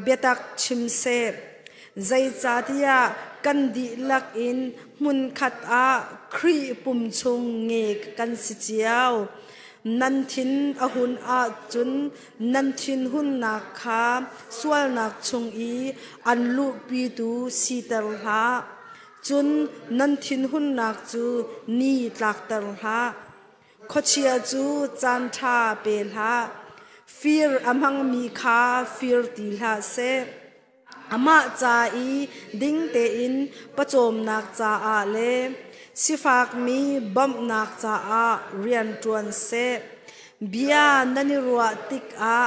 เบตักชิมเซใจจ้าที่กันดีลักอินมุนขัดครีปุ่มชงเงกกันสิเจียวนันทินอหุนจุนนันทินหุนนักขาสวลนักชงอีอันลูปีดูสีตลหาจุนนันทินหุนนักจูนีตักตลหาขเชียจูจันทาเปลหาฟิร์อมังมีขาฟิร์ติลาเซอามาจาอีดิ้งเตอินปะโจมนักจาอาเลสิฟากมีบัมนักจาอาเรียนจวนเซเบียนันิรัวติกอา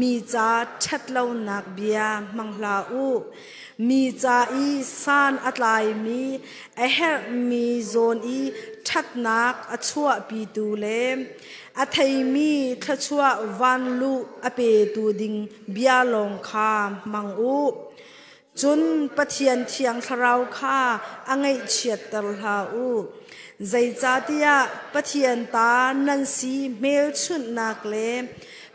มีจาชัดเล่านักเบียมังลาอูมีจาอีซานอัตไลมีเอเฮมีโซนอีชัดนักอชัวปีตูเลอไทยมีทชัววันลูอเปตูดิงเบียลงคามังอูจุนปะเทียนเทียงทราวข้าอังไงเฉียดตลหาอูใจจ้าที่ปะเทียนตานันสีเมลชุนนักเล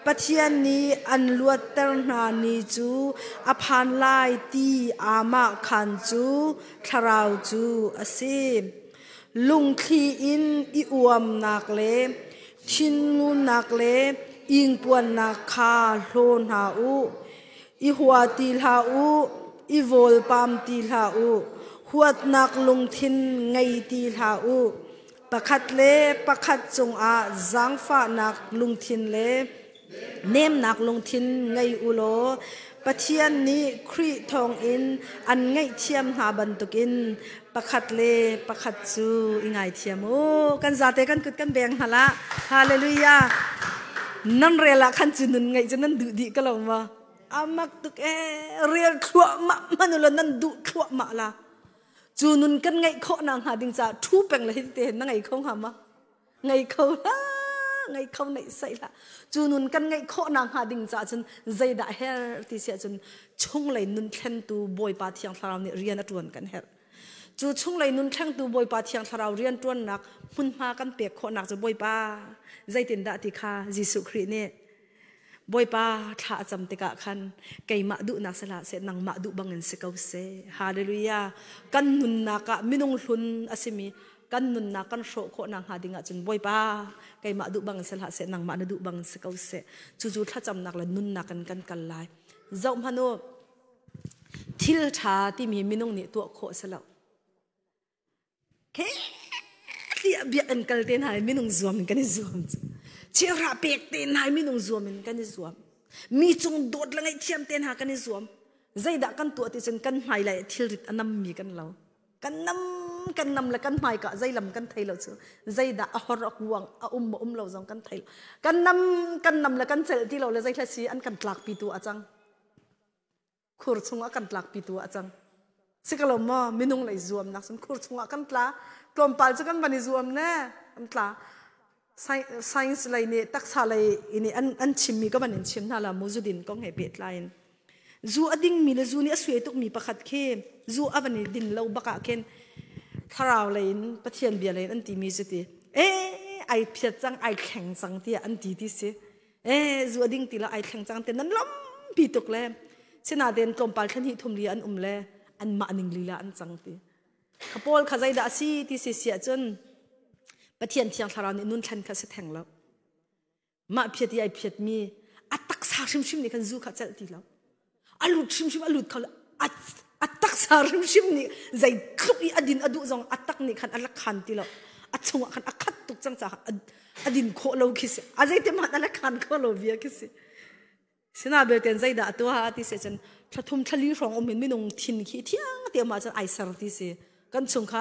ปะเทียนนี้อันลวดเตอร์นานีจูอภันไลตีอามาขันจูทราวจูอาซีลุงทีอินอิอวมนักเลชินงูนักเลอิงปวนนักคาโลนหาอู i hua ti la u i vol pam ti la u huat nak lung thin ngai ti la u pakhat le pakhat chung a zang fa nak lung thin le nem nak lung thin ngai u lo pathian ni khri thong in an ngai thiam ha ban tukin pakhat le pakhat chu ingai thiam o kan zate kan kut kan beng hala hallelujah nan rela khan chunun ngai chunan du di kalawma amak tuk real thua ma manula nan du thua ma la chunun kan ngai kho nang ha ding cha thu peng la hi te na ngai khong ha ma ngai kho la ngai kho nei sai la chunun kan ngai kho nang ha ding cha chun zaida her ti sia chun chung lai nun thlen tu boy pa thiang tharaw ni rian atun kan her chu chung lai nun thlang tu boy pa thiang tharaw rian tuan nak mun ma kan pek kho nak chu boy pa zaitin da ti kha jisu khri ne boy pa tha cham te ka khan kai ma du nak sala se nang ma du bangin se kau se hallelujah kan nun na ka minung hlun asimi kan nun na kan sho kho nang ha dinga chun boy pa kai ma du bang sala se nang ma na du bang se kau se chu chu tha cham nak la nun na kan kan kal lai zau mano thil tha ti mi minung ni tu kho sala ke dia bia an kal ten hai minung zuam kan zuam chira pek ten hai minung zuam kan zuam mi chung dot la ngai thiam ten ha kan zuam zaida kan tu ti chen kan mai lai thil rit anam mi kan lo kan nam la kan mai ka zailam kan thailo chu zaida a hor akwang a lo jong kan thailo kan nam la kan chel ti lo la zai thla si an kan tlak pi tu achang khur chunga kan tlak pi tu achang sikaloma minung lai zuam nak sun khur chunga kan tla tom pal chu kan bani zuam ne an tla science lai ne taksa lai ini an chimmi ka banin chim na la muzudin kong he pet lain zu ading mi le zu ni asui tuk mi pakhat khe zu avani din lo baka ken tharaw lain pathian bia lain an ti mi zeti ai phiat chang ai kheng chang ti an ti ti se zu ading ti la ai kheng chang te nan lam pi tuk le chena den tom pal than hi thum li an le an ma ning lila an chang ti kapol khazai da si ti se sia chun pathian thiang tharaw ni nun than kha se theng lo ma phiat ai phiat mi atak sa shim ni kan zu kha chal ti lo alut shim alut khala atak sa shim ni zai khlupi adin adu zong atak ni khan alak khan ti lo achunga khan akhat tuk chang cha adin kho lo khise azai te ma alak khan kho lo bia khise sina bel ten zai da to ha ti se chen thathum thali rong omin minung thin khi thiang te ma chan ai sar ti se kan chung kha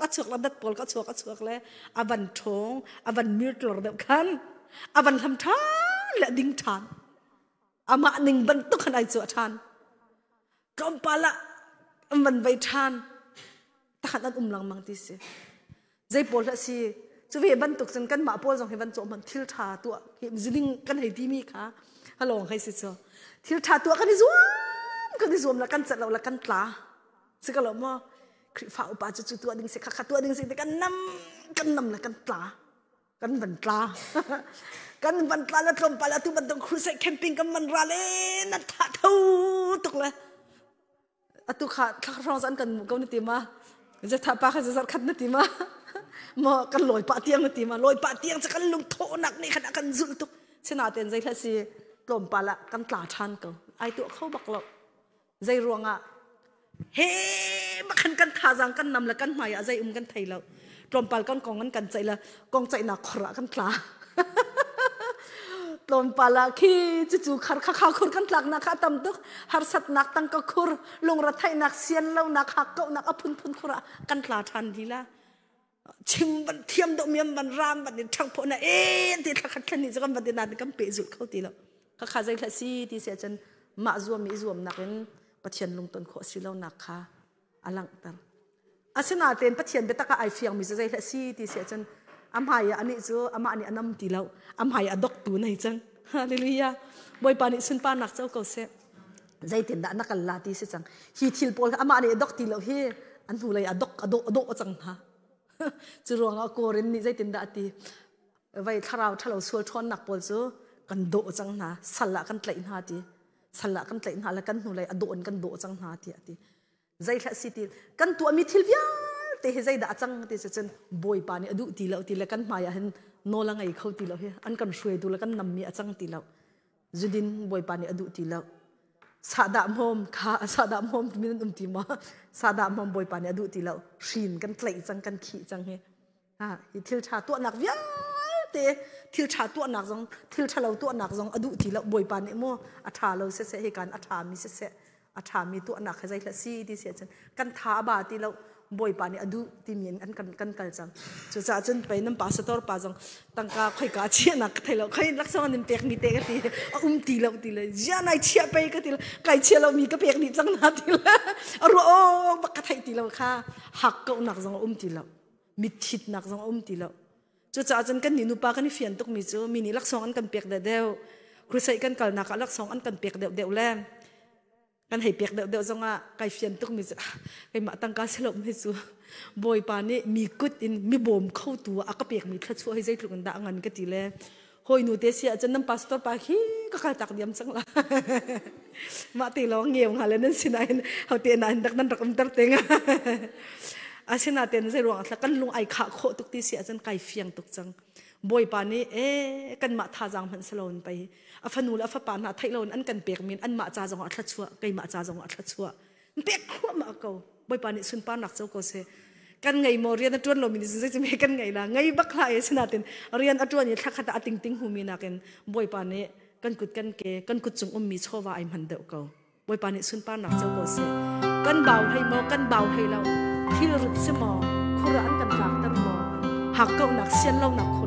achuk la dat pol ka chuak le avan thong avan mir tlor de khan avan tham tha la ding than ama ning ban tu khan ai chu than tom pala man vai than ta khan an lang mang ti se zai pol la si chu ve ban tuk chen kan ma pol jong he ban cho man thil tha tu he ziling kan hei ti mi kha halong hai si cho thil tha tu kan ni zoom la kan chat lo la kan tla sikalo mo khri fa upa chu tu ding se kha tu ding se kan nam la kan tla kan ban tla kan ban tla la tom pala tu ban dong khru sai camping kan man ra le na tha thau tuk la atu kha thak rong san kan mu ko ni ti ma je tha pa kha je sar khat na ti ma mo kan loi pa tiang na ti ma loi pa tiang cha kan lung tho nak ni khan kan zul tuk sina ten jai thla si tom pala kan tla than ko ai tu khau bak lo zai ruanga he makhan kan tha jang kan nam la kan mai a zai kan thailo tom pal kan kong kan chai la kong chai na khora kan tla tom pala khi chu khar kha khur kan tlak na kha tam tuk har sat nak tang ka khur lung ra thai nak sian lo nak ha ko nak apun khura kan tla than dila chim ban thiam do miam ban ram ban ni thang pho na ti thla khat thani jam ban na kan pe zul khau ti lo kha zai thla si ti se chen ma zuam mi zuam nakin pathian lung ton kho si lo nak kha alang tar asina ten pathian betaka ai fiang mi zai thla si ti se chen amhaya ani chu ama ani anam ti lo amhaya dok tu nei chang hallelujah boy pani sun pa nak chau ko se zai ten da nakal la ti se chang hi thil pol ama ani dok ti lo hi an hu lai adok ado chang ha chu ronga korin ni zai ten da ti vai tharaw thalo sual thon nak pol chu kan do chang na sala kan tlai na ti sala kan tlai na la kan hu lai adon kan do chang na ti ati zai thla si ti kan tu ami thil via te he zai da chang te se chen boy pa ni adu ti la kan maya hen no la ngai khau ti lo he an kan shwe tu la kan nam mi achang ti lo zudin boy pa ni adu ti lo sadam hom kha sadam hom min ti ma sadam hom boy pani adu ti lo shin kan tlei chang kan khi chang he ha hi thil tha to nak via te thil tha to nak jong thil tha lo to nak jong adu ti lo boy pani mo atha lo se he kan atha mi se atha mi to nak khazai la si ti se chen kan tha ba ti lo boy pani adu ti mien an kan kal chang chu cha chen pe nam pastor pa jong tangka khoi ka chi nak thailo khoi laksang nim pek mi te ka ti ti lo ja nai chia pe ka ti kai chia lo mi ka pek ni chang na ti la ro o ba ka thai ti lo kha hak ko nak jong ti lo mi thit nak jong ti lo chu cha chen kan ni nu pa kan fian tok mi chu mi ni laksang an kan pek da deu krusai kan kal nak laksang an kan pek deu lem kan hei pek deu zonga kai fian tuk mi kai ma tang ka selop mi chu boy pa ni mi kut in mi bom khau tu aka pek mi thla chu hei zai tluk da ngan ka ti le hoi nu te sia chen nam pastor pa hi ka ka tak diam chang la ma ti lo ngeu ngale nan sinain hau te nan dak nan rakam tar tenga asina ten zai ruang thla kan lung ai kha kho tuk ti sia chen kai fiang tuk chang boy pa ni kan ma tha jang man salon pai afanul afa pa na thailon an kan pek min an ma cha jong athla chua kai ma cha jong athla chua pek khu ma ko boy pa ni sun pa nak chau ko se kan ngai mo rian atun lo min zai me kan ngai la ngai bak la sina ten rian atun ni thla khata ating ting hu mi na ken boy pa ni kan kut chung mi chowa ai man deu ko boy pa ni sun pa nak chau ko se kan baw hai mo kan baw hai lo thil rut se mo khura an kan lak tar mo hak ko nak sian lo nak